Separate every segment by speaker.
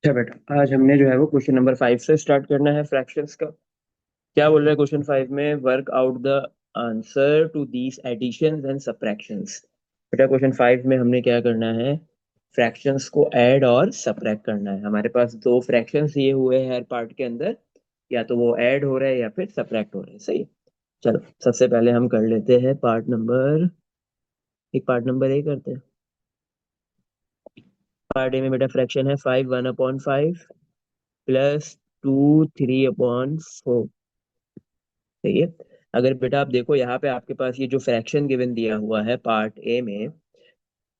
Speaker 1: अच्छा बेटा, आज हमने जो है वो क्वेश्चन नंबर 5 से स्टार्ट करना है फ्रैक्शंस का। क्या बोल रहा है क्वेश्चन 5 में? Work out the answer to these additions and subtractions. बेटा क्वेश्चन 5 में हमने क्या करना है? फ्रैक्शंस को ऐड और सबट्रैक्ट करना है। हमारे पास दो फ्रैक्शंस दिए हुए हैं हर पार्ट के अंदर, या तो वो ऐड हो रहे हैं या फिर सबट्रैक्ट हो रहे हैं। सही है। चलो सबसे पहले हम कर लेते हैं पार्ट नंबर ए करते हैं। पार्ट ए में बेटा फ्रैक्शन है 5 1/5 प्लस 2 3/4। सही है। अगर बेटा आप देखो यहाँ पे आपके पास ये जो फ्रैक्शन गिवन दिया हुआ है पार्ट ए में,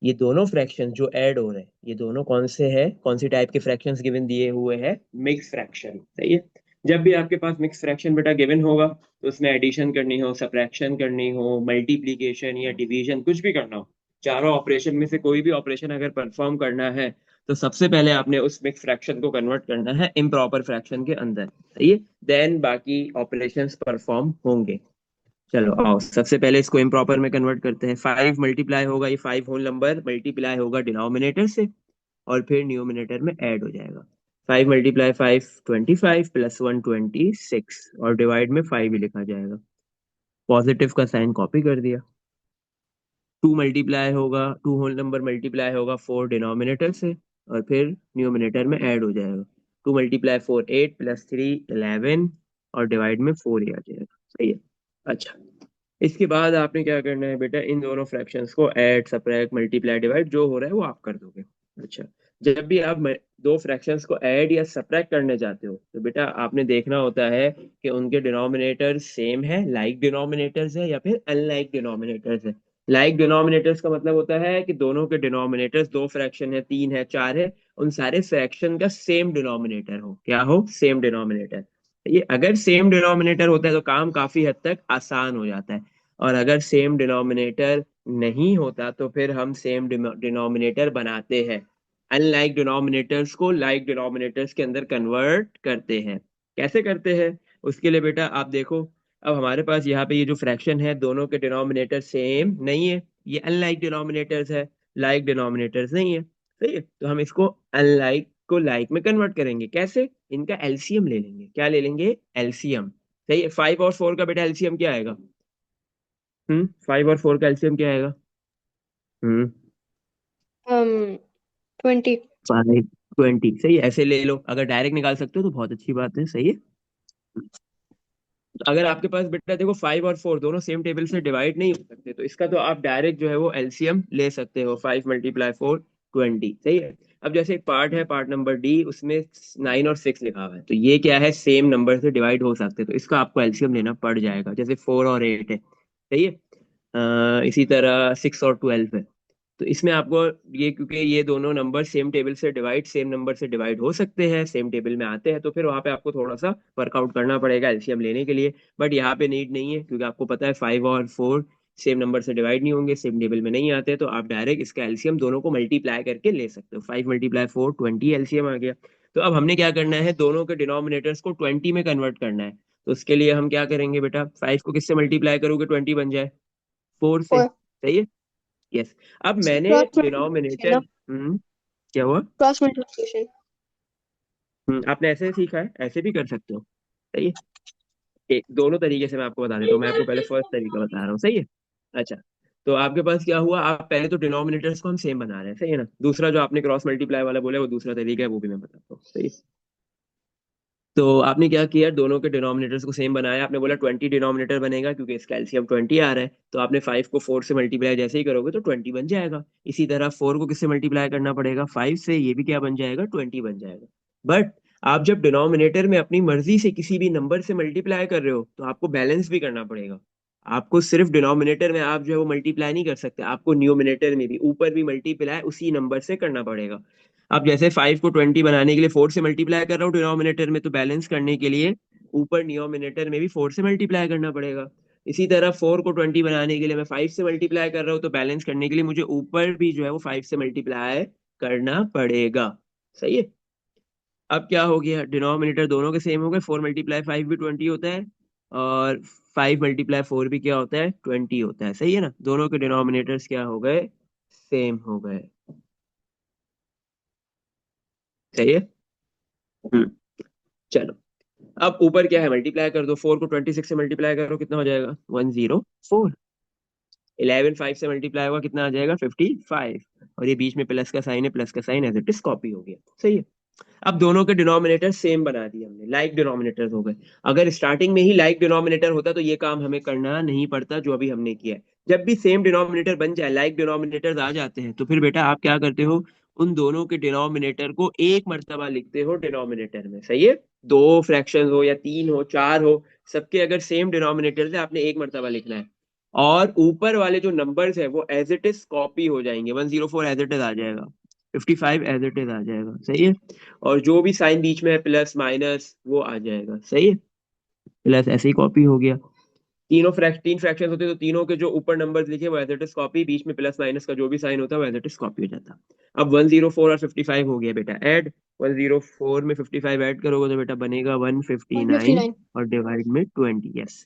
Speaker 1: ये दोनों फ्रैक्शन जो ऐड हो रहे हैं ये दोनों कौन से हैं, कौन सी टाइप के फ्रैक्शंस गिवन दिए हुए हैं? Mix fraction. सही है। जब भी आपके पास मिक्स फ्रैक्शन बेटा गिवन होगा तो उसमें एडिशन करनी हो, सब्ट्रैक्शन करनी हो, मल्टीप्लीकेशन या डिवीजन कुछ भी करना हो, चारों ऑपरेशन में से कोई भी ऑपरेशन अगर परफॉर्म करना है तो सबसे पहले आपने उस मिक्स फ्रैक्शन को कन्वर्ट करना है इम्प्रॉपर फ्रैक्शन के अंदर। सही है। देन बाकी ऑपरेशंस परफॉर्म होंगे। चलो आओ सबसे पहले इसको इम्प्रॉपर में कन्वर्ट करते हैं। 5 मल्टीप्लाई होगा, ये 5 होल नंबर मल्टीप्लाई होगा डिनोमिनेटर से और फिर न्यूमिनेटर में ऐड हो जाएगा। 5 × 5 = 25 प्लस 1 26 और डिवाइड में 5 ही लिखा जाएगा। पॉजिटिव का साइन कॉपी कर दिया। 2 होल नंबर मल्टीप्लाई होगा 4 डिनोमिनेटर से और फिर न्यूमिनेटर में ऐड हो जाएगा। 2 × 4 8 प्लस 3 11 और डिवाइड में 4 ही आ जाएगा। सही है। अच्छा, इसके बाद आपने क्या करना है बेटा? इन दोनों फ्रैक्शंस को ऐड सब्ट्रैक्ट मल्टीप्लाई डिवाइड जो हो रहा है वो आप कर दोगे। अच्छा, जब भी आप दो फ्रैक्शंस को ऐड या सब्ट्रैक्ट करने जाते हो तो बेटा आपने देखना होता है कि उनके डिनोमिनेटर सेम है, लाइक डिनोमिनेटर्स है या फिर अनलाइक डिनोमिनेटर्स है। लाइक डिनोमिनेटर्स का मतलब होता है कि दोनों के डिनोमिनेटर्स, दो फ्रैक्शन है, तीन है, चार है, उन सारे फ्रैक्शन का सेम डिनोमिनेटर हो। क्या हो? Same denominator. ये अगर सेम डिनोमिनेटर होता है तो काम काफी हद तक आसान हो जाता है, और अगर सेम डिनोमिनेटर नहीं होता तो फिर हम सेम डिनोमिनेटर बनाते हैं, अनलाइक डिनोमिनेटर्स को लाइक डिनोमिनेटर्स के अंदर कन्वर्ट करते हैं। कैसे करते हैं? उसके लिए बेटा आप देखो, अब हमारे पास यहाँ पे ये जो फ्रैक्शन है दोनों के डिनोमिनेटर सेम नहीं है, ये अनलाइक डिनोमिनेटर्स है, लाइक डिनोमिनेटर्स नहीं है। सही है। तो हम इसको अनलाइक को लाइक में कन्वर्ट करेंगे। कैसे? इनका एलसीएम ले लेंगे। क्या ले लेंगे? एलसीएम। सही है। 5 और 4 का बेटा एलसीएम क्या आएगा? 5 और 4 का एलसीएम क्या आएगा? हम्म
Speaker 2: 20।
Speaker 1: 5 20। सही है। ऐसे ले लो, अगर डायरेक्ट निकाल सकते हो तो बहुत अच्छी बात है। सही है। तो अगर आपके पास बेटा देखो 5 और 4 दोनों सेम टेबल से डिवाइड नहीं हो सकते तो इसका तो आप डायरेक्ट जो है वो एलसीएम ले सकते हो। 5 × 4 = 20। सही है। अब जैसे एक पार्ट है, पार्ट नंबर डी, उसमें 9 और 6 लिखा हुआ है, तो ये क्या है? सेम नंबर से डिवाइड हो सकते हैं तो इसका आपको एलसीएम लेना पड़ जाएगा। जैसे 4 और 8 है। सही है। इसी तरह 6 और 12 है। तो इसमें आपको ये, क्योंकि ये दोनों नंबर सेम टेबल से डिवाइड, सेम नंबर से डिवाइड हो सकते हैं, सेम टेबल में आते हैं, तो फिर वहां पे आपको थोड़ा सा वर्कआउट करना पड़ेगा एलसीएम लेने के लिए। बट यहाँ पे नीड नहीं है, क्योंकि आपको पता है 5 और 4 सेम नंबर से डिवाइड नहीं होंगे, सेम टेबल में नहीं आते, तो आप डायरेक्ट इसका एलसीएम दोनों को मल्टीप्लाई करके ले सकते हो। 5 × 4 = 20 एलसीएम आ गया। तो अब हमने क्या करना है? दोनों के डिनोमिनेटर्स को 20 में कन्वर्ट करना है। तो उसके लिए हम क्या करेंगे बेटा? 5 को किससे मल्टीप्लाई करोगे 20 बन जाए? 4 से।
Speaker 2: और
Speaker 1: सही है। यस। अब मैंने
Speaker 2: क्रॉस मल्टीप्लिकेशन
Speaker 1: डिनोमिनेटर।
Speaker 2: ना।
Speaker 1: क्या हुआ?
Speaker 2: Cross multiplication.
Speaker 1: आपने ऐसे सीखा है, ऐसे भी कर सकते हो। सही है। एक दोनों तरीके से मैं आपको बता देता हूँ। मैं आपको पहले फर्स्ट तरीका बता रहा हूँ। सही है। अच्छा, तो आपके पास क्या हुआ? आप पहले तो डिनोमिनेटर्स को हम सेम बना रहे हैं। सही है ना? दूसरा जो आपने क्रॉस मल्टीप्लाई वाला बोला वो दूसरा तरीका है, वो भी मैं बताता हूँ। सही है। तो आपने क्या किया? दोनों के डिनोमिनेटर्स को सेम बनाया। आपने बोला 20 डिनोमिनेटर बनेगा क्योंकि इसका एलसीएम 20 आ रहा है, तो आपने 5 को 4 से मल्टीप्लाई जैसे ही करोगे तो 20 बन जाएगा। इसी तरह 4 को किससे मल्टीप्लाई करना पड़ेगा? 5 से। ये भी क्या बन जाएगा? 20 बन जाएगा। बट आप जब डिनोमिनेटर में अपनी मर्जी से किसी भी नंबर से मल्टीप्लाई कर रहे हो तो आपको बैलेंस भी करना पड़ेगा। आपको सिर्फ डिनोमिनेटर में आप जो है वो मल्टीप्लाई नहीं कर सकते, आपको न्यूमिनेटर में भी ऊपर भी मल्टीप्लाई उसी नंबर से करना पड़ेगा। अब जैसे 5 को 20 बनाने के लिए 4 से मल्टीप्लाई कर रहा हूँ डिनोमिनेटर में, तो बैलेंस करने के लिए ऊपर डिनोमिनेटर में भी 4 से मल्टीप्लाई करना पड़ेगा। इसी तरह 4 को 20 बनाने के लिए मैं 5 से मल्टीप्लाई कर रहा हूँ, तो बैलेंस करने के लिए मुझे ऊपर भी जो है वो 5 से मल्टीप्लाई करना पड़ेगा। सही है। अब क्या हो गया? डिनोमिनेटर दोनों के सेम हो गए। 4 × 5 भी 20 होता है और 5 × 4 भी क्या होता है? 20 होता है। सही है ना? दोनों के डिनोमिनेटर्स क्या हो गए? सेम हो गए। सही है। चलो, अब ऊपर क्या है, मल्टीप्लाई कर दो, 4 को 26 से मल्टीप्लाई करो, कितना हो जाएगा 104। 11 5 से मल्टीप्लाई होगा, कितना आ जाएगा 55। और ये बीच में प्लस का साइन है, प्लस का sign as it is copy हो गया। सही है। अब दोनों के डिनोमिनेटर सेम बना दिए हमने, लाइक डिनोमिनेटर हो गए। अगर स्टार्टिंग में ही लाइक डिनोमिनेटर होता तो ये काम हमें करना नहीं पड़ता जो अभी हमने किया है। जब भी सेम डिनोमिनेटर बन जाए, लाइक डिनोमिनेटर्स आ जाते हैं, तो फिर बेटा आप क्या करते हो, उन दोनों के डिनोमिनेटर को एक मर्तबा लिखते हो डिनोमिनेटर में। सही है। दो फ्रैक्शन हो या तीन हो चार हो, सबके अगर सेम डिनोमिनेटर है आपने एक मर्तबा लिखना है। और ऊपर वाले जो नंबर्स है वो एज इट इज कॉपी हो जाएंगे, 104 एज इट इज आ जाएगा, 55 एज इट इज आ जाएगा। सही है। और जो भी साइन बीच में है, प्लस माइनस, वो आ जाएगा। सही है। प्लस ऐसे ही कॉपी हो गया। तीन फ्रैक्शन होते तो तीनों के जो ऊपर नंबर्स लिखे वो एज इट इज कॉपी, बीच में प्लस माइनस का जो भी साइन होता है वो एज इट इज कॉपी हो जाता। अब 104 और 55 हो गया बेटा ऐड। 104 में 55 ऐड करोगे तो बेटा बनेगा 159
Speaker 2: 159।
Speaker 1: और डिवाइड में 20। यस।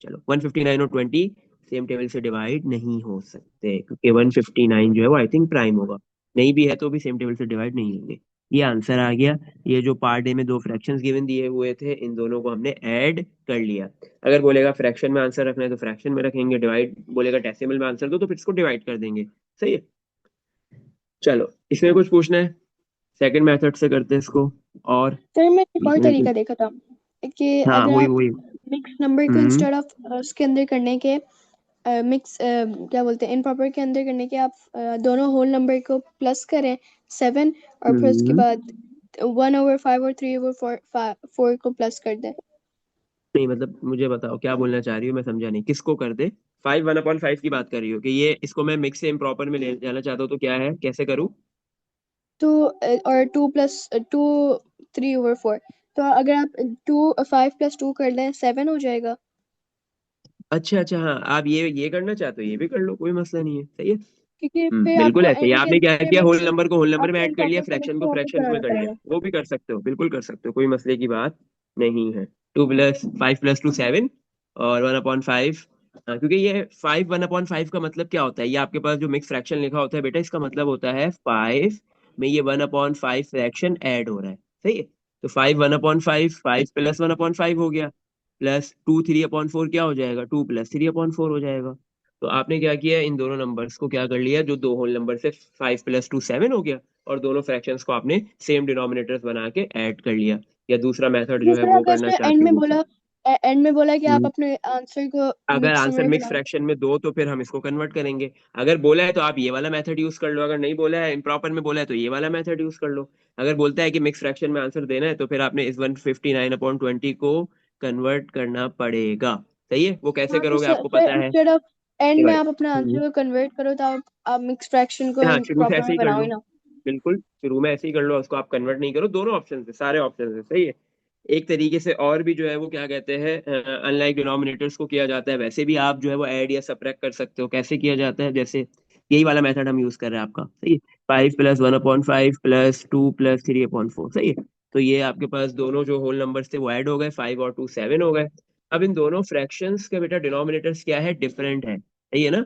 Speaker 1: चलो, 159 और 20 सेम टेबल से डिवाइड नहीं हो सकते, क्योंकि 159 जो है वो आई थिंक प्राइम होगा। नहीं भी है तो भी सेम टेबल से डिवाइड नहीं होंगे। ये आंसर आ गया। ये जो पार्ट ए में दो फ्रैक्शंस गिवन दिए हुए थे, इन दोनों को हमने ऐड कर लिया। अगर बोलेगा फ्रैक्शन में आंसर रखना है तो फ्रैक्शन में रखेंगे, डिवाइड बोलेगा डेसिमल में आंसर दो तो फिर इसको डिवाइड कर देंगे। सही है। चलो, इसमें कुछ पूछना है? सेकंड मेथड से करते हैं इसको। और
Speaker 2: सर मैं एक और
Speaker 1: इसमें कुछ,
Speaker 2: तरीका देखा था कि
Speaker 1: हाँ
Speaker 2: अगर
Speaker 1: वही
Speaker 2: आप
Speaker 1: वही।
Speaker 2: मिक्स नंबर को
Speaker 1: हम्म
Speaker 2: इंस्टेड ऑफ उसके अंदर करने के, मिक्स क्या बोलते हैं, इम्प्रॉपर के अंदर करने के, आप दोनों होल नंबर को प्लस करें 7, और फिर उसके
Speaker 1: हम्म।
Speaker 2: बाद 1/5 और 3/4 को प्लस कर दें।
Speaker 1: नहीं मतलब मुझे बताओ क्या बोलना चाह रही हो, मैं समझा नहीं, किसको कर दे? 5 1/5 की बात कर रही हो कि ये इसको मैं मिक्स से इम्प्रॉपर में ले जाना चाहता हूँ, तो क्या है, कैसे करूँ?
Speaker 2: टू और 2 + 2 3/4, तो अगर आप 5 + 2 कर लें 7 हो जाएगा।
Speaker 1: अच्छा अच्छा, हाँ आप ये करना चाहते हो, ये भी कर लो, कोई मसला नहीं है। सही है।
Speaker 2: क्योंकि फिर
Speaker 1: बिल्कुल
Speaker 2: आपको
Speaker 1: ऐसे ही
Speaker 2: एंड के
Speaker 1: आपने क्या
Speaker 2: अंदर
Speaker 1: किया, होल
Speaker 2: मिक्स,
Speaker 1: नंबर को होल नंबर में
Speaker 2: आपको
Speaker 1: ऐड कर लिया,
Speaker 2: इम्प्रॉपर को
Speaker 1: फ्रैक्शन को
Speaker 2: मिक्स
Speaker 1: फ्रैक्शन में
Speaker 2: करना
Speaker 1: कर लिया।
Speaker 2: पड़ेगा।
Speaker 1: वो भी कर सकते हो, बिल्कुल कर सकते हो, कोई मसले की बात नहीं है। 2 + 5 + 2 7 और 1/5। क्योंकि ये 1/5 का मतलब क्या होता है, ये आपके पास जो मिक्स फ्रैक्शन लिखा होता है बेटा, इसका मतलब होता है 5 में ये 1/5 फ्रैक्शन ऐड हो रहा है। सही है। तो 5 1/5, 5 + 1/5 हो गया, प्लस 2 3/4 क्या हो जाएगा, 2 + 3/4 हो जाएगा। तो आपने क्या किया, इन दोनों नंबर्स को क्या कर लिया, जो दो होल नंबर से 5 + 2 7 हो गया, और दोनों फ्रैक्शंस को आपने सेम डिनोमिनेटर्स बना के ऐड कर लिया। या दूसरा मेथड जो है
Speaker 2: दूसरा
Speaker 1: वो
Speaker 2: अगर
Speaker 1: करना
Speaker 2: उसने
Speaker 1: चाहते हो तो।
Speaker 2: एंड में बोला कि आप
Speaker 1: हम्म।
Speaker 2: अपने आंसर को
Speaker 1: अगर
Speaker 2: मिक्स
Speaker 1: आंसर
Speaker 2: में
Speaker 1: मिक्स
Speaker 2: बनाओ।
Speaker 1: फ्रैक्शन में दो तो फिर हम इसको कन्वर्ट करेंगे। अगर बोला है तो आप ये वाला मेथड यूज कर लो, अगर नहीं बोला है, इम्प्रॉपर में बोला है, तो ये वाला मेथड यूज कर लो। अगर बोलता है कि मिक्स फ्रैक्शन में आंसर देना है तो फिर आपने इस 159/20 को कन्वर्ट करना पड़ेगा। सही है। वो कैसे
Speaker 2: हाँ तो
Speaker 1: करोगे आपको
Speaker 2: सर
Speaker 1: पता है?
Speaker 2: इंस्टेड ऑफ एंड में
Speaker 1: Divide।
Speaker 2: आप अपने आंसर को कन्वर्ट करो, तो आप मिक्स फ्रैक्शन को
Speaker 1: हाँ, शुरू से
Speaker 2: प्रॉपर
Speaker 1: ऐसे
Speaker 2: में
Speaker 1: ही कर
Speaker 2: बनाओ
Speaker 1: लो।
Speaker 2: ही ना।
Speaker 1: बिल्कुल शुरू में ऐसे ही कर लो, उसको आप कन्वर्ट नहीं करो, दोनों ऑप्शन से, सारे ऑप्शन से। सही है। एक तरीके से और भी जो है वो क्या कहते हैं, अनलाइक डिनोमिनेटर्स को किया जाता है, वैसे भी आप जो है वो ऐड या सब्ट्रैक्ट कर सकते हो। कैसे किया जाता है, जैसे यही वाला मेथड हम यूज कर रहे हैं आपका। सही है। 5 + 1/5 +2 + 3/4। सही है। तो ये आपके पास दोनों जो होल नंबर्स थे वो ऐड हो गए, 5 और 2 7 हो गए। अब इन दोनों फ्रैक्शंस के बेटा डिनोमिनेटर्स क्या है, डिफरेंट है। सही है ना?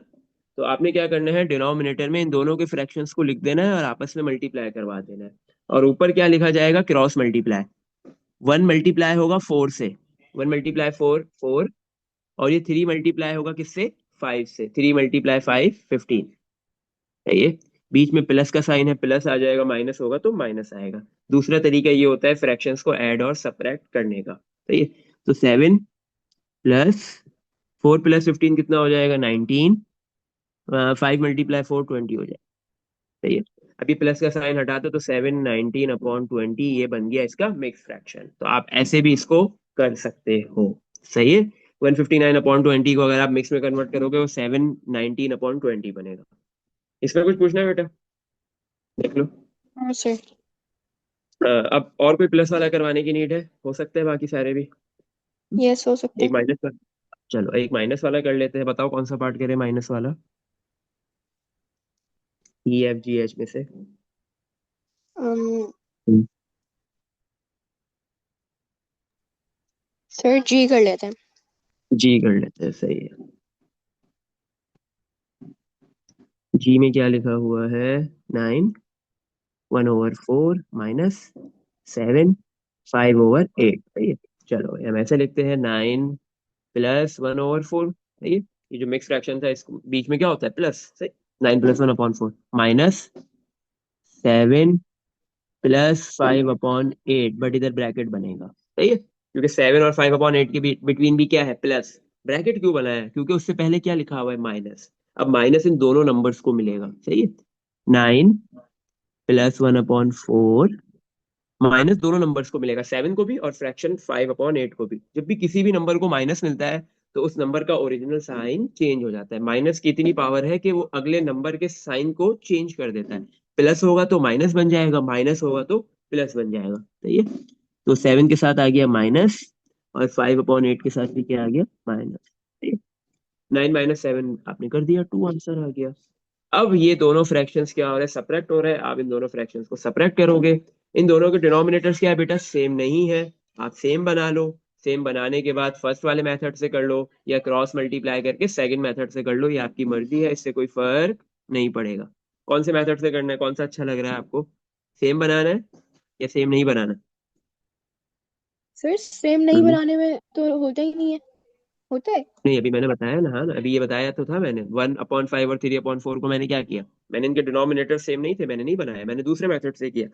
Speaker 1: तो आपने क्या करना है, डिनोमिनेटर में इन दोनों के फ्रैक्शंस को लिख देना है और आपस में मल्टीप्लाई करवा देना है। और ऊपर क्या लिखा जाएगा, क्रॉस मल्टीप्लाई। 1 मल्टीप्लाई होगा 4 से, 1 × 4 4। और ये 3 मल्टीप्लाई होगा किससे, 5 से, 3 × 5 15। है ये। बीच में प्लस का साइन है, प्लस आ जाएगा, माइनस होगा तो माइनस आएगा। दूसरा तरीका ये होता है फ्रैक्शंस को ऐड और सब्ट्रैक्ट करने का। सही है। तो 7 + 4 + 15 कितना हो जाएगा, 19। 5 × 4 20 हो जाएगा। सही है। अभी प्लस का साइन हटा दो तो 7 19/20 ये बन गया इसका मिक्स फ्रैक्शन। तो आप ऐसे भी इसको कर सकते हो। सही है। 159/20 को अगर आप मिक्स में कन्वर्ट करोगे वो 7 19/20 बनेगा। इसमें कुछ पूछना है बेटा? देख लो।
Speaker 2: हाँ सर।
Speaker 1: अब और कोई प्लस वाला करवाने की नीड है? हो सकता है बाकी सारे भी।
Speaker 2: यस हो सकता
Speaker 1: एक
Speaker 2: है।
Speaker 1: माइनस का, चलो एक माइनस वाला कर लेते हैं। बताओ कौन सा पार्ट करें माइनस वाला, EFGH में से।
Speaker 2: um,
Speaker 1: हम्म।
Speaker 2: सर जी कर लेते हैं।
Speaker 1: जी कर लेते हैं। सही है। जी में क्या लिखा हुआ है, 9, 1/4 - 7 5/8, सही है। चलो हम ऐसे लिखते हैं 9 + 1/4, सही है। ये जो मिक्स फ्रैक्शन था इसको बीच में क्या होता है, प्लस, सही। 9 + 1/4 -7 + 5/8, बट इधर ब्रैकेट बनेगा, सही है, क्योंकि 7 और 5/8 के बिटवीन भी क्या है, प्लस। ब्रैकेट क्यों बनाया है, क्योंकि उससे पहले क्या लिखा हुआ है, माइनस। अब माइनस इन दोनों नंबर्स को मिलेगा, सही है। 9 + 1/4 माइनस दोनों नंबर्स को मिलेगा, 7 को भी और फ्रैक्शन 5/8 को भी। जब भी किसी भी नंबर को माइनस मिलता है तो उस नंबर का ओरिजिनल साइन चेंज हो जाता है। माइनस की इतनी पावर है कि वो अगले नंबर के साइन को चेंज कर देता है। प्लस होगा तो माइनस बन जाएगा, माइनस होगा तो प्लस बन जाएगा, सही है। तो 7 के साथ आ गया माइनस, और 5/8 के साथ भी क्या आ गया, माइनस। 9 - 7 आपने कर दिया, 2 आंसर आ गया। अब ये दोनों फ्रैक्शंस क्या हो रहे हैं, सब्ट्रैक्ट हो रहे हैं। आप इन दोनों फ्रैक्शंस को सब्ट्रैक्ट करोगे। इन दोनों के डिनोमिनेटर्स क्या है बेटा, सेम नहीं है। आप सेम बना लो। सेम बनाने के बाद फर्स्ट वाले मेथड से कर लो, या क्रॉस मल्टीप्लाई करके सेकंड मेथड से कर लो, ये आपकी मर्जी है, इससे कोई फर्क नहीं पड़ेगा। कौन से मेथड से करना है, कौन सा अच्छा लग रहा है आपको, सेम बनाना है या सेम नहीं बनाना?
Speaker 2: सर सेम नहीं
Speaker 1: हम्म।
Speaker 2: बनाने में तो होता ही नहीं है, होता है।
Speaker 1: नहीं, अभी मैंने बताया ना, हाँ ना, अभी ये बताया तो था मैंने। 1/5 और 3/4 को मैंने क्या किया, मैंने इनके डिनोमिनेटर सेम नहीं थे, मैंने नहीं बनाया, मैंने दूसरे मेथड से किया।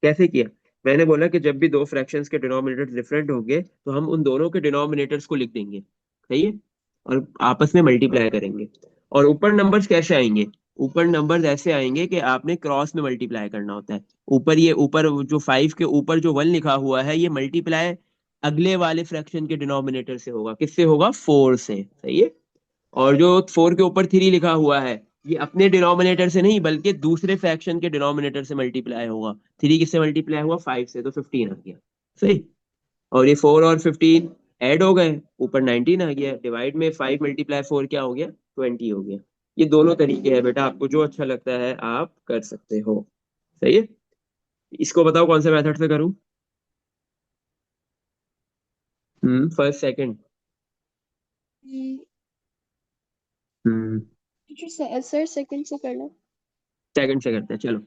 Speaker 1: कैसे किया, मैंने बोला कि जब भी दो फ्रैक्शंस के डिनोमिनेटर्स डिफरेंट होंगे तो हम उन दोनों के डिनोमिनेटर्स को लिख देंगे, सही है, और आपस में मल्टीप्लाई करेंगे। और ऊपर नंबर्स कैसे आएंगे, ऊपर नंबर्स ऐसे आएंगे कि आपने क्रॉस में मल्टीप्लाई करना होता है। ऊपर ये ऊपर जो 5 के ऊपर जो 1 लिखा हुआ है, ये मल्टीप्लाई अगले वाले फ्रैक्शन के डिनोमिनेटर से होगा, किससे होगा, 4 से, सही है। और जो 4 के ऊपर 3 लिखा हुआ है, ये अपने डिनोमिनेटर से नहीं बल्कि दूसरे फ्रैक्शन के डिनोमिनेटर से मल्टीप्लाई होगा। 3 किससे मल्टीप्लाई हुआ, 5 से, तो 15 आ गया, सही। और ये 4 और 15 ऐड हो गए, ऊपर 19 आ गया। डिवाइड में 5 × 4 क्या हो गया, 20 हो गया। ये दोनों तरीके हैं बेटा, आपको जो अच्छा लगता है आप कर सकते हो, सही है। इसको बताओ कौन से मेथड से करूं। First, second. हम्म
Speaker 2: सर सेकंड से कर लो।
Speaker 1: सेकंड से करते हैं, चलो।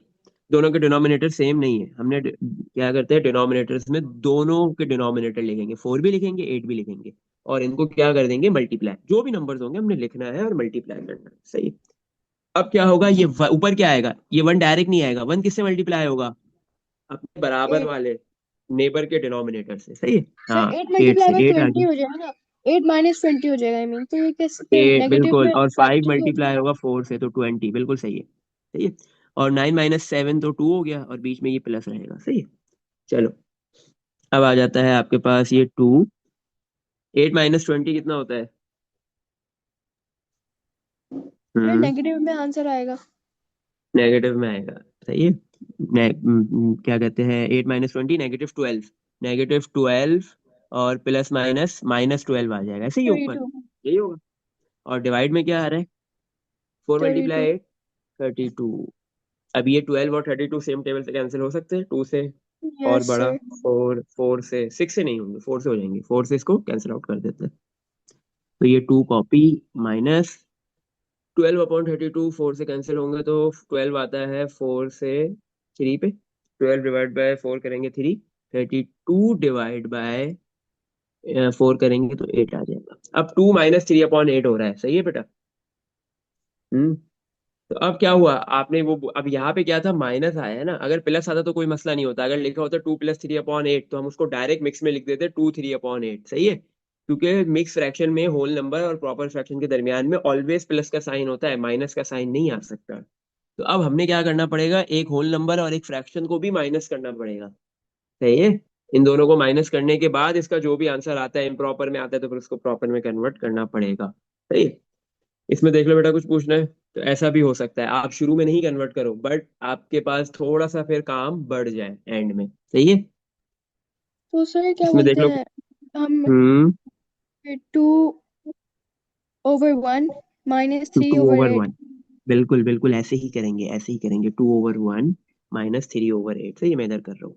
Speaker 1: दोनों के डिनोमिनेटर सेम नहीं है, हमने क्या करते हैं, डिनोमिनेटर्स में दोनों के डिनोमिनेटर लिखेंगे, 4 भी लिखेंगे, 8 भी लिखेंगे। और इनको क्या कर देंगे, मल्टीप्लाई, जो भी नंबर्स होंगे हमने लिखना है और मल्टीप्लाई करना है, सही है। अब क्या होगा, ये ऊपर क्या आएगा, ये 1 डायरेक्ट नहीं आएगा, 1 किससे मल्टीप्लाई होगा, अपने बराबर
Speaker 2: 8।
Speaker 1: वाले नेबर के डिनोमिनेटर से, सही है।
Speaker 2: सर
Speaker 1: हाँ,
Speaker 2: 8
Speaker 1: 8
Speaker 2: मल्टीप्लाई
Speaker 1: से,
Speaker 2: बाय
Speaker 1: 8 आ
Speaker 2: 20
Speaker 1: गया।
Speaker 2: हो जाएगा ना, 8 -20 हो जाएगा, आई मीन, तो ये कैसे
Speaker 1: 8
Speaker 2: नेगेटिव
Speaker 1: बिल्कुल,
Speaker 2: में
Speaker 1: और 5
Speaker 2: पॉजिटिव हो
Speaker 1: मल्टीप्लाई
Speaker 2: जाएगा।
Speaker 1: होगा 4 से, तो 20, बिल्कुल सही है, सही है। और 9 - 7 तो 2 हो गया, और बीच में ये प्लस रहेगा, सही है। चलो, अब आ जाता है आपके पास ये 2। 8 - 20 कितना होता है?
Speaker 2: सर
Speaker 1: हम्म
Speaker 2: नेगेटिव में आंसर आएगा।
Speaker 1: नेगेटिव में आएगा, सही है। क्या कहते हैं, 8 - 20 -12, -12, और प्लस माइनस -12 आ जाएगा, ऐसे ही ऊपर,
Speaker 2: 32।
Speaker 1: यही होगा। और डिवाइड में क्या आ रहा है, 4 ×
Speaker 2: 32।
Speaker 1: 8, 32। अब ये 12 और 32 सेम टेबल से कैंसिल हो सकते हैं, 2 से। और
Speaker 2: यस
Speaker 1: बड़ा,
Speaker 2: सर।
Speaker 1: 4 से, 6 से नहीं होंगे, 4 से हो जाएंगे, 4 से इसको कैंसिल आउट कर देते हैं। तो ये 2 कॉपी, माइनस 12/32, 4 से कैंसिल होंगे तो 12 आता है 4 से 3 पे। 12 डिवाइड बाय 4 करेंगे 3, 32 डिवाइड बाय 4 करेंगे तो 8 आ जाएगा। अब 2 - 3/8 हो रहा है, सही है बेटा। हम्म तो अब क्या हुआ, आपने वो, अब यहाँ पे क्या था, माइनस आया है ना, अगर प्लस आता तो कोई मसला नहीं होता, अगर लिखा होता 2 + 3/8 तो हम उसको डायरेक्ट मिक्स में लिख देते 2 3/8, सही है। क्योंकि मिक्स फ्रैक्शन में होल नंबर और प्रॉपर फ्रैक्शन के दरमियान में ऑलवेज प्लस का साइन होता है, माइनस का साइन नहीं आ सकता। तो अब हमने क्या करना पड़ेगा, एक होल नंबर और एक फ्रैक्शन को भी माइनस करना पड़ेगा, सही है। इन दोनों को माइनस करने के बाद इसका जो भी आंसर आता है, इम्प्रॉपर में आता है तो फिर उसको प्रॉपर में कन्वर्ट करना पड़ेगा, सही है। इसमें देख लो बेटा, कुछ पूछना है तो ऐसा भी हो सकता है, आप शुरू में नहीं कन्वर्ट करो, बट आपके पास थोड़ा सा फिर काम बढ़ जाए एंड में, सही है।
Speaker 2: तो सर क्या
Speaker 1: इसमें देख
Speaker 2: बोलते
Speaker 1: लो।
Speaker 2: हैं, हम
Speaker 1: हम्म
Speaker 2: 2/1 -3
Speaker 1: टू
Speaker 2: ओवर
Speaker 1: ओवर
Speaker 2: 8।
Speaker 1: वन बिल्कुल बिल्कुल, ऐसे ही करेंगे, ऐसे ही करेंगे, 2/1 -3/8, सही है, मैं इधर कर रहा हूँ।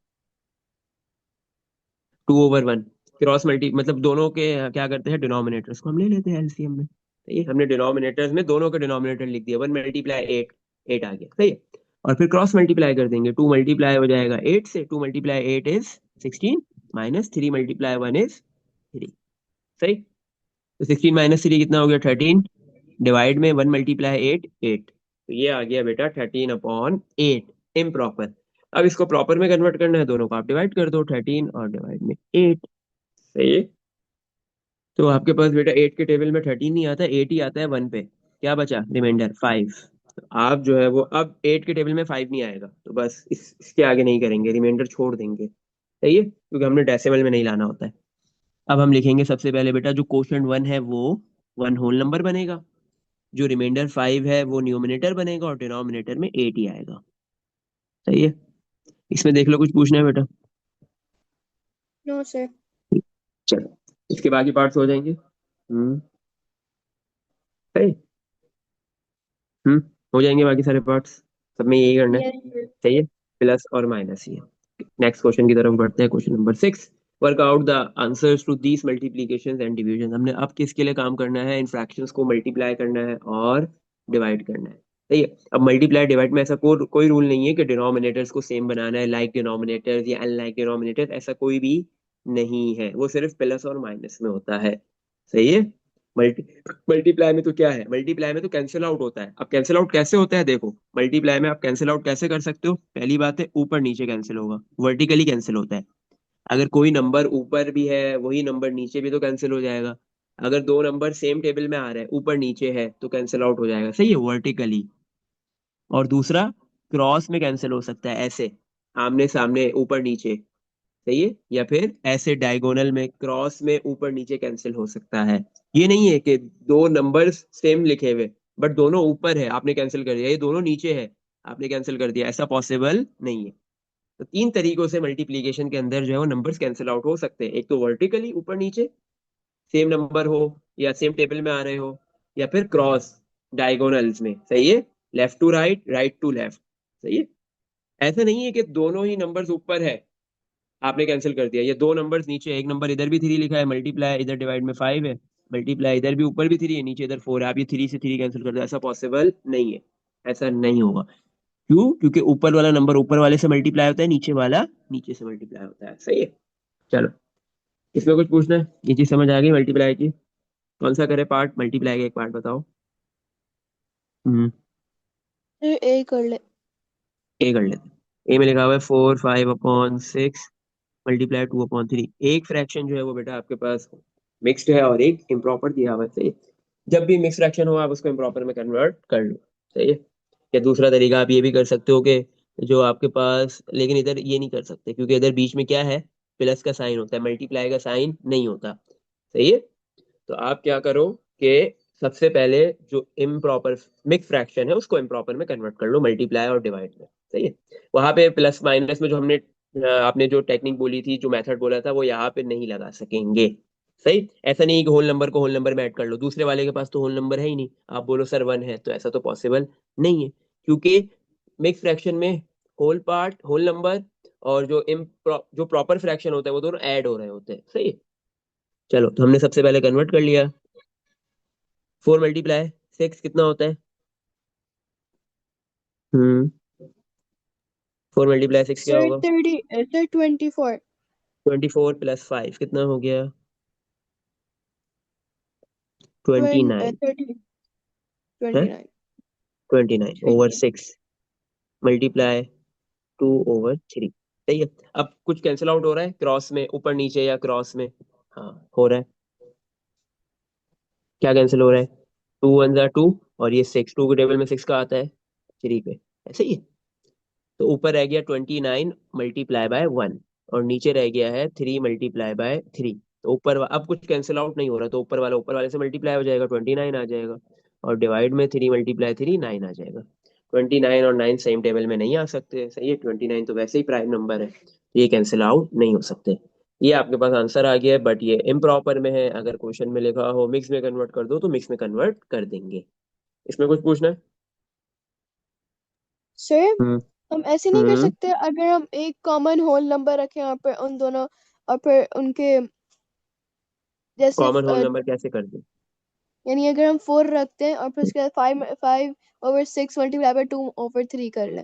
Speaker 1: 2/1 क्रॉस मल्टी, मतलब दोनों के क्या करते हैं, डिनोमिनेटर्स को हम ले लेते हैं एलसीएम में, सही है। हमने डिनोमिनेटर्स में दोनों के डिनोमिनेटर लिख दिया, 1 × 8, 8 आ गया, सही है। और फिर क्रॉस मल्टीप्लाई कर देंगे, 2 मल्टीप्लाई हो जाएगा 8 से, 2 × 8 इज 16, माइनस 3 मल्टीप्लाई 1 इज 3। सही। तो 16 माइनस 3 कितना हो गया 13। डिवाइड में 1 मल्टीप्लाई 8 8, तो ये आ गया बेटा 13/8 इम्प्रॉपर। अब इसको प्रॉपर में कन्वर्ट करना है, दोनों को आप डिवाइड कर दो, 13 और डिवाइड में 8। सही है। तो आपके पास बेटा 8 के टेबल में 13 नहीं आता, 8 ही आता है 1 पे। क्या बचा रिमाइंडर 5। तो आप जो है वो अब 8 के टेबल में 5 नहीं आएगा, तो बस इसके आगे नहीं करेंगे, रिमाइंडर छोड़ देंगे। सही है, क्योंकि हमने डेसिमल में नहीं लाना होता है। अब हम लिखेंगे सबसे पहले बेटा जो क्वोशंट 1 है वो 1 होल नंबर बनेगा, जो रिमाइंडर 5 है वो न्यूमिनेटर बनेगा और डिनोमिनेटर में 8 ही आएगा। सही है। इसमें देख लो कुछ पूछना है बेटा।
Speaker 2: No sir.
Speaker 1: चलो इसके बाकी पार्ट्स हो जाएंगे। सही। हम्म हो जाएंगे बाकी सारे पार्ट्स, सब में यही करना है।
Speaker 2: Yes sir.
Speaker 1: सही है। प्लस और माइनस ही है। नेक्स्ट क्वेश्चन की तरफ बढ़ते हैं, question number 6। Work out the answers to these multiplication and division. हमने अब किसके लिए काम करना है, इन फ्रैक्शंस को मल्टीप्लाई करना है और डिवाइड करना है। सही है। अब मल्टीप्लाई डिवाइड में ऐसा कोई रूल नहीं है कि डिनोमिनेटर्स को सेम बनाना है, लाइक डिनोमिनेटर्स या अनलाइक डिनोमिनेटर्स, ऐसा कोई भी नहीं है, वो सिर्फ प्लस और माइनस में होता है। सही है। मल्टी मल्टीप्लाई में तो क्या है, मल्टीप्लाई में तो कैंसिल आउट होता है। अब कैंसिल आउट कैसे होता है, देखो मल्टीप्लाई में आप कैंसिल आउट कैसे कर सकते हो। पहली बात है ऊपर नीचे कैंसिल होगा, वर्टिकली कैंसिल होता है। अगर कोई नंबर ऊपर भी है वही नंबर नीचे भी तो कैंसिल हो जाएगा। अगर दो नंबर सेम टेबल में आ रहे हैं, ऊपर नीचे है, तो कैंसिल आउट हो जाएगा। सही है, वर्टिकली। और दूसरा क्रॉस में कैंसिल हो सकता है, ऐसे आमने सामने ऊपर नीचे। सही है। या फिर ऐसे डायगोनल में क्रॉस में ऊपर नीचे कैंसिल हो सकता है। ये नहीं है कि दो नंबर्स सेम लिखे हुए बट दोनों ऊपर है आपने कैंसिल कर दिया, ये दोनों नीचे है आपने कैंसिल कर दिया, ऐसा पॉसिबल नहीं है। तो तीन तरीकों से मल्टीप्लीकेशन के अंदर जो है वो नंबर्स कैंसिल आउट हो सकते हैं, एक तो वर्टिकली ऊपर नीचे सेम नंबर हो या सेम टेबल में आ रहे हो, या फिर क्रॉस डायगोनल्स में। सही है। Left to right, right to left. सही है। ऐसा नहीं है कि दोनों ही नंबर्स ऊपर है आपने कैंसिल कर दिया, ये दो नंबर्स नीचे है, एक नंबर इधर भी 3 लिखा है, मल्टीप्लाई इधर डिवाइड में 5 है, मल्टीप्लाई इधर भी ऊपर भी 3 है, नीचे इधर 4 है, आप ये 3 से 3 कैंसिल कर दो, ऐसा पॉसिबल नहीं है। ऐसा नहीं होगा। क्यों, क्योंकि ऊपर वाला नंबर ऊपर वाले से मल्टीप्लाई होता है, नीचे वाला नीचे से मल्टीप्लाई होता है। सही है। चलो इसमें कुछ पूछना है, ये चीज समझ आ गई मल्टीप्लाई की। कौन सा करे पार्ट, मल्टीप्लाई का एक पार्ट बताओ। हम्म
Speaker 2: सर ए कर ले।
Speaker 1: ए कर लेते हैं। ए में लिखा हुआ है 4 5/6 मल्टीप्लाई 2/3। एक फ्रैक्शन जो है वो बेटा आपके पास मिक्स्ड है और एक इम्प्रॉपर दिया हुआ है। सही है। जब भी मिक्स फ्रैक्शन हो आप उसको इम्प्रॉपर में कन्वर्ट कर लो। सही है। या दूसरा तरीका आप ये भी कर सकते हो कि जो आपके पास, लेकिन इधर ये नहीं कर सकते क्योंकि इधर बीच में क्या है, प्लस का साइन होता है, मल्टीप्लाई का साइन नहीं होता। सही है। तो आप क्या करो कि सबसे पहले जो इम्प्रॉपर मिक्स फ्रैक्शन है उसको इम्प्रॉपर में कन्वर्ट कर लो, मल्टीप्लाई और डिवाइड में। सही है। वहां पे प्लस माइनस में जो हमने आपने जो टेक्निक बोली थी, जो मेथड बोला था, वो यहाँ पे नहीं लगा सकेंगे। सही। ऐसा नहीं कि होल नंबर को होल नंबर में ऐड कर लो, दूसरे वाले के पास तो होल नंबर है ही नहीं, आप बोलो सर 1 है, तो ऐसा तो पॉसिबल नहीं है, क्योंकि मिक्स फ्रैक्शन में होल पार्ट होल नंबर और जो प्रॉपर फ्रैक्शन होता है वो दोनों ऐड हो रहे होते हैं। सही है। चलो तो हमने सबसे पहले कन्वर्ट कर लिया। 4 × 6 कितना होता है। हम्म 4 × 6 क्या
Speaker 2: सर
Speaker 1: होगा।
Speaker 2: 30, सर 24।
Speaker 1: 24 + 5 कितना हो गया 29
Speaker 2: 30,
Speaker 1: है।
Speaker 2: 29।
Speaker 1: 29/6
Speaker 2: 29।
Speaker 1: मल्टीप्लाई 2/3। सही है। अब कुछ कैंसिल आउट हो रहा है क्रॉस में, ऊपर नीचे या क्रॉस में। हाँ हो रहा है। क्या कैंसिल हो रहा है, 2 × 1 = 2, और ये 6 2 के टेबल में 6 का आता है 3 पे। ऐसे ही है। तो ऊपर रह गया 29 × 1 और नीचे रह गया है 3 × 3। तो अब कुछ कैंसिल आउट नहीं हो रहा, तो ऊपर वाले से मल्टीप्लाई हो जाएगा, 29 आ जाएगा, और डिवाइड में 3 × 3 9 आ जाएगा। 29 और 9 सेम टेबल में नहीं आ सकते। सही है। 29 तो वैसे ही प्राइम नंबर है, तो ये कैंसिल आउट नहीं हो सकते। ये आपके पास आंसर आ गया है, बट ये इम्प्रॉपर में है। अगर क्वेश्चन में लिखा हो मिक्स में कन्वर्ट कर दो, तो मिक्स में कन्वर्ट कर देंगे। इसमें कुछ पूछना है।
Speaker 2: सर
Speaker 1: हम्म
Speaker 2: हम ऐसे नहीं कर
Speaker 1: हम्म
Speaker 2: सकते अगर हम एक कॉमन होल नंबर रखें और फिर उन दोनों और फिर उनके जैसे
Speaker 1: कॉमन होल नंबर कैसे कर दे।
Speaker 2: यानी अगर हम 4 रखते हैं और फिर उसके बाद 5/6 मल्टीप्लाई बाय 2/3 कर लें।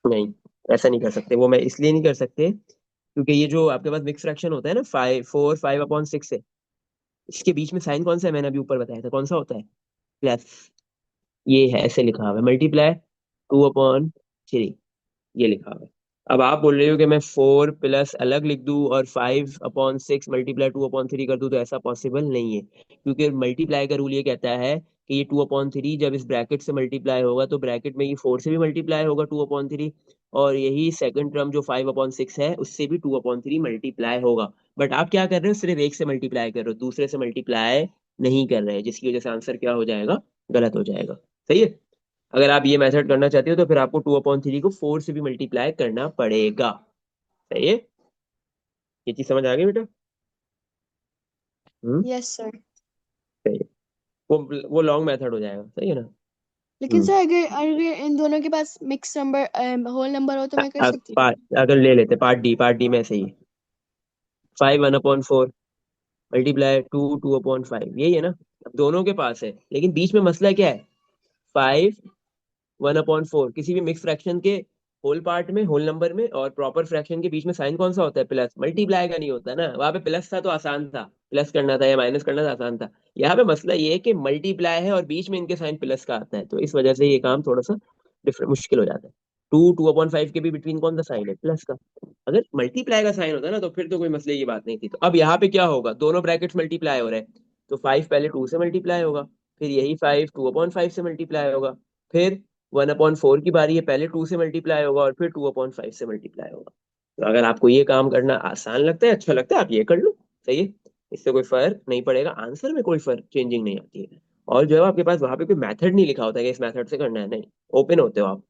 Speaker 1: नहीं, ऐसा नहीं कर सकते, वो मैं इसलिए नहीं कर सकते क्योंकि ये जो आपके पास मिक्स फ्रैक्शन होता है ना, 5 4 5/6 है, इसके बीच में साइन कौन सा है, मैंने अभी ऊपर बताया था कौन सा होता है, प्लस। ये है ऐसे लिखा हुआ है, मल्टीप्लाई 2/3, ये लिखा हुआ है। अब आप बोल रहे हो कि मैं 4 प्लस अलग लिख दूं और 5/6 मल्टीप्लाई 2/3 कर दूं, तो ऐसा पॉसिबल नहीं है, क्योंकि मल्टीप्लाई का रूल ये कहता है कि ये 2/3 जब इस ब्रैकेट से मल्टीप्लाई होगा तो ब्रैकेट में ये 4 से भी मल्टीप्लाई होगा 2/3, और यही सेकंड टर्म जो 5/6 है उससे भी 2/3 मल्टीप्लाई होगा। बट आप क्या कर रहे हो, सिर्फ एक से मल्टीप्लाई कर रहे हो, दूसरे से मल्टीप्लाई नहीं कर रहे हैं, जिसकी वजह से आंसर क्या हो जाएगा, गलत हो जाएगा। सही है। अगर आप ये मेथड करना चाहते हो तो फिर आपको 2/3 को 4 से भी मल्टीप्लाई करना पड़ेगा। सही है। ये चीज समझ आ गई बेटा? हम्म।
Speaker 2: Yes sir.
Speaker 1: सही है। वो लॉन्ग मेथड हो जाएगा, सही है ना?
Speaker 2: लेकिन
Speaker 1: हम्म।
Speaker 2: सर अगर अगर इन दोनों के पास मिक्स नंबर होल नंबर हो तो मैं कर सकती हूँ।
Speaker 1: अगर ले लेते पार्ट डी में सही है, 5 1/4 मल्टीप्लाई 2 2/5, यही है ना? अब दोनों के पास है, लेकिन बीच में मसला क्या है, 5 1/4 किसी भी मिक्स फ्रैक्शन के होल पार्ट में, होल नंबर में और प्रॉपर फ्रैक्शन के बीच में साइन कौन सा होता है, प्लस। मल्टीप्लाई का नहीं होता ना, वहां पे प्लस था तो आसान था, प्लस करना था या माइनस करना था आसान था। यहाँ पे मसला ये है कि मल्टीप्लाई है और बीच में इनके साइन प्लस का आता है, तो इस वजह से ये काम थोड़ा सा डिफरेंट मुश्किल हो जाता है। 2 2/5 के भी बिटवीन कौन सा साइन है, प्लस का। अगर मल्टीप्लाई का साइन होता ना तो फिर तो कोई मसले की बात नहीं थी। तो अब यहाँ पे क्या होगा, दोनों ब्रैकेट्स मल्टीप्लाई हो रहे हैं, तो 5 पहले 2 से मल्टीप्लाई होगा, फिर यही 5 2/5 से मल्टीप्लाई होगा, फिर 1/4 की बारी है, पहले 2 से मल्टीप्लाई होगा और फिर 2/5 से मल्टीप्लाई होगा। तो अगर आपको ये काम करना आसान लगता है, अच्छा लगता है, आप ये कर लो। सही है। इससे कोई फर्क नहीं पड़ेगा, आंसर में कोई फर्क चेंजिंग नहीं आती है। और जो है आपके पास वहां पे कोई मेथड नहीं लिखा होता है कि इस मेथड से करना है, नहीं, ओपन होते हो आप,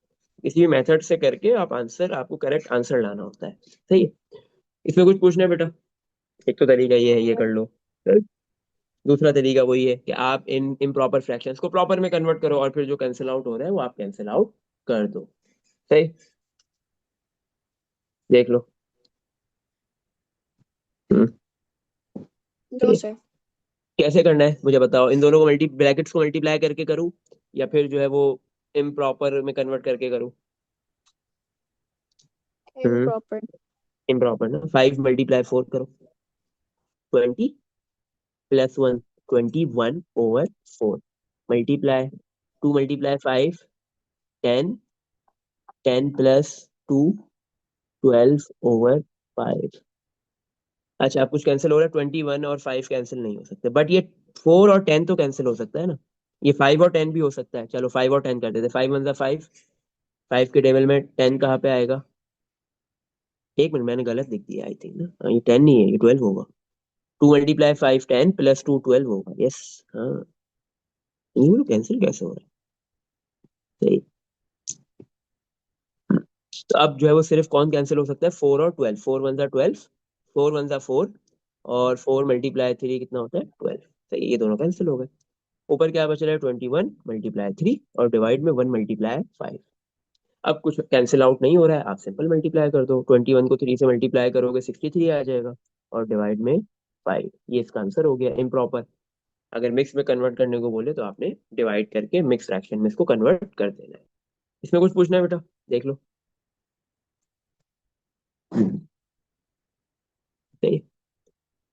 Speaker 1: किसी भी मेथड से करके आप आंसर, आपको करेक्ट आंसर लाना होता है। सही है। इसमें कुछ पूछना है बेटा? एक तो तरीका ये है, ये कर लो। दूसरा तरीका वही है कि आप इन इम्प्रॉपर फ्रैक्शंस को प्रॉपर में कन्वर्ट करो और फिर जो कैंसिल आउट हो रहा है वो आप कैंसिल आउट कर दो। सही। देख लो। हम्म।
Speaker 2: नो
Speaker 1: सही है।
Speaker 2: सर।
Speaker 1: कैसे करना है मुझे बताओ, इन दोनों को ब्रैकेट्स को मल्टीप्लाई करके करूँ या फिर जो है वो इम्प्रॉपर में कन्वर्ट करके करूँ? हम्म।
Speaker 2: इम्प्रॉपर।
Speaker 1: इम्प्रॉपर ना, 5 × 4 करो, 20 + 1, 21/4, मल्टीप्लाई 2 × 5 10, 10 + 2 12/5। अच्छा, अब कुछ कैंसिल हो रहा है, 21 और 5 कैंसिल नहीं हो सकते, बट ये 4 और 10 तो कैंसिल हो सकता है ना, ये 5 और 10 भी हो सकता है। चलो 5 और 10 कर देते, 5 × 1 = 5, 5 के टेबल में 10 कहाँ पे आएगा? एक मिनट, मैंने गलत लिख दिया आई थिंक ना, हाँ, ये 10 नहीं है, ये 12 होगा। 2 × 5 10 + 2 12 होगा, यस। हाँ, ये बोलो कैंसिल कैसे हो रहा है? सही। तो अब जो है वो सिर्फ कौन कैंसिल हो सकता है, 4 और 12, 4 1 = 12, 4 1 = 4, और 4 × 3 कितना होता है, 12। सही, ये दोनों कैंसिल हो गए। ऊपर क्या बच रहा है, 21 × 3 और डिवाइड में 1 × 5। अब कुछ कैंसिल आउट नहीं हो रहा है, आप सिंपल मल्टीप्लाई कर दो, 21 को 3 से मल्टीप्लाई करोगे 63 आ जाएगा, और डिवाइड में 5, ये इसका आंसर हो गया इम्प्रॉपर। अगर मिक्स में कन्वर्ट करने को बोले तो आपने डिवाइड करके मिक्स फ्रैक्शन में इसको कन्वर्ट कर देना है। इसमें कुछ पूछना है बेटा, देख लो। सही।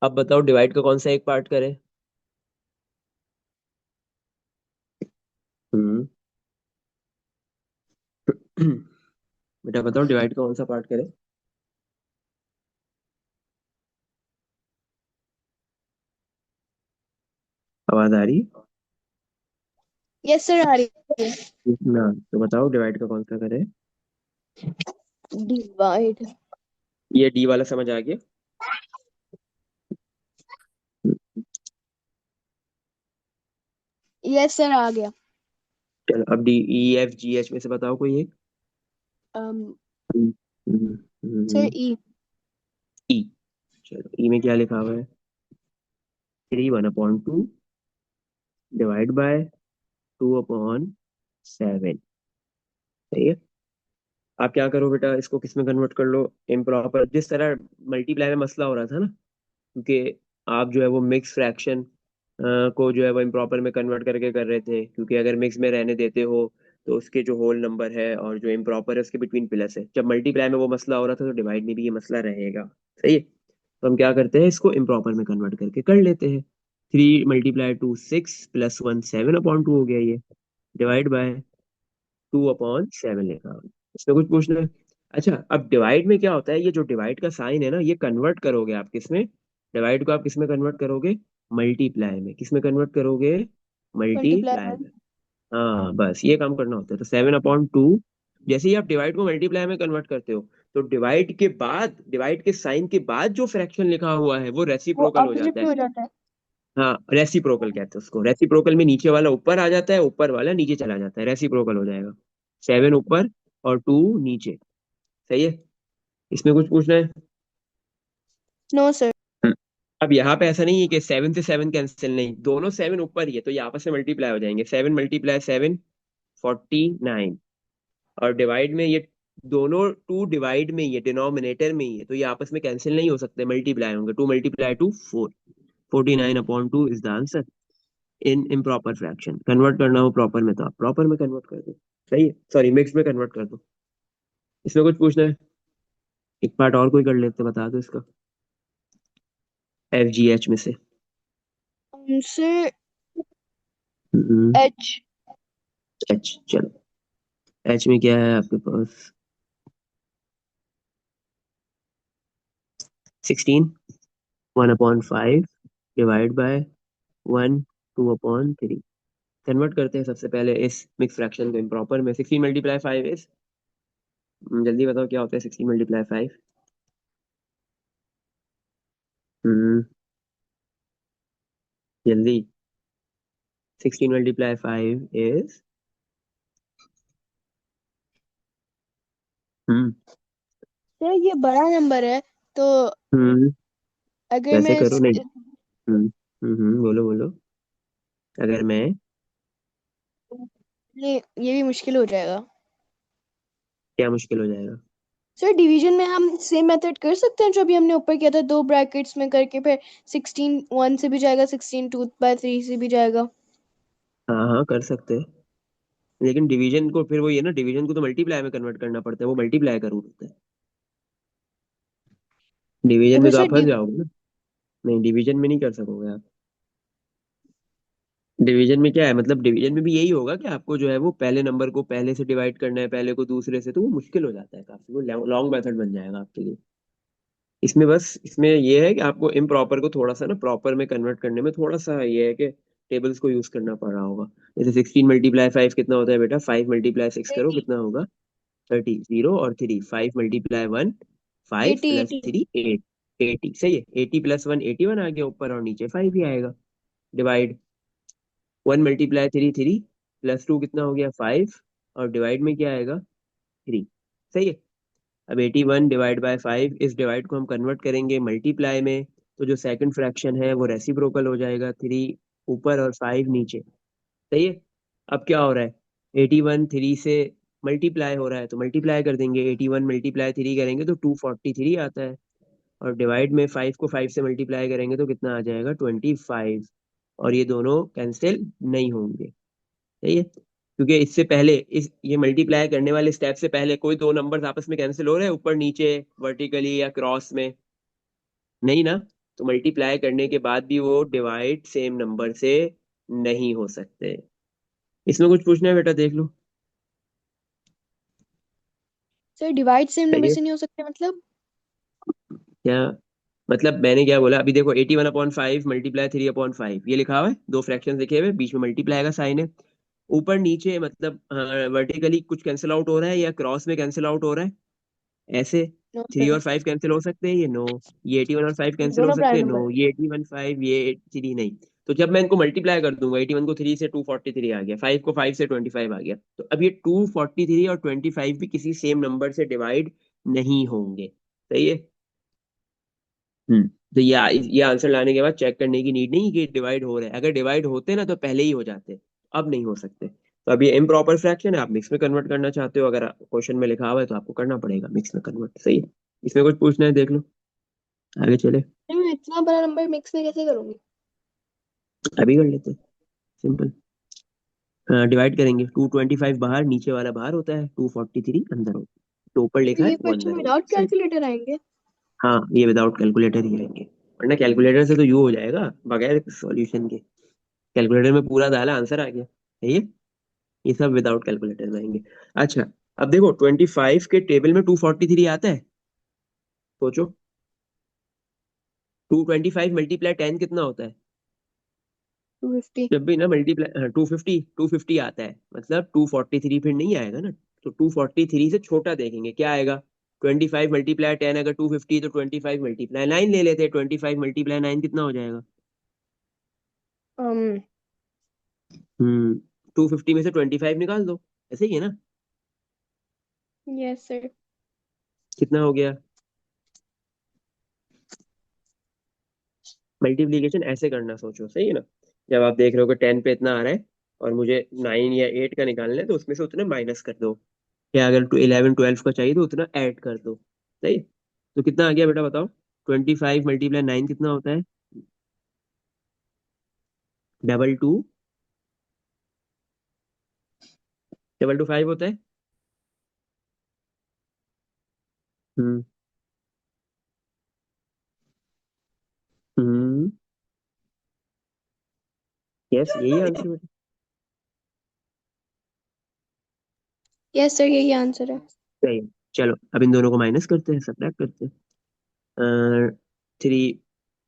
Speaker 1: अब बताओ डिवाइड का कौन सा एक पार्ट करें? हम्म। बेटा बताओ डिवाइड का कौन सा पार्ट करें? आवाज आ रही
Speaker 2: यस सर आ रही है।
Speaker 1: ना? तो बताओ डिवाइड का कौन सा करें?
Speaker 2: डिवाइड।
Speaker 1: ये डी वाला समझ आ गया?
Speaker 2: यस सर आ गया।
Speaker 1: चलो अब D E F G H में से बताओ कोई एक।
Speaker 2: um,
Speaker 1: हम्म, हम्म,
Speaker 2: सर ई।
Speaker 1: ई। चलो ई में क्या लिखा हुआ है, 3 1/2 डिवाइड बाय 2/7। सही है। आप क्या करो बेटा, इसको किस में कन्वर्ट कर लो, इम्प्रॉपर, जिस तरह मल्टीप्लाई में मसला हो रहा था ना, क्योंकि आप जो है वो मिक्स फ्रैक्शन को जो है वो इम्प्रॉपर में कन्वर्ट करके कर रहे थे, क्योंकि अगर मिक्स में रहने देते हो तो उसके जो होल नंबर है और जो इम्प्रॉपर है उसके बिटवीन प्लस है। जब मल्टीप्लाई में वो मसला हो रहा था तो डिवाइड में भी ये मसला रहेगा। सही है, तो हम क्या करते हैं, इसको इम्प्रॉपर में कन्वर्ट करके कर लेते हैं। 3 × 2 = 6 + 1 7/2 हो गया ये, डिवाइड बाय 2/7 लिखा हुआ है। इसमें कुछ पूछना है? अच्छा, अब डिवाइड में क्या होता है, ये जो डिवाइड का साइन है ना, ये कन्वर्ट करोगे आप किसमें, डिवाइड को आप किसमें कन्वर्ट करोगे, मल्टीप्लाई में। किसमें कन्वर्ट करोगे,
Speaker 2: मल्टीप्लाई
Speaker 1: मल्टीप्लाई
Speaker 2: में।
Speaker 1: में। हाँ बस ये काम करना होता है। तो 7/2, जैसे ही आप डिवाइड को मल्टीप्लाई में कन्वर्ट करते हो, तो डिवाइड के बाद, डिवाइड के साइन के बाद जो फ्रैक्शन लिखा हुआ है वो
Speaker 2: वो
Speaker 1: रेसिप्रोकल हो
Speaker 2: अपोजिट
Speaker 1: जाता
Speaker 2: में
Speaker 1: है।
Speaker 2: हो जाता है।
Speaker 1: हाँ, रेसिप्रोकल कहते हैं उसको। रेसिप्रोकल में नीचे वाला ऊपर आ जाता है, ऊपर वाला नीचे चला जाता है, रेसिप्रोकल हो जाएगा। 7 ऊपर और 2 नीचे। सही है, इसमें कुछ पूछना है?
Speaker 2: No sir.
Speaker 1: हम्म। अब यहाँ पे ऐसा नहीं है कि 7 से 7 कैंसिल, नहीं, दोनों 7 ऊपर ही है तो ये आपस में मल्टीप्लाई हो जाएंगे। 7 × 7 49। और डिवाइड में ये दोनों 2 डिवाइड में ही है, डिनोमिनेटर में ही है, तो ये आपस में कैंसिल नहीं हो सकते, मल्टीप्लाई होंगे। 2 × 2 = 4। 49/2 is the answer in improper fraction. Convert करना हो प्रॉपर में तो आप प्रॉपर में कन्वर्ट कर दो। सही है, सॉरी मिक्स में कन्वर्ट कर दो। इसमें कुछ पूछना है? एक पार्ट और कोई कर लेते, बता दो इसका, FGH में से।
Speaker 2: आंसर
Speaker 1: हम्म,
Speaker 2: एच।
Speaker 1: एच, चलो। एच में क्या है आपके पास, 16, 1/5 डिवाइड बाय 1, 2/3। कन्वर्ट करते हैं सबसे पहले इस मिक्स फ्रैक्शन को इम्प्रॉपर में। 16 × 5 इज, जल्दी बताओ क्या होता है 16 × 5? हम्म, जल्दी। 16 × 5 इज, हम्म
Speaker 2: सर ये बड़ा नंबर है, तो
Speaker 1: हम्म
Speaker 2: अगर
Speaker 1: वैसे
Speaker 2: मैं
Speaker 1: करो नहीं। बोलो बोलो। अगर मैं,
Speaker 2: ये भी मुश्किल हो जाएगा।
Speaker 1: क्या मुश्किल हो जाएगा?
Speaker 2: सर डिवीजन में हम सेम मेथड कर सकते हैं जो अभी हमने ऊपर किया था, दो ब्रैकेट्स में करके, फिर 16 1 से भी जाएगा, 16 2/3 से भी जाएगा।
Speaker 1: हाँ हाँ कर सकते हैं, लेकिन डिवीजन को फिर वो ये ना, डिवीजन को तो मल्टीप्लाई में कन्वर्ट करना पड़ता है, वो मल्टीप्लाई का रूल होता है।
Speaker 2: तो
Speaker 1: डिवीजन में
Speaker 2: फिर
Speaker 1: तो
Speaker 2: सर
Speaker 1: आप फंस जाओगे ना। नहीं, डिवीजन में नहीं कर सकोगे आप। डिवीजन में क्या है, मतलब डिवीजन में भी यही होगा कि आपको जो है वो पहले नंबर को पहले से डिवाइड करना है, पहले को दूसरे से, तो वो मुश्किल हो जाता है काफी, वो लॉन्ग मेथड बन जाएगा आपके लिए। इसमें बस, इसमें ये है कि आपको इम्प्रॉपर को थोड़ा सा ना प्रॉपर में कन्वर्ट करने में थोड़ा सा ये है कि टेबल्स को यूज करना पड़ रहा होगा। जैसे 16 × 5 कितना होता है बेटा, 5 × 6 करो
Speaker 2: 80।
Speaker 1: कितना होगा, 30। 0 और 3, 5 × 1 5
Speaker 2: 80
Speaker 1: +
Speaker 2: 80।
Speaker 1: 3 8। 80, सही है। 80 + 1 81 आ गया ऊपर, और नीचे 5 ही आएगा। डिवाइड 1 × 3 3 +2 कितना हो गया 5, और डिवाइड में क्या आएगा 3। सही है। अब 81 डिवाइड बाय 5, इस डिवाइड को हम कन्वर्ट करेंगे मल्टीप्लाई में, तो जो सेकंड फ्रैक्शन है वो रेसिप्रोकल हो जाएगा, 3 ऊपर और 5 नीचे। सही है। अब क्या हो रहा है, 81 3 से मल्टीप्लाई हो रहा है तो मल्टीप्लाई कर देंगे, 81 × 3 करेंगे तो 243 आता है। और डिवाइड में 5 को 5 से मल्टीप्लाई करेंगे तो कितना आ जाएगा 25। और ये दोनों कैंसिल नहीं होंगे। सही है, क्योंकि इससे पहले इस ये मल्टीप्लाई करने वाले स्टेप से पहले कोई दो नंबर्स आपस में कैंसिल हो रहे हैं ऊपर नीचे, वर्टिकली या क्रॉस में? नहीं ना। तो मल्टीप्लाई करने के बाद भी वो डिवाइड सेम नंबर से नहीं हो सकते। इसमें कुछ पूछना है बेटा, देख लो।
Speaker 2: सर डिवाइड सेम नंबर
Speaker 1: सही है,
Speaker 2: से नहीं हो सकते मतलब?
Speaker 1: क्या मतलब, मैंने क्या बोला अभी, देखो 81/5 × 3/5 ये लिखा हुआ है, दो फ्रैक्शन लिखे हुए, बीच में मल्टीप्लाई का साइन है। ऊपर नीचे मतलब वर्टिकली कुछ कैंसिल आउट हो रहा है या क्रॉस में कैंसिल आउट हो रहा है, ऐसे?
Speaker 2: No
Speaker 1: 3
Speaker 2: sir.
Speaker 1: और 5 कैंसिल हो सकते हैं, ये नो। ये 81 और 5 कैंसिल हो
Speaker 2: दोनों
Speaker 1: सकते
Speaker 2: प्राइम
Speaker 1: हैं,
Speaker 2: नंबर।
Speaker 1: नो। ये 81 5, ये 3 नहीं। तो जब मैं इनको मल्टीप्लाई कर दूंगा, 81 को 3 से 243 आ गया, 5 को 5 से 25 आ गया, तो अब ये 243 और 25 भी किसी सेम नंबर से डिवाइड नहीं होंगे। सही है। तो ये आंसर लाने के बाद चेक करने की नीड नहीं कि डिवाइड हो रहे हैं, अगर डिवाइड होते ना तो पहले ही हो जाते, अब नहीं हो सकते। तो अब ये इम्प्रॉपर फ्रैक्शन है, आप मिक्स में कन्वर्ट करना चाहते हो, अगर क्वेश्चन में लिखा हुआ है तो आपको करना पड़ेगा मिक्स में कन्वर्ट। सही है, इसमें कुछ पूछना है देख लो, आगे चले।
Speaker 2: सर मैं इतना बड़ा नंबर मिक्स में कैसे करूंगी?
Speaker 1: अभी कर लेते हैं, सिंपल। डिवाइड करेंगे, 225 बाहर, नीचे वाला बाहर होता है, 243 अंदर होता है, तो ऊपर
Speaker 2: तो
Speaker 1: लिखा है
Speaker 2: ये
Speaker 1: वो
Speaker 2: क्वेश्चन
Speaker 1: अंदर
Speaker 2: विदाउट
Speaker 1: होगा। सही।
Speaker 2: कैलकुलेटर आएंगे?
Speaker 1: हाँ, ये विदाउट कैलकुलेटर ही आएंगे, वरना कैलकुलेटर से तो यू हो जाएगा बगैर सॉल्यूशन के। कैलकुलेटर में पूरा डाला, आंसर आ गया। सही है। ये सब विदाउट कैलकुलेटर में आएंगे। अच्छा, अब देखो 25 के टेबल में 243 आता है। सोचो, 225 मल्टीप्लाई 10 कितना होता है?
Speaker 2: 250।
Speaker 1: जब भी ना मल्टीप्लाई 250 आता है, मतलब 243 फिर नहीं आएगा ना। तो 243 से छोटा देखेंगे क्या आएगा। 25 × 10, अगर 250 तो 25 × 9 ले लेते हैं। 25 × 9 कितना हो जाएगा?
Speaker 2: um
Speaker 1: 250 में से 25 निकाल दो। ऐसे ही है ना।
Speaker 2: Yes sir.
Speaker 1: कितना हो गया? मल्टीप्लीकेशन ऐसे करना, सोचो। सही है ना। जब आप देख रहे हो कि 10 पे इतना आ रहा है और मुझे 9 या 8 का निकालना है, तो उसमें से उतना माइनस कर दो। या अगर 11 12 का चाहिए तो उतना ऐड कर दो। सही। तो कितना आ गया बेटा, बताओ। 25 × 9 कितना होता है? 22, 225 होता है। हम्म। हम्म। यस, यही आंसर बेटा।
Speaker 2: यस सर, यही आंसर है।
Speaker 1: सही है। चलो अब इन दोनों को माइनस करते हैं, सब्ट्रैक्ट करते हैं। 3,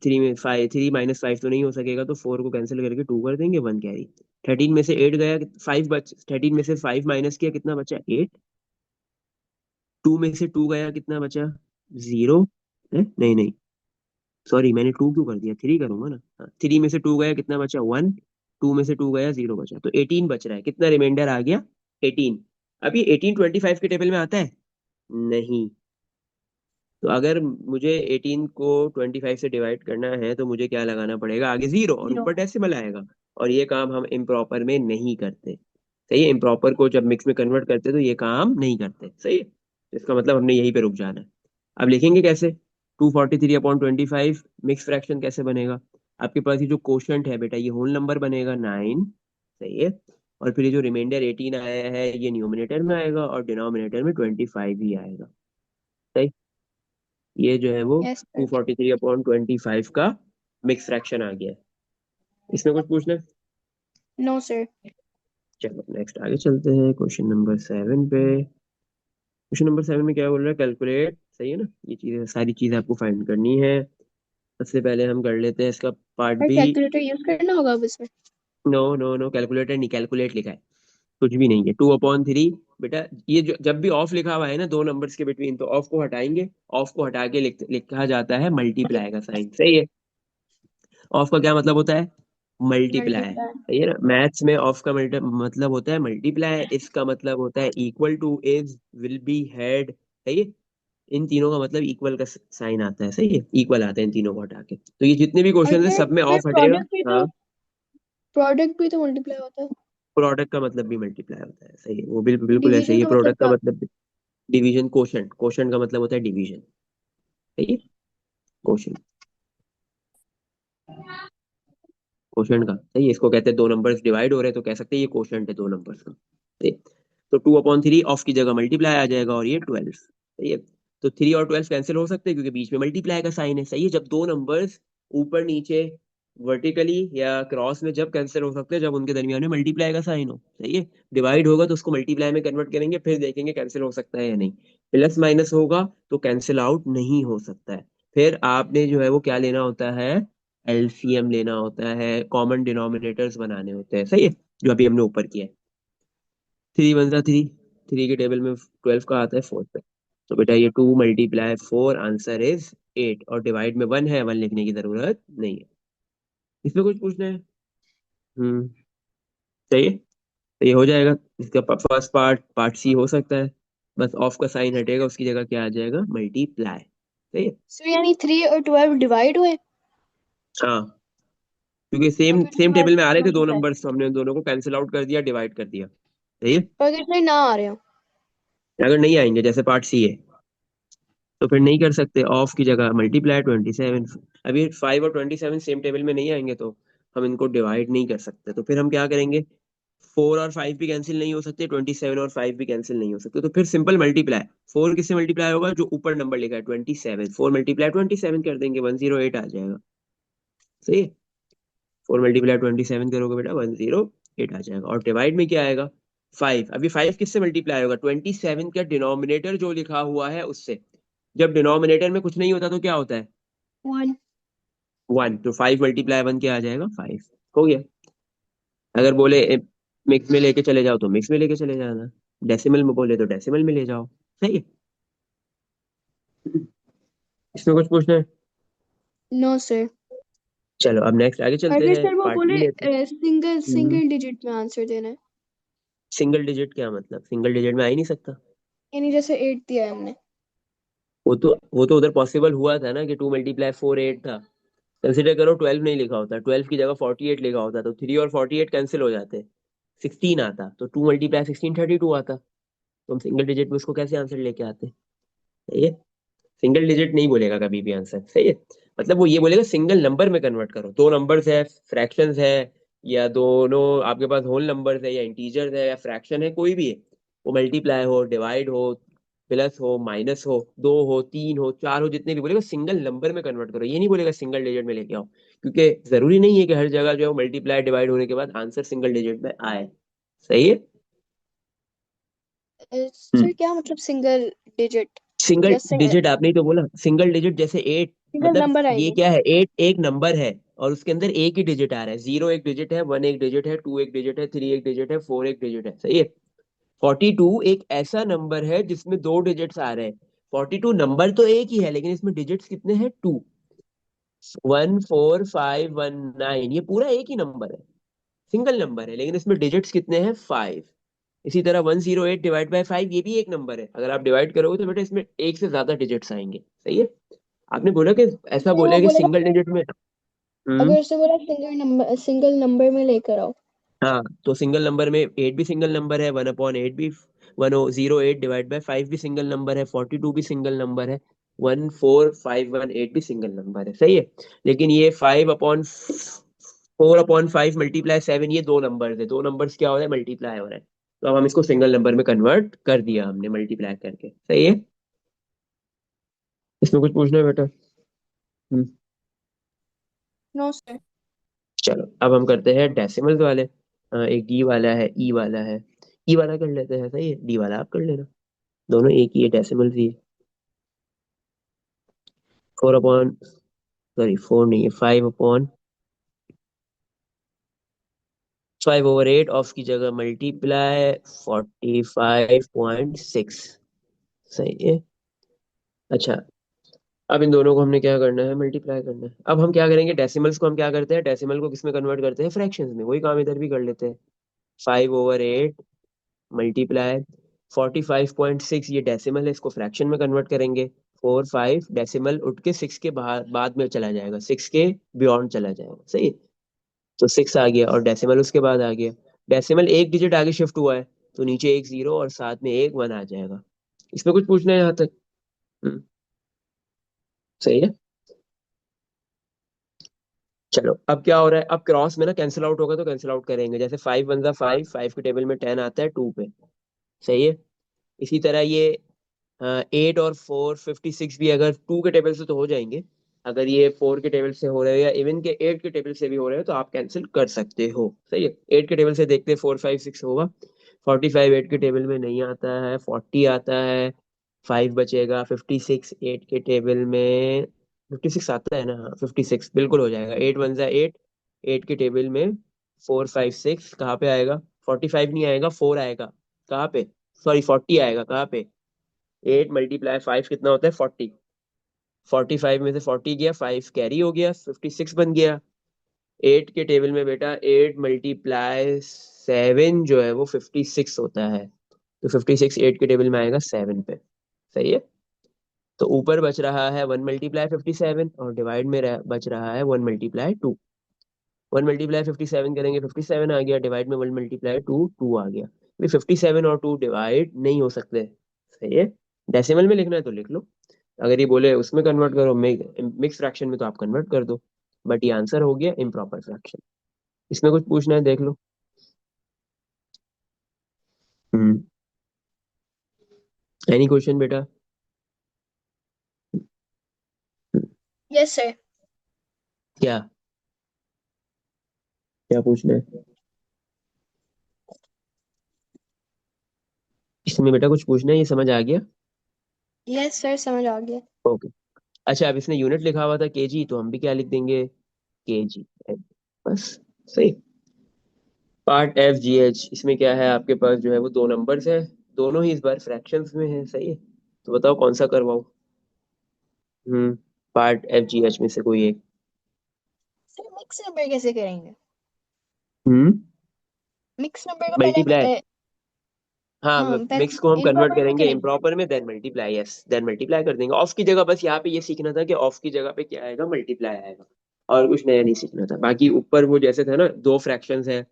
Speaker 1: 3 में 5, 3 - 5 तो नहीं हो सकेगा, तो 4 को कैंसिल करके 2 कर देंगे, 1 कैरी। 13 में से 8 गया, 5 बच, 13 में से 5 माइनस किया, कितना बचा? 8। 2 में से 2 गया, कितना बचा? 0। नहीं नहीं, सॉरी, मैंने 2 क्यों कर दिया, 3 करूंगा ना। हाँ, 3 में से 2 गया, कितना बचा? 1। 2 में से 2 गया, 0 बचा, तो 18 बच रहा है। कितना रिमाइंडर आ गया? 18। अब ये 18 25 के टेबल में आता है? नहीं। तो अगर मुझे 18 को 25 से डिवाइड करना है, तो मुझे क्या लगाना पड़ेगा? आगे 0 और
Speaker 2: 0।
Speaker 1: ऊपर डेसिमल आएगा। और ये काम हम इम्प्रॉपर में नहीं करते। सही है। इम्प्रॉपर को जब मिक्स में कन्वर्ट करते, तो ये काम नहीं करते। सही है। तो इसका मतलब हमने यहीं पे रुक जाना है। अब लिखेंगे कैसे? 243/25 मिक्स फ्रैक्शन कैसे बनेगा? आपके पास ये जो कोशंट है बेटा, ये होल नंबर बनेगा 9। सही है। और फिर ये जो रिमाइंडर 18 आया है, ये न्यूमिनेटर में आएगा और डिनोमिनेटर में 25 ही आएगा। सही। ये जो है वो
Speaker 2: yes
Speaker 1: two
Speaker 2: sir.
Speaker 1: Forty three upon twenty five का मिक्स फ्रैक्शन आ गया है। इसमें कुछ पूछना है?
Speaker 2: No sir.
Speaker 1: चलो नेक्स्ट आगे चलते हैं क्वेश्चन नंबर 7 पे। क्वेश्चन नंबर 7 में क्या बोल रहा है? कैलकुलेट। सही है ना। ये चीजें, सारी चीजें आपको फाइंड करनी है। सबसे पहले हम कर लेते हैं इसका पार्ट
Speaker 2: और
Speaker 1: बी।
Speaker 2: कैलकुलेटर यूज करना होगा अब इसमें?
Speaker 1: नो नो नो, कैलकुलेटर नहीं, कैलकुलेट लिखा है। कुछ भी नहीं है। 2/3 बेटा, ये जब भी ऑफ लिखा हुआ है ना दो नंबर्स के बिटवीन, तो ऑफ को हटाएंगे। ऑफ को हटा के लिखा जाता है मल्टीप्लाई का साइन। सही है। ऑफ का क्या मतलब होता है? मल्टीप्लाई।
Speaker 2: मल्टीप्लाई।
Speaker 1: सही है ना। मैथ्स में ऑफ का मतलब होता है मल्टीप्लाई। इसका मतलब होता है equal to, is, will be, had. सही है। इन तीनों का मतलब इक्वल का साइन आता है। सही है। इक्वल आता है इन तीनों को हटा के, तो ये जितने भी
Speaker 2: और
Speaker 1: क्वेश्चन है
Speaker 2: सर
Speaker 1: सब में
Speaker 2: सर
Speaker 1: ऑफ हटेगा। हाँ।
Speaker 2: प्रोडक्ट भी तो मल्टीप्लाई होता है।
Speaker 1: प्रोडक्ट का मतलब भी मल्टीप्लाई होता है। सही है। वो बिल्कुल बिल्कुल ऐसे ही
Speaker 2: डिवीजन
Speaker 1: है।
Speaker 2: का मतलब
Speaker 1: प्रोडक्ट का
Speaker 2: क्या?
Speaker 1: मतलब डिवीजन। कोशंट, कोशंट का मतलब होता है डिवीजन। सही है। कोशंट, कोशंट का। सही है। इसको कहते हैं दो नंबर्स डिवाइड हो रहे हैं, तो कह सकते हैं ये कोशंट है दो नंबर्स का। सही है? तो 2/3 ऑफ की जगह मल्टीप्लाई आ जाएगा, और ये 12। सही है। तो 3 और 12 कैंसिल हो सकते हैं, क्योंकि बीच में मल्टीप्लाई का साइन है। सही है। जब दो नंबर्स ऊपर नीचे, वर्टिकली या क्रॉस में जब कैंसिल हो सकते हैं, जब उनके दरमियान में मल्टीप्लाई का साइन हो। सही है। डिवाइड होगा तो उसको मल्टीप्लाई में कन्वर्ट करेंगे, फिर देखेंगे कैंसिल हो सकता है या नहीं। प्लस माइनस होगा तो कैंसिल आउट नहीं हो सकता है। फिर आपने जो है वो क्या लेना होता है? एलसीएम लेना होता है, कॉमन डिनोमिनेटर्स बनाने होते हैं। सही है। जो अभी हमने ऊपर किया है। 3 × 3, 3 के टेबल में 12 का आता है 4 पे। तो बेटा ये 2 × 4, आंसर इज 8। और डिवाइड में 1 है, 1 लिखने की जरूरत नहीं है। इसमें कुछ पूछना है? हम्म। सही है। तो ये हो जाएगा। इसका फर्स्ट पार्ट, पार्ट सी हो सकता है। बस ऑफ का साइन हटेगा, उसकी जगह क्या आ जाएगा? मल्टीप्लाई। सही है।
Speaker 2: सो यानी 3 और 12 डिवाइड हुए
Speaker 1: हाँ, क्योंकि
Speaker 2: और
Speaker 1: सेम
Speaker 2: फिर उसके
Speaker 1: सेम
Speaker 2: बाद
Speaker 1: टेबल में आ रहे थे दो
Speaker 2: मल्टीप्लाई।
Speaker 1: नंबर्स, तो हमने उन दोनों को कैंसिल आउट कर दिया, डिवाइड कर दिया। सही है।
Speaker 2: और अगर फिर ना आ रहे हो?
Speaker 1: अगर नहीं आएंगे, जैसे पार्ट सी है, तो फिर नहीं कर सकते। ऑफ की जगह मल्टीप्लाई 27। अभी 5 और 27 सेम टेबल में नहीं आएंगे, तो हम इनको डिवाइड नहीं कर सकते। तो फिर हम क्या करेंगे? 4 और 5 भी कैंसिल नहीं हो सकते, 27 और 5 भी कैंसिल नहीं हो सकते, तो फिर सिंपल मल्टीप्लाई। 4 किससे मल्टीप्लाई होगा, जो ऊपर नंबर लिखा है 27, 4 मल्टीप्लाई 27 कर देंगे, 108 आ जाएगा। सही है। 4 मल्टीप्लाई 27 करोगे बेटा 108 आ जाएगा। और डिवाइड में क्या आएगा, 5। अभी 5 किससे मल्टीप्लाई होगा, 27 का डिनोमिनेटर जो लिखा हुआ है उससे। जब डिनोमिनेटर में कुछ नहीं होता तो क्या होता है,
Speaker 2: 1।
Speaker 1: 1। तो 5 मल्टीप्लाई 1 क्या आ जाएगा, 5। हो गया। अगर बोले मिक्स में लेके चले जाओ तो मिक्स में लेके चले जाना, डेसिमल में बोले तो डेसिमल में ले जाओ। सही है। इसमें कुछ पूछना है।
Speaker 2: No sir.
Speaker 1: चलो अब नेक्स्ट आगे चलते
Speaker 2: अगर
Speaker 1: हैं,
Speaker 2: सर वो
Speaker 1: पार्ट बी
Speaker 2: बोले
Speaker 1: लेते
Speaker 2: सिंगल
Speaker 1: हैं।
Speaker 2: सिंगल डिजिट में आंसर देना है,
Speaker 1: सिंगल डिजिट क्या मतलब, सिंगल डिजिट में आ ही नहीं सकता।
Speaker 2: यानी जैसे 8 दिया है हमने।
Speaker 1: वो तो उधर पॉसिबल हुआ था ना कि 2 मल्टीप्लाई 4 8 था। कंसिडर करो 12 नहीं लिखा होता, 12 की जगह 48 लिखा होता, तो 3 और 48 कैंसिल हो जाते, 16 आता, तो 2 मल्टीप्लाई 16 32 आता। तो हम सिंगल डिजिट में उसको कैसे आंसर लेके आते। सही है। सिंगल डिजिट नहीं बोलेगा कभी भी आंसर। सही है। मतलब वो ये बोलेगा सिंगल नंबर में कन्वर्ट करो, दो नंबर्स है, फ्रैक्शंस है, या दोनों आपके पास होल नंबर्स है, या इंटीजर्स है, या फ्रैक्शन है, कोई भी है, वो मल्टीप्लाई हो, डिवाइड हो, प्लस हो, माइनस हो, दो हो, तीन हो, चार हो, जितने भी बोलेगा सिंगल नंबर में कन्वर्ट करो, ये नहीं बोलेगा सिंगल डिजिट में लेके आओ, क्योंकि जरूरी नहीं है कि हर जगह जो है वो मल्टीप्लाई डिवाइड होने के बाद आंसर सिंगल डिजिट में आए। सही है।
Speaker 2: सर क्या मतलब सिंगल डिजिट,
Speaker 1: सिंगल
Speaker 2: या
Speaker 1: डिजिट आपने ही तो बोला, सिंगल डिजिट जैसे 8।
Speaker 2: सिंगल
Speaker 1: मतलब
Speaker 2: नंबर आई
Speaker 1: ये
Speaker 2: मीन।
Speaker 1: क्या है, 8 एक नंबर है और उसके अंदर एक ही डिजिट आ रहा है, 0 एक डिजिट है, 1 एक डिजिट है, 2 एक डिजिट है, 3 एक डिजिट है, 4 एक डिजिट है। सही है। 42 एक ऐसा नंबर है जिसमें दो डिजिट्स आ रहे हैं। 42 नंबर तो एक ही है लेकिन इसमें डिजिट्स कितने हैं, 2। 1 4 5 1 9, ये पूरा एक ही नंबर है, सिंगल नंबर है, लेकिन इसमें डिजिट्स कितने हैं, 5। इसी तरह 108 डिवाइड बाय 5, ये भी एक नंबर है, अगर आप डिवाइड करोगे तो बेटा इसमें एक से ज्यादा डिजिट्स आएंगे। सही है। आपने बोला कि ऐसा
Speaker 2: सर वो
Speaker 1: बोले कि
Speaker 2: बोलेगा
Speaker 1: सिंगल डिजिट में। हम्म।
Speaker 2: अगर उससे बोला सिंगल नंबर में लेकर आओ।
Speaker 1: हाँ तो सिंगल नंबर में 8 भी सिंगल नंबर है, 1/8 भी, 108 डिवाइड बाय 5 भी सिंगल नंबर है, 42 भी सिंगल नंबर है, 14518 भी सिंगल नंबर है। सही है। लेकिन ये 5/4/5 मल्टीप्लाई 7, ये दो नंबर है, दो नंबर्स क्या हो रहा है, मल्टीप्लाई हो रहा है, तो अब हम इसको सिंगल नंबर में कन्वर्ट कर दिया हमने मल्टीप्लाई करके। सही है। इसमें कुछ पूछना है बेटा। हम्म।
Speaker 2: No sir.
Speaker 1: चलो अब हम करते हैं डेसिमल्स वाले। एक डी वाला है, ई वाला है। ई वाला कर लेते हैं, सही है, डी वाला आप कर लेना। दोनों एक ही है, डेसिमल्स ही है। 4 नहीं है, 5/5/8 ऑफ की जगह मल्टीप्लाई 45.6। सही है। अच्छा, अब इन दोनों को हमने क्या करना है, मल्टीप्लाई करना है। अब हम क्या करेंगे, डेसिमल्स को हम क्या करते हैं, डेसिमल को किसमें कन्वर्ट करते हैं, फ्रैक्शंस में। वही काम इधर भी कर लेते हैं। 5/8 मल्टीप्लाई 45.6, ये डेसिमल है, इसको फ्रैक्शन में कन्वर्ट करेंगे। 4 5 डेसिमल उठ के 6 के बाहर बाद में चला जाएगा, 6 के बियॉन्ड चला जाएगा। सही है। तो 6 आ गया और डेसिमल उसके बाद आ गया। डेसिमल एक डिजिट आगे शिफ्ट हुआ है, तो नीचे एक 0 और साथ में एक 1 आ जाएगा। इसमें कुछ पूछना है यहाँ तक। हम्म, सही है। चलो अब क्या हो रहा है, अब क्रॉस में ना कैंसिल आउट होगा तो कैंसिल आउट करेंगे, जैसे 5 1 5, 5 के टेबल में 10 आता है 2 पे। सही है। इसी तरह ये 8 और 4 56 भी अगर 2 के टेबल से तो हो जाएंगे, अगर ये 4 के टेबल से हो रहे हो या इवन के 8 के टेबल से भी हो रहे हो तो आप कैंसिल कर सकते हो। सही है। 8 के टेबल से देखते हैं, 4 5 6 होगा। 45 8 के टेबल में नहीं आता है, 40 आता है, 5 बचेगा। 56 8 के टेबल में, 56 आता है ना, हाँ 56 बिल्कुल हो जाएगा। 8 1 8, 8 के टेबल में 4 5 6 कहाँ पे आएगा, 45 नहीं आएगा, 4 आएगा। कहाँ पे, सॉरी 40 आएगा। कहाँ पे, 8 × 5 कितना होता है, 40। 45 में से 40 गया, 5 कैरी हो गया, 56 बन गया। 8 के टेबल में बेटा 8 × 7 जो है वो 56 होता है, तो 56 8 के टेबल में आएगा 7 पे। सही है। तो ऊपर बच रहा है 1 × 57 और डिवाइड में बच रहा है 1 × 2। 1 × 57 करेंगे, 57 आ गया, डिवाइड में 1 × 2 2 आ गया। 57 और 2 डिवाइड नहीं हो सकते। सही है। डेसिमल में लिखना है तो लिख लो, अगर ये बोले उसमें कन्वर्ट करो मिक्स फ्रैक्शन में तो आप कन्वर्ट कर दो, बट ये आंसर हो गया इम्प्रॉपर फ्रैक्शन। इसमें कुछ पूछना है देख लो। एनी क्वेश्चन बेटा?
Speaker 2: Yes sir.
Speaker 1: क्या क्या पूछना है इसमें बेटा? कुछ पूछना है? ये समझ आ गया?
Speaker 2: यस सर समझ आ गया।
Speaker 1: ओके। अच्छा, अब इसने यूनिट लिखा हुआ था केजी, तो हम भी क्या लिख देंगे? केजी। बस। सही। पार्ट एफ जी एच, इसमें क्या है आपके पास जो है वो दो नंबर्स है, दोनों ही इस बार फ्रैक्शंस में है। सही है, तो बताओ कौन सा करवाऊं? पार्ट एफ जी एच में से कोई एक।
Speaker 2: सर मिक्स नंबर कैसे करेंगे?
Speaker 1: हम्म
Speaker 2: मिक्स नंबर को पहले
Speaker 1: मल्टीप्लाई। हाँ,
Speaker 2: हाँ
Speaker 1: मिक्स
Speaker 2: पहले
Speaker 1: को हम कन्वर्ट
Speaker 2: इम्प्रॉपर में
Speaker 1: करेंगे
Speaker 2: करेंगे।
Speaker 1: इम्प्रॉपर में, then multiply. Yes, then multiply कर देंगे। ऑफ की जगह बस यहाँ पे ये सीखना था कि ऑफ की जगह पे क्या आएगा, मल्टीप्लाई आएगा। और कुछ नया नहीं सीखना था। बाकी ऊपर वो जैसे था ना, दो फ्रैक्शंस है,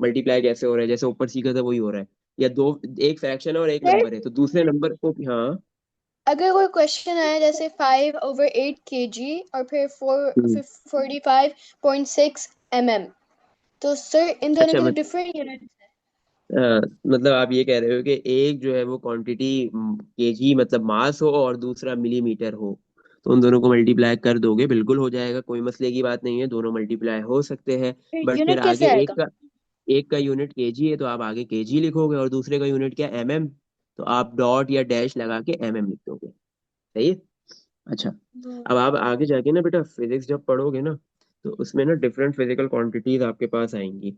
Speaker 1: मल्टीप्लाई कैसे हो रहा है, जैसे ऊपर सीखा था वही हो रहा है। या दो, एक फ्रैक्शन है और एक
Speaker 2: सर
Speaker 1: नंबर है, तो दूसरे नंबर को। हाँ।
Speaker 2: अगर कोई क्वेश्चन आया जैसे 5/8 kg और फिर फोर
Speaker 1: हम्म,
Speaker 2: 45.6 mm, तो सर इन दोनों
Speaker 1: अच्छा।
Speaker 2: के तो डिफरेंट यूनिट।
Speaker 1: मतलब आप ये कह रहे हो कि एक जो है वो क्वांटिटी केजी मतलब मास हो, और दूसरा मिलीमीटर हो, तो उन दोनों को मल्टीप्लाई कर दोगे, बिल्कुल हो जाएगा, कोई मसले की बात नहीं है, दोनों मल्टीप्लाई हो सकते हैं।
Speaker 2: फिर
Speaker 1: बट फिर
Speaker 2: यूनिट
Speaker 1: आगे
Speaker 2: कैसे आएगा?
Speaker 1: एक का यूनिट केजी है, तो आप आगे केजी लिखोगे, और दूसरे का यूनिट क्या, एमएम, तो आप डॉट या डैश लगा के एमएम लिख दोगे। सही है। अच्छा, अब आप आगे जाके ना बेटा फिजिक्स जब पढ़ोगे ना, तो उसमें ना डिफरेंट फिजिकल क्वांटिटीज आपके पास आएंगी।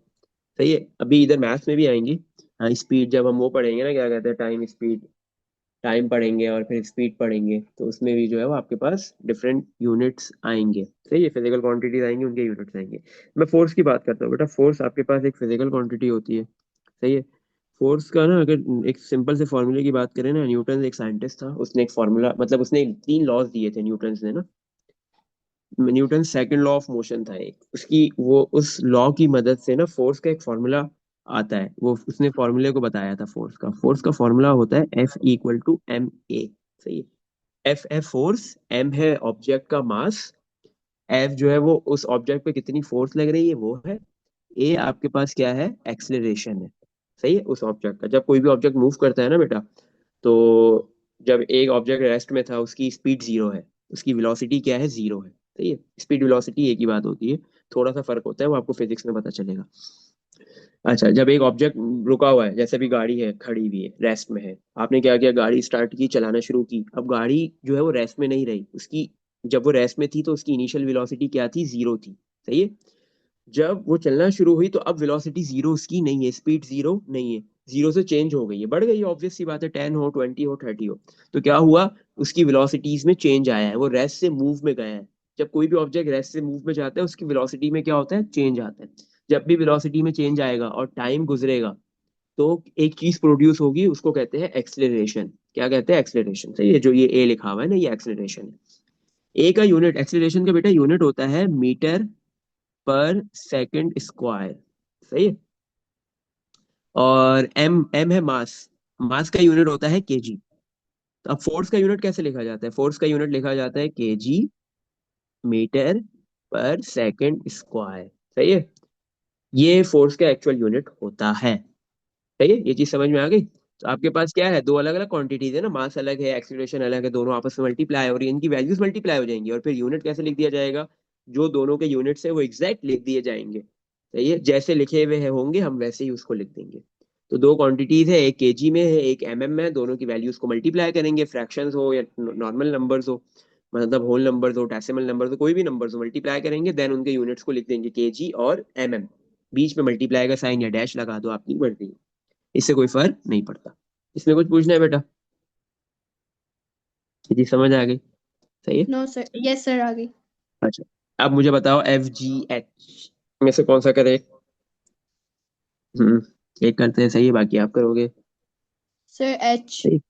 Speaker 1: सही है, अभी इधर मैथ्स में भी आएंगी। हाँ, स्पीड जब हम वो पढ़ेंगे ना, क्या कहते हैं, टाइम स्पीड, टाइम पढ़ेंगे और फिर स्पीड पढ़ेंगे, तो उसमें भी जो है वो आपके पास डिफरेंट यूनिट्स आएंगे। सही है, फिजिकल क्वांटिटीज आएंगी, उनके यूनिट्स आएंगे। मैं फोर्स की बात करता हूँ बेटा। फोर्स आपके पास एक फिजिकल क्वांटिटी होती है। सही है। फोर्स का ना, अगर एक सिंपल से फॉर्मूले की बात करें ना, न्यूटन एक साइंटिस्ट था, उसने एक फॉर्मूला, मतलब उसने तीन लॉज दिए थे न्यूटन ने ना। Newton second law of motion था एक उसकी, वो उस लॉ की मदद से ना फोर्स का एक फॉर्मूला आता है, वो उसने फॉर्मूले को बताया था फोर्स का फॉर्मूला होता है F equal to M A. सही है। एफ है फोर्स, एम है ऑब्जेक्ट का मास, एफ जो है वो उस ऑब्जेक्ट पे कितनी फोर्स लग रही है वो है, ए आपके पास क्या है, एक्सलरेशन है। सही है, उस ऑब्जेक्ट का, जब कोई भी ऑब्जेक्ट मूव करता है ना बेटा, तो जब एक ऑब्जेक्ट रेस्ट में था उसकी स्पीड जीरो है, उसकी वेलोसिटी क्या है, जीरो है। सही है, स्पीड वेलोसिटी एक ही बात होती है, थोड़ा सा फर्क होता है, वो आपको फिजिक्स में पता चलेगा। अच्छा, जब एक ऑब्जेक्ट रुका हुआ है, जैसे भी गाड़ी है खड़ी हुई है, रेस्ट में है, आपने क्या किया, गाड़ी स्टार्ट की, चलाना शुरू की, अब गाड़ी जो है वो रेस्ट में नहीं रही उसकी, जब वो रेस्ट में थी तो उसकी इनिशियल वेलोसिटी क्या थी, जीरो थी। सही है। जब वो चलना शुरू हुई तो अब वेलोसिटी जीरो उसकी नहीं है, स्पीड जीरो नहीं है, जीरो से चेंज हो गई है, बढ़ गई है, ऑब्वियस सी बात है, 10 हो, 20 हो, 30 हो। तो क्या हुआ, उसकी वेलोसिटीज में चेंज आया है, वो रेस्ट से मूव में गया है। जब कोई भी ऑब्जेक्ट रेस्ट से मूव में जाता है, उसकी वेलोसिटी में क्या होता है, चेंज आता है। जब भी वेलोसिटी में चेंज आएगा और टाइम गुजरेगा, तो एक चीज प्रोड्यूस होगी, उसको कहते हैं एक्सलेरेशन। क्या कहते हैं, एक्सलेरेशन। सही है, जो ये ए लिखा हुआ है ना, ये एक्सलेरेशन है। ए का यूनिट, एक्सलेरेशन का बेटा यूनिट होता है मीटर पर सेकंड स्क्वायर। सही है। और एम एम है मास, मास का यूनिट होता है केजी। तो अब फोर्स का यूनिट कैसे लिखा जाता है, फोर्स का यूनिट लिखा जाता है केजी मीटर पर सेकंड स्क्वायर। सही है, ये फोर्स का एक्चुअल यूनिट होता है। सही है, ये चीज समझ में आ गई? तो आपके पास क्या है, दो अलग अलग क्वांटिटीज है ना, मास अलग है, एक्सीलरेशन अलग है, दोनों आपस में मल्टीप्लाई हो रही है, इनकी वैल्यूज मल्टीप्लाई हो जाएंगी, और फिर यूनिट कैसे लिख दिया जाएगा, जो दोनों के यूनिट्स है वो एग्जैक्ट लिख दिए जाएंगे। सही है, जैसे लिखे हुए हैं होंगे हम वैसे ही उसको लिख देंगे। तो दो क्वांटिटीज है, एक केजी में है, एक एमएम में है, दोनों की वैल्यूज को मल्टीप्लाई करेंगे, फ्रैक्शंस हो या नॉर्मल नंबर्स हो, मतलब होल नंबर्स हो, डेसिमल नंबर्स हो, कोई भी नंबर्स हो, मल्टीप्लाई करेंगे, देन उनके यूनिट्स को लिख देंगे केजी और एमएम, बीच में मल्टीप्लाई का साइन या डैश लगा दो, आपकी मर्जी। इससे कोई फर्क नहीं पड़ता। इसमें कुछ पूछना है बेटा? जी समझ आ गई? सही है।
Speaker 2: नो सर, यस सर आ गई।
Speaker 1: अच्छा, अब मुझे बताओ एफ जी एच में से कौन सा करे। एक करते हैं, सही है, बाकी आप करोगे।
Speaker 2: Sir H.
Speaker 1: सही।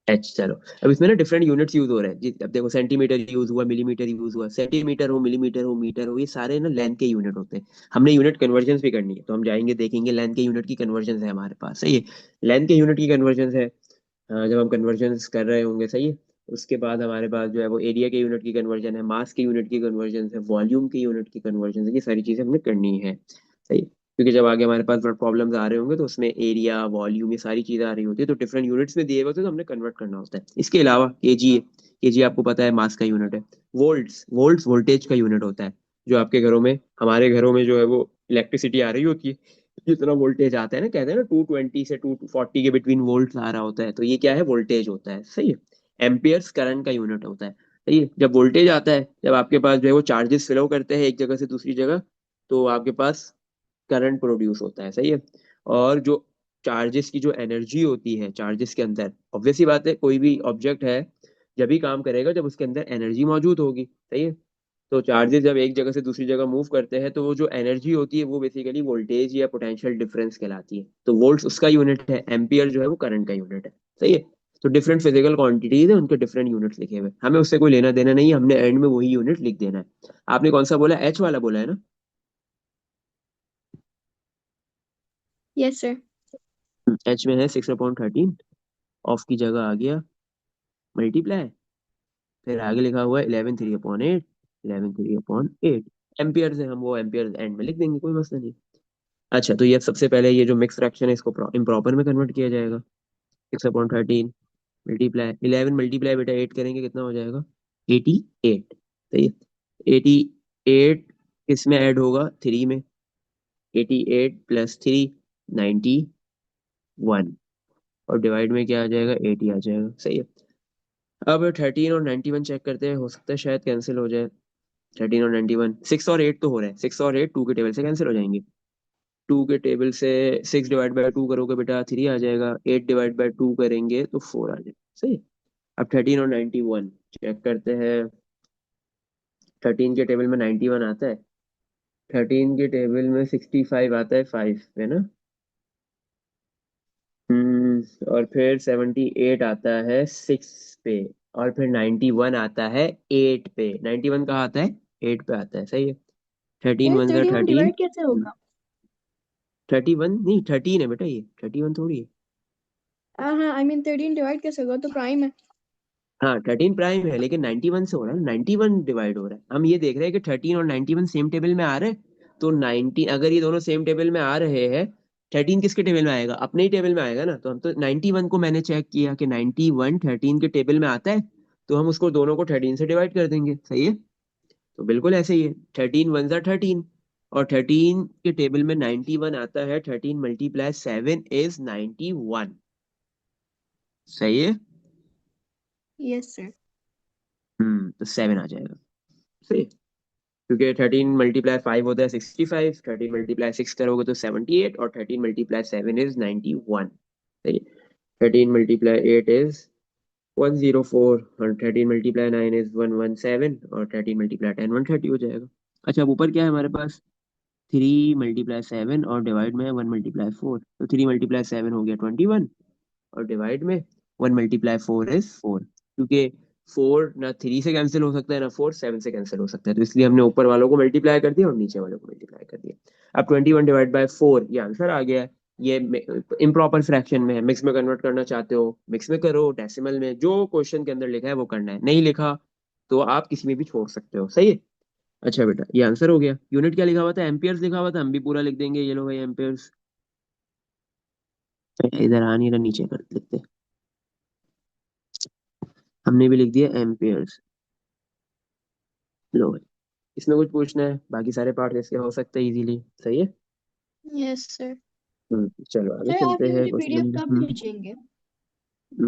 Speaker 1: एच, चलो। अब इसमें ना डिफरेंट यूनिट्स यूज हो रहे हैं जी, अब देखो सेंटीमीटर यूज हुआ, मिलीमीटर यूज हुआ, सेंटीमीटर हो, मिलीमीटर हो, मीटर हो, ये सारे ना लेंथ के यूनिट होते हैं। हमने यूनिट कन्वर्जन भी करनी है, तो हम जाएंगे देखेंगे लेंथ के यूनिट की कन्वर्जन है हमारे पास। सही है, लेंथ के यूनिट की कन्वर्जन है। जब हम कन्वर्जन कर रहे होंगे, सही है, उसके बाद हमारे पास जो है वो एरिया के यूनिट की कन्वर्जन है, मास के यूनिट की कन्वर्जन है, वॉल्यूम के यूनिट की कन्वर्जन है, ये सारी चीजें हमने करनी है। सही है। क्योंकि जब आगे हमारे पास प्रॉब्लम्स आ रहे होंगे तो उसमें एरिया वॉल्यूम ये सारी चीजें आ रही होती है, तो डिफरेंट यूनिट्स में दिए हुए होते हैं तो हमने कन्वर्ट करना होता है। इसके अलावा केजी है, केजी आपको पता है मास का यूनिट है। वोल्ट्स, वोल्ट्स वोल्टेज का यूनिट होता है। जो आपके घरों में, हमारे घरों में जो है वो इलेक्ट्रिसिटी आ रही होती है, जितना वोल्टेज आता है ना, कहते हैं ना 220 से 240 के बिटवीन वोल्ट आ रहा होता है, तो ये क्या है, वोल्टेज होता है। सही है। एम्पियर्स करंट का यूनिट होता है। सही है। जब वोल्टेज आता है, जब आपके पास जो है वो चार्जेस फ्लो करते हैं एक जगह से दूसरी जगह, तो आपके पास करंट प्रोड्यूस होता है। सही है। और जो चार्जेस की जो एनर्जी होती है चार्जेस के अंदर, ऑब्वियस सी बात है कोई भी ऑब्जेक्ट है जब भी काम करेगा जब उसके अंदर एनर्जी मौजूद होगी। सही है। तो चार्जेस जब एक जगह से दूसरी जगह मूव करते हैं तो वो जो एनर्जी होती है वो बेसिकली वोल्टेज या पोटेंशियल डिफरेंस कहलाती है। तो वोल्ट्स उसका यूनिट है, एम्पियर जो है वो करंट का यूनिट है। सही है। तो डिफरेंट फिजिकल क्वांटिटीज है, उनके डिफरेंट यूनिट्स लिखे हुए हैं। हमें उससे कोई लेना देना नहीं है, हमने एंड में वही यूनिट लिख देना है। आपने कौन सा बोला, एच वाला बोला है ना?
Speaker 2: Yes sir.
Speaker 1: एच में है 6/13, ऑफ की जगह आ गया मल्टीप्लाई, फिर आगे लिखा हुआ है 11/3/8, 11/3/8 एम्पियर से, हम वो एम्पियर एंड में लिख देंगे, कोई मसला नहीं। अच्छा, तो ये सबसे पहले ये जो मिक्स फ्रैक्शन है इसको इम्प्रॉपर में कन्वर्ट किया जाएगा। 6/13 मल्टीप्लाई 11 मल्टीप्लाई बेटा 8 करेंगे, कितना हो जाएगा, 88। सही है। 88 किसमें ऐड होगा, 3 में। 88 प्लस 3, 91, और डिवाइड में क्या आ जाएगा, 80 आ जाएगा। सही है। अब 13 और 91 चेक करते हैं, हो सकता है शायद कैंसिल हो जाए। 13 और 91, 6 और 8 तो हो रहा है, 6 और 8 टू के टेबल से कैंसिल हो जाएंगे। टू के टेबल से 6 डिवाइड बाय 2 करोगे बेटा 3 आ जाएगा, 8 डिवाइड बाय 2 करेंगे तो 4 आ जाएगा। सही। अब 13 और 91 चेक करते हैं। 13 के टेबल में 91 आता है, 13 के टेबल में 65 आता है, 5 है ना। और फिर 78 आता है 6 पे, और फिर 91 आता है 8 पे। 91 कहाँ आता है, 8 पे आता है। सही है। थर्टीन
Speaker 2: यार
Speaker 1: वन सा
Speaker 2: 31
Speaker 1: थर्टीन
Speaker 2: डिवाइड कैसे होगा?
Speaker 1: 31 नहीं, 13 है बेटा, ये 31 थोड़ी है।
Speaker 2: हाँ हाँ, आई मीन 13 डिवाइड कैसे होगा, तो प्राइम है।
Speaker 1: हाँ 13 प्राइम है, लेकिन 91 से हो रहा है, 91 डिवाइड हो रहा है। हम ये देख रहे हैं कि 13 और 91 सेम टेबल में आ रहे हैं, तो 19 अगर ये दोनों सेम टेबल में आ रहे हैं, 13 किसके टेबल में आएगा, अपने ही टेबल में आएगा ना। तो हम तो 91 को मैंने चेक किया कि 91 13 के टेबल में आता है, तो हम उसको दोनों को 13 से डिवाइड कर देंगे। सही है। तो बिल्कुल ऐसे ही है, 13 1 सा 13, और 13 के टेबल में 91 आता है, 13 × 7 = 91। सही है।
Speaker 2: Yes sir.
Speaker 1: तो 7 आ जाएगा। सही। क्योंकि 13 × 5 होता है 65, 13 × 6 करोगे तो 78, और 13 × 7 = 91। सही है। 13 × 8 = 104, और 13 × 9 = 117, और 13 × 10 130 हो जाएगा। अच्छा, अब ऊपर क्या है हमारे पास, 3 × 7 और डिवाइड में है 1 × 4, तो 3 × 7 हो गया 21, और डिवाइड में 1 × 4 = 4, क्योंकि 4 ना 3 से कैंसिल हो सकता है, ना 4 7 से कैंसिल हो सकता है, तो इसलिए हमने ऊपर वालों को मल्टीप्लाई कर दिया और नीचे वालों को मल्टीप्लाई कर दिया। अब 21/4 ये आंसर आ गया है। ये इम्प्रॉपर फ्रैक्शन में है, मिक्स में कन्वर्ट करना चाहते हो मिक्स में करो, डेसिमल में, जो क्वेश्चन के अंदर लिखा है वो करना है, नहीं लिखा तो आप किसी में भी छोड़ सकते हो। सही है। अच्छा बेटा, ये आंसर हो गया। यूनिट क्या लिखा हुआ था, एम्पियर्स लिखा हुआ था, हम भी पूरा लिख देंगे, ये लो भाई एम्पियर्स। इधर आ नहीं रहा, नीचे कर लिखते, हमने भी लिख दिया एम्पियर्स। लो भाई, इसमें कुछ पूछना है, बाकी सारे पार्ट इसके हो सकते हैं इजीली। सही है।
Speaker 2: Yes sir.
Speaker 1: चलो आगे
Speaker 2: सर आप
Speaker 1: चलते
Speaker 2: ये
Speaker 1: हैं
Speaker 2: मुझे
Speaker 1: क्वेश्चन
Speaker 2: पीडीएफ कब
Speaker 1: नंबर।
Speaker 2: भेजेंगे?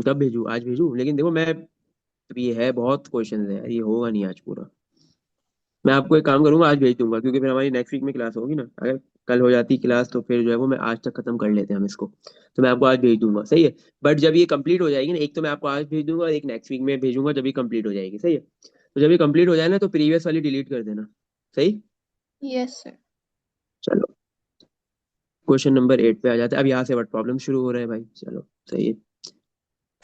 Speaker 1: कब भेजूँ, आज भेजूँ? लेकिन देखो मैं, अब ये है बहुत क्वेश्चन है यार, ये होगा नहीं आज पूरा। मैं आपको एक काम करूंगा, आज भेज दूंगा, क्योंकि फिर हमारी नेक्स्ट वीक में क्लास होगी ना। अगर कल हो जाती क्लास तो फिर जो है वो मैं आज तक खत्म कर लेते हैं हम इसको। तो मैं आपको आज भेज दूंगा। सही है। बट जब ये कंप्लीट हो जाएगी ना, एक तो मैं आपको आज भेज दूंगा और एक नेक्स्ट वीक में भेजूंगा जब ये कंप्लीट हो जाएगी। सही है। तो जब ये कंप्लीट हो जाए ना तो प्रीवियस वाली डिलीट कर देना। सही।
Speaker 2: Yes sir.
Speaker 1: चलो, क्वेश्चन नंबर 8 पे आ जाते हैं। अब यहाँ से वर्ड प्रॉब्लम शुरू हो रहा है भाई। चलो सही है।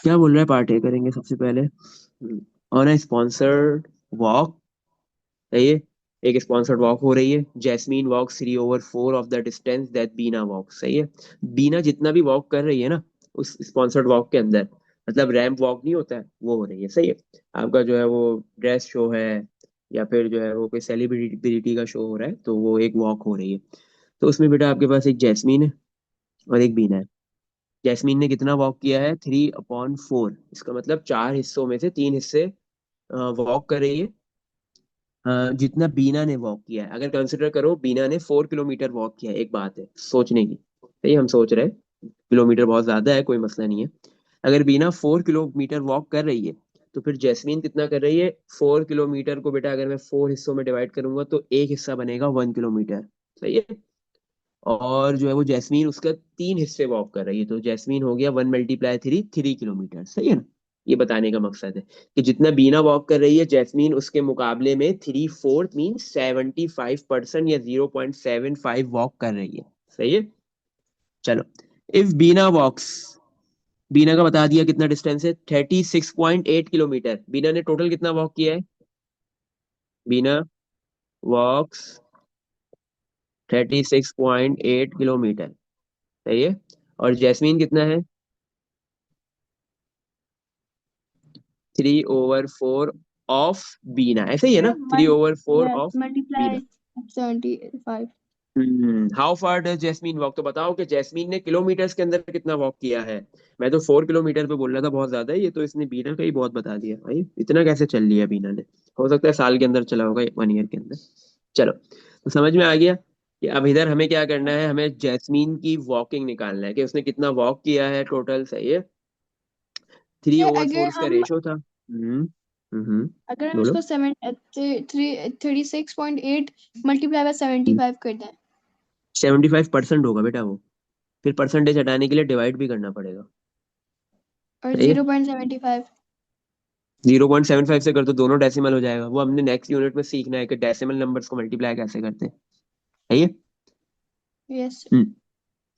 Speaker 1: क्या बोल रहा है, पार्ट ए करेंगे सबसे पहले। On a sponsored walk. सही है। एक स्पॉन्सर्ड वॉक हो रही है, Jasmine walks 3/4 of the distance that Bina walk. सही है। बीना जितना भी वॉक कर रही है ना उस स्पॉन्सर्ड वॉक के अंदर, मतलब रैंप वॉक नहीं होता है, वो हो रही है। सही है। आपका जो है वो ड्रेस शो है, या फिर जो है वो कोई सेलिब्रिटी का शो हो रहा है, तो वो एक वॉक हो रही है। तो उसमें बेटा आपके पास एक जैस्मीन है और एक बीना है। जैस्मीन ने कितना वॉक किया है, 3/4। इसका मतलब चार हिस्सों में से तीन हिस्से वॉक कर रही है। जितना बीना ने वॉक किया है, अगर कंसिडर करो बीना ने 4 किलोमीटर वॉक किया है, एक बात है सोचने की। सही, हम सोच रहे हैं किलोमीटर बहुत ज्यादा है, कोई मसला नहीं है। अगर बीना 4 किलोमीटर वॉक कर रही है, तो फिर जैस्मीन कितना कर रही है? 4 किलोमीटर को बेटा अगर मैं 4 हिस्सों में डिवाइड करूंगा तो एक हिस्सा बनेगा 1 किलोमीटर। सही है। और जो है वो जैस्मीन उसका तीन हिस्से वॉक कर रही है, तो जैस्मीन हो गया 1 × 3, 3 किलोमीटर। सही है ना? ये बताने का मकसद है कि जितना बीना वॉक कर रही है जैस्मीन, उसके मुकाबले में 3/4 मीन 75% या 0.75 वॉक कर रही है। सही है। चलो, इफ बीना वॉक्स, बीना का बता दिया कितना डिस्टेंस है, 36.8 किलोमीटर। बीना ने टोटल कितना वॉक किया है? बीना वॉक्स 36.8 किलोमीटर। सही है। और जैस्मीन कितना है? 3/4 ऑफ बीना, ऐसे ही है ना?
Speaker 2: फिर
Speaker 1: 3/4
Speaker 2: yes
Speaker 1: of Bina.
Speaker 2: Multiply 75।
Speaker 1: How far does Jasmine walk? तो बताओ कि जैस्मीन ने किलोमीटर्स के अंदर कितना वॉक किया है। मैं तो 4 किलोमीटर पे बोल रहा था, बहुत ज्यादा है ये तो, इसने बीना का ही बहुत बता दिया भाई। इतना कैसे चल लिया बीना ने? हो सकता है साल के अंदर चला होगा, 1 ईयर के अंदर। चलो, तो समझ में आ गया कि अब इधर हमें क्या करना है, हमें जैस्मीन की वॉकिंग निकालना है कि उसने कितना वॉक किया है टोटल। सही है। थ्री ओवर
Speaker 2: अगर
Speaker 1: फोर उसका
Speaker 2: हम
Speaker 1: रेशो था।
Speaker 2: अगर हम
Speaker 1: बोलो।
Speaker 2: इसको 36.8 मल्टीप्लाई बाय 75 कर दें
Speaker 1: 75% होगा बेटा वो, फिर परसेंटेज हटाने के लिए डिवाइड भी करना पड़ेगा।
Speaker 2: और
Speaker 1: सही है।
Speaker 2: 0.75।
Speaker 1: 0.75 से कर तो दोनों डेसिमल हो जाएगा, वो हमने नेक्स्ट यूनिट में सीखना है कि डेसिमल नंबर्स को मल्टीप्लाई कैसे करते हैं। सही है।
Speaker 2: यस
Speaker 1: हम्म।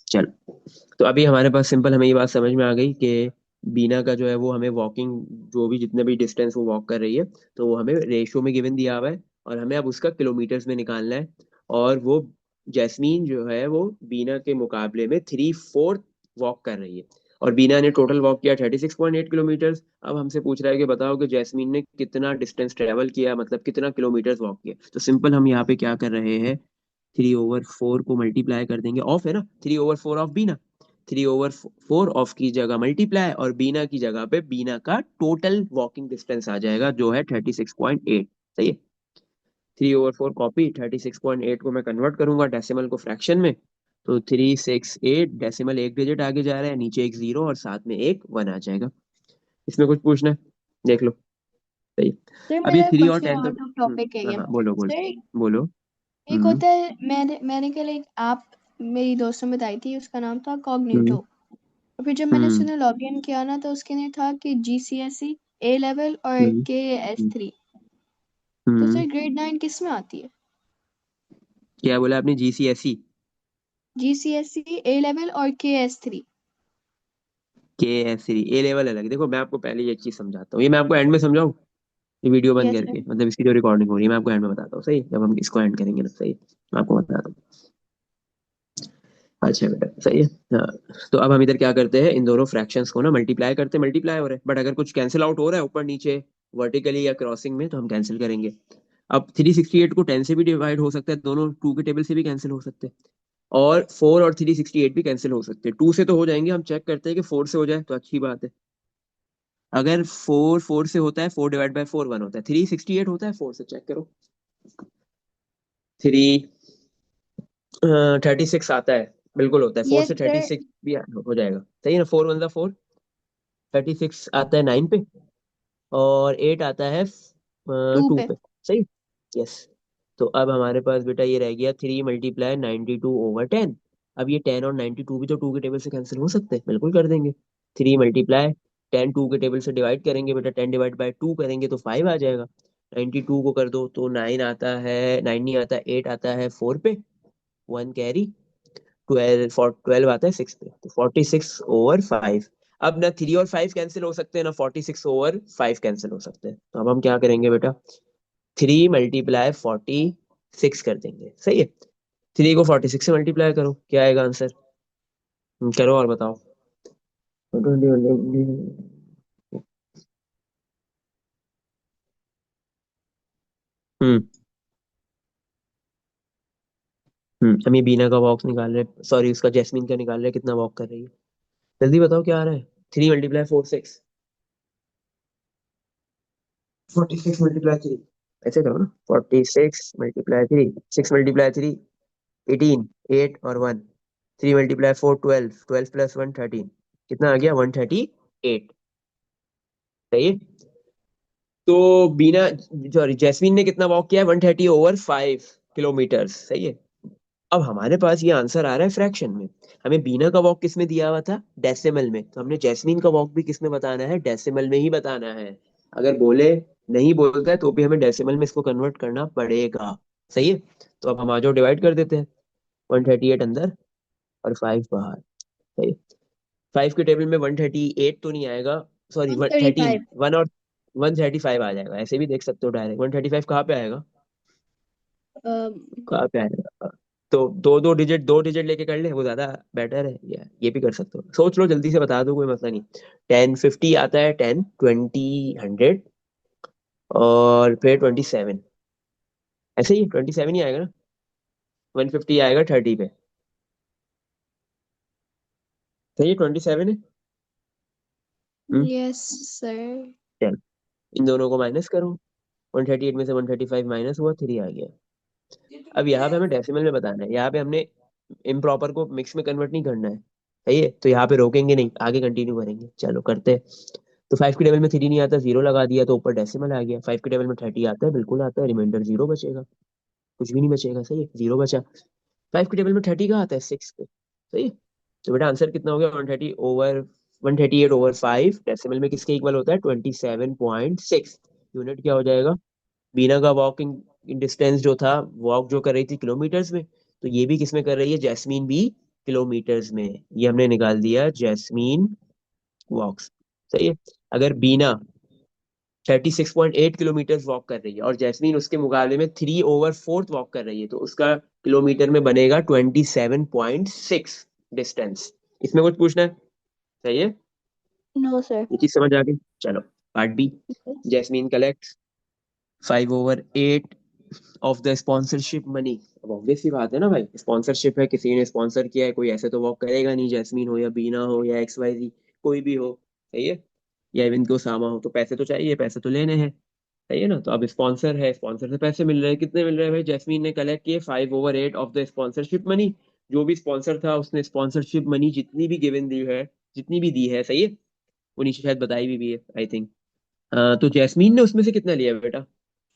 Speaker 1: चलो, तो अभी हमारे पास सिंपल, हमें ये बात समझ में आ गई कि बीना का जो है वो हमें वॉकिंग, जो भी जितने भी डिस्टेंस वो वॉक कर रही है, तो वो हमें रेशियो में गिवन दिया हुआ है और हमें अब उसका किलोमीटर्स में निकालना है। और वो जैस्मीन जो है वो बीना के मुकाबले में 3/4 वॉक कर रही है। और बीना ने टोटल वॉक किया 36.8 किलोमीटर। अब हमसे पूछ रहा है कि बताओ कि जैस्मीन ने कितना डिस्टेंस ट्रेवल किया, मतलब कितना किलोमीटर वॉक किया। तो सिंपल हम यहाँ पे क्या कर रहे हैं, 3/4 को मल्टीप्लाई कर देंगे, ऑफ है ना, 3/4 ऑफ बीना। 3/4 ऑफ की जगह मल्टीप्लाई, और बीना की जगह पे बीना का टोटल वॉकिंग डिस्टेंस आ जाएगा जो है 36.8। सही है। 3/4 कॉपी, 36.8 को मैं कन्वर्ट करूंगा डेसिमल को फ्रैक्शन में, तो 368, डेसिमल एक डिजिट आगे जा रहा है, नीचे एक जीरो और साथ में एक वन आ जाएगा। इसमें कुछ पूछना है? देख लो। सही है।
Speaker 2: सर
Speaker 1: अब ये
Speaker 2: मेरा
Speaker 1: 3 और 10 तो
Speaker 2: क्वेश्चन आउट ऑफ टॉपिक है
Speaker 1: हाँ
Speaker 2: ये
Speaker 1: हाँ, बोलो बोलो।
Speaker 2: सर।
Speaker 1: बोलो।
Speaker 2: एक
Speaker 1: हम्म।
Speaker 2: होता है, मैंने कल एक ऐप मेरी दोस्त ने बताई थी, उसका नाम था
Speaker 1: हम्म।
Speaker 2: कॉग्निटो। और फिर जब मैंने
Speaker 1: हम्म।
Speaker 2: उसने लॉग इन किया ना, तो उसके अंदर था कि GCSE A लेवल और
Speaker 1: हम्म।
Speaker 2: KS3। तो
Speaker 1: हम्म।
Speaker 2: सर ग्रेड 9 किस में आती है?
Speaker 1: क्या बोला आपने? GCSE?
Speaker 2: GCSE A लेवल और KS3।
Speaker 1: KS3 ए लेवल अलग। देखो मैं आपको पहले ये चीज समझाता हूँ, ये मैं आपको एंड में समझाऊँ, ये वीडियो बंद
Speaker 2: यस सर।
Speaker 1: करके, मतलब इसकी जो रिकॉर्डिंग हो रही है मैं आपको एंड में बताता हूँ। सही, जब हम इसको एंड करेंगे ना। सही, मैं आपको बताता हूँ। अच्छा बेटा, सही है। हाँ, तो अब हम इधर क्या करते हैं, इन दोनों फ्रैक्शंस को ना मल्टीप्लाई करते हैं, मल्टीप्लाई हो रहा है, बट अगर कुछ कैंसिल आउट हो रहा है ऊपर नीचे वर्टिकली या क्रॉसिंग में, तो हम कैंसिल करेंगे। अब 368 को 10 से भी डिवाइड हो सकता है, दोनों टू के टेबल से भी कैंसिल हो सकते हैं। और 4 और 368 भी कैंसिल हो सकते हैं। 2 से तो हो जाएंगे, हम चेक करते हैं कि 4 से हो जाए तो अच्छी बात है। अगर 4 से होता है, 4/4 1 होता है, 368 होता है 4 से, चेक करो। 36 आता है, बिल्कुल होता है। 4
Speaker 2: यस
Speaker 1: से थर्टी
Speaker 2: सर।
Speaker 1: सिक्स भी हो जाएगा। सही है ना? 4 × 1 = 4, 36 आता है 9 पे, और 8 आता है
Speaker 2: 2
Speaker 1: 2
Speaker 2: पे।
Speaker 1: पे। सही। यस। तो अब हमारे पास बेटा ये रह गया 3 × 92/10। अब ये 10 और 92 भी तो 2 के टेबल से कैंसिल हो सकते हैं, बिल्कुल कर देंगे। 3 × 10 2 के टेबल से डिवाइड करेंगे बेटा, 10/2 करेंगे तो 5 आ जाएगा। 92 को कर दो तो 9 आता है, 9 नहीं आता, 8 आता है 4 पे, 1 कैरी, 12 आता है 6 पे, तो 46/5। अब ना 3 और 5 कैंसिल हो सकते हैं, ना 46/5 कैंसिल हो सकते हैं, तो अब हम क्या करेंगे बेटा, 3 × 46 कर देंगे। सही है। 3 को 46 से मल्टीप्लाई करो, क्या आएगा आंसर? करो और बताओ। हम्म। हम ये बीना का वॉक निकाल रहे हैं, सॉरी उसका जैस्मीन का निकाल रहे हैं, कितना वॉक कर रही है। जल्दी बताओ क्या आ रहा है। 3 × 4 6। 46 × 3 ऐसे करो ना, 46 × 3 6 × 3 18 8 और 1। 3 × 4 12 12 + 1 13। कितना आ गया 138। सही है। तो बीना, सॉरी जैस्मीन ने कितना वॉक किया है 130/5 किलोमीटर। सही है। अब हमारे पास ये आंसर आ रहा है फ्रैक्शन में। हमें बीना का वॉक किस में दिया हुआ था, डेसिमल में, तो हमने जैस्मीन का वॉक भी किस में बताना है, डेसिमल में ही बताना है। अगर बोले नहीं बोलता है तो भी हमें डेसिमल में इसको कन्वर्ट करना पड़ेगा। सही है। तो अब हम आ जाओ डिवाइड कर देते हैं। 138 अंदर और 5 बाहर। सही है। 5 के टेबल में 138 तो नहीं आएगा, सॉरी 13,
Speaker 2: 135।
Speaker 1: 1 और 135 आ जाएगा, ऐसे भी देख सकते हो डायरेक्ट। 135 कहाँ पे आएगा, कहाँ पे आएगा। तो दो डिजिट लेके कर ले, वो ज्यादा बेटर है, या ये भी कर सकते हो, सोच लो जल्दी से बता दो, कोई मसला नहीं। 10 50 आता है, 10 20 100 और फिर 27। ऐसे ही 27 ही आएगा ना। 150 आएगा 30 पे। सही है, 27 है। हम्म।
Speaker 2: Yes sir.
Speaker 1: चल, इन दोनों को माइनस करो। 138 में से 135 माइनस हुआ, 3 आ गया। अब यहाँ पे हमें डेसिमल में बताना है, यहाँ पे हमने इम्प्रॉपर को मिक्स में कन्वर्ट नहीं करना है। सही है, तो यहाँ पे रोकेंगे नहीं, आगे कंटिन्यू करेंगे, चलो करते हैं। तो 5 के टेबल में 3 नहीं आता, 0 लगा दिया तो ऊपर डेसिमल आ गया। 5 के टेबल में 30 आता है, बिल्कुल आता है, रिमाइंडर 0 बचेगा, कुछ भी नहीं बचेगा। सही है, 0 बचा। 5 के टेबल में 30 कहाँ आता है, 6 पे। सही है। तो बेटा आंसर कितना हो गया, 138/5, डेसिमल में किसके इक्वल होता है, 27.6। यूनिट क्या हो जाएगा, बीना का वॉकिंग डिस्टेंस जो था, वॉक जो कर रही थी किलोमीटर्स में, तो ये भी किस में कर रही है, जैस्मीन भी किलोमीटर्स में। ये हमने निकाल दिया जैस्मीन वॉक्स। सही है। अगर बीना 36.8 किलोमीटर वॉक कर रही है और जैस्मीन उसके मुकाबले में 3/4 वॉक कर रही है, तो उसका किलोमीटर में बनेगा 27.6 डिस्टेंस। इसमें कुछ पूछना है। सही है,
Speaker 2: नो सर।
Speaker 1: ये चीज समझ आ गई। चलो part B. Jasmine collect 5/8 of the sponsorship money. अब ऑब्वियस सी बात है ना भाई, स्पॉन्सरशिप है, किसी ने स्पॉन्सर किया है, कोई ऐसे तो वॉक करेगा नहीं, जैस्मीन हो या बीना हो या XYZ, कोई भी हो। सही है। या इवन को सामा हो, तो पैसे तो चाहिए, पैसे तो लेने हैं। सही है ना। तो अब स्पॉन्सर है, स्पॉन्सर से पैसे मिल रहे हैं, कितने मिल रहे हैं भाई, जैस्मीन ने कलेक्ट किए 5/8 ऑफ द स्पॉन्सरशिप मनी। जो भी स्पॉन्सर था उसने स्पॉन्सरशिप मनी जितनी भी गिवन दी है, जितनी भी दी है, सही है, वो नीचे शायद बताई भी है आई थिंक। तो जैस्मीन ने उसमें से कितना लिया बेटा,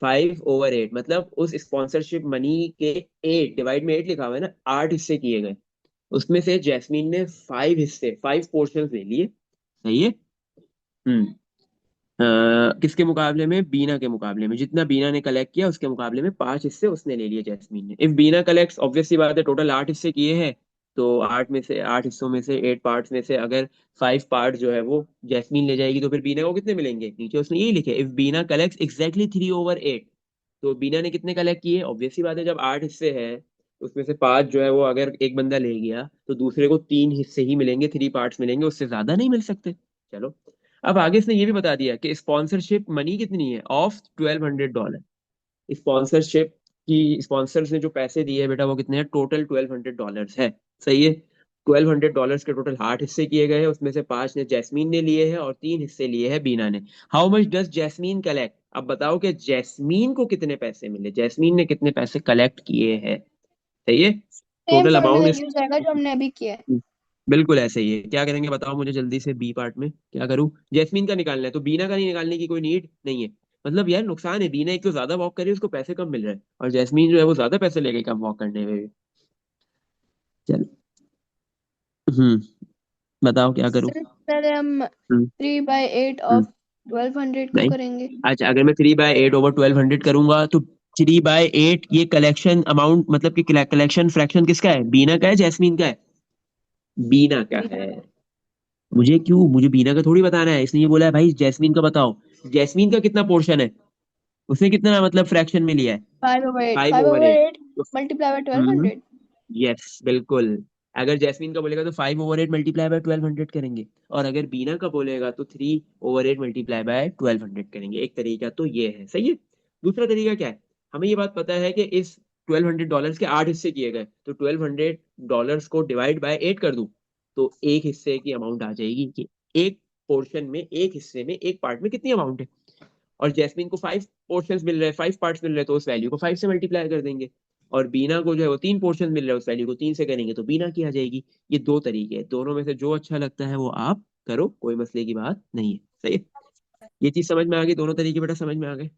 Speaker 1: 5/8, मतलब उस स्पॉन्सरशिप मनी के 8 डिवाइड में 8 लिखा हुआ है ना, 8 हिस्से किए गए, उसमें से जैस्मीन ने 5 हिस्से, 5 पोर्शन ले लिए। सही है। हम्म। किसके मुकाबले में, बीना के मुकाबले में, जितना बीना ने कलेक्ट किया उसके मुकाबले में 5 हिस्से उसने ले लिए जैस्मीन ने। इफ बीना कलेक्ट, ऑब्वियस सी बात है, टोटल 8 हिस्से किए हैं, तो 8 हिस्सों में से 8 पार्ट्स में से अगर 5 पार्ट जो है वो जैस्मीन ले जाएगी, तो फिर बीना को कितने मिलेंगे, नीचे उसने यही लिखे, इफ बीना कलेक्ट एग्जैक्टली 3/8। तो बीना ने कितने कलेक्ट किए, ऑब्वियस सी बात है, जब 8 हिस्से हैं उसमें से 5 जो है वो अगर एक बंदा ले गया तो दूसरे को 3 हिस्से ही मिलेंगे, 3 पार्ट्स मिलेंगे, उससे ज्यादा नहीं मिल सकते। चलो, अब आगे इसने ये भी बता दिया कि स्पॉन्सरशिप मनी कितनी है, ऑफ $1200। स्पॉन्सरशिप की, स्पॉन्सर्स ने जो पैसे दिए हैं बेटा वो कितने हैं, टोटल $1200 है। सही है। $1200 के टोटल 8 हिस्से किए गए हैं, उसमें से 5 ने जैस्मीन ने लिए हैं और 3 हिस्से लिए हैं बीना ने। How much does jasmine collect, अब बताओ कि जैस्मीन को कितने पैसे मिले, जैस्मीन ने कितने पैसे कलेक्ट किए हैं। सही है।
Speaker 2: Same
Speaker 1: total
Speaker 2: formula
Speaker 1: amount,
Speaker 2: use आएगा जो हमने अभी किया है।
Speaker 1: बिल्कुल ऐसे ही है। क्या करेंगे बताओ मुझे जल्दी से, बी पार्ट में क्या करूं, जैस्मीन का निकालना है तो बीना का नहीं, निकालने की कोई नीड नहीं है। मतलब यार नुकसान है, बीना एक तो ज्यादा वॉक करे उसको पैसे कम मिल रहे हैं, और जैस्मीन जो है वो ज्यादा पैसे ले गई कम वॉक करने में भी। चल। बताओ क्या करूं।
Speaker 2: सर पहले हम
Speaker 1: हम्म
Speaker 2: 3/8
Speaker 1: हम्म
Speaker 2: ऑफ 1200 को
Speaker 1: नहीं,
Speaker 2: करेंगे।
Speaker 1: अच्छा अगर मैं 3/8/1200 करूंगा तो 3/8 ये कलेक्शन अमाउंट, मतलब कि कलेक्शन फ्रैक्शन किसका है, बीना का है जैस्मीन का है, बीना का है। मुझे क्यों, मुझे बीना का थोड़ी बताना है, इसने ये बोला है भाई जैस्मीन का बताओ। जैस्मीन का कितना पोर्शन है, उसने कितना मतलब फ्रैक्शन में लिया है,
Speaker 2: 5/8
Speaker 1: five over
Speaker 2: 5/8
Speaker 1: eight
Speaker 2: multiply by
Speaker 1: hmm
Speaker 2: 1200।
Speaker 1: Yes बिल्कुल। अगर जैस्मीन का बोलेगा तो 5/8 मल्टीप्लाई बाय 1200 करेंगे, और अगर बीना का बोलेगा तो 3/8 मल्टीप्लाई बाय 1200 करेंगे। एक तरीका तो ये है। सही है। दूसरा तरीका क्या है, हमें ये बात पता है कि इस $1200 के 8 हिस्से किए गए, तो $1200 को डिवाइड बाय 8 कर दूं तो एक हिस्से की अमाउंट आ जाएगी कि एक पोर्शन में, एक हिस्से में, एक पार्ट में कितनी अमाउंट है। और जैस्मिन को 5 पोर्शंस मिल रहे हैं, 5 पार्ट्स मिल रहे हैं, तो उस वैल्यू को 5 से मल्टीप्लाई कर देंगे। और बीना को जो है वो 3 पोर्शन मिल रहे हैं, उस वैल्यू को 3 से करेंगे तो बीना की आ जाएगी। ये दो तरीके हैं, दोनों में से जो अच्छा लगता है वो आप करो, कोई मसले की बात नहीं है। सही है, ये चीज समझ में आ गई, दोनों तरीके बेटा समझ में आ गए।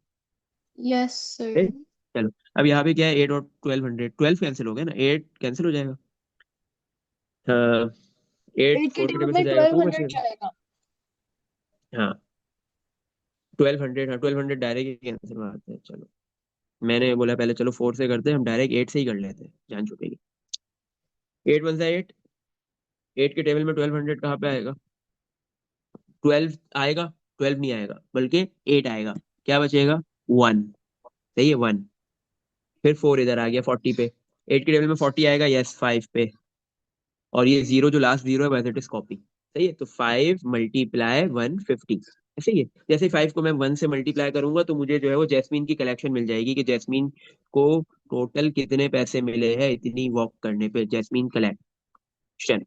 Speaker 2: Yes sir.
Speaker 1: सही? चलो, अब यहाँ पे क्या है, 8 और 1200, 12 कैंसिल हो गया ना, 8 कैंसिल हो जाएगा। हाँ, 8
Speaker 2: 8 के
Speaker 1: 4 के
Speaker 2: टेबल
Speaker 1: टेबल से
Speaker 2: में
Speaker 1: जाएगा, 2
Speaker 2: 1200
Speaker 1: बचेगा।
Speaker 2: जाएगा।
Speaker 1: हाँ 1200, हाँ 1200 डायरेक्ट कैंसिल मारते हैं। चलो, मैंने बोला पहले चलो 4 से करते हैं, हम डायरेक्ट 8 से ही कर लेते हैं, जान छूटेगी। 8 वन सा 8, 8 के टेबल में 1200 कहाँ पे आएगा, 12 आएगा, 12 नहीं आएगा बल्कि 8 आएगा। क्या बचेगा, 1। सही है, 1। फिर 4 इधर आ गया 40 पे, 8 के टेबल में 40 आएगा, यस 5 पे। और ये जीरो जो लास्ट जीरो है, वैसे इट इज कॉपी। सही है, तो 5 मल्टीप्लाई 150। ऐसे ही है, जैसे 5 को मैं 1 से मल्टीप्लाई करूंगा तो मुझे जो है वो जैस्मीन की कलेक्शन मिल जाएगी कि जैस्मीन को टोटल कितने पैसे मिले हैं इतनी वॉक करने पे, जैस्मीन कलेक्शन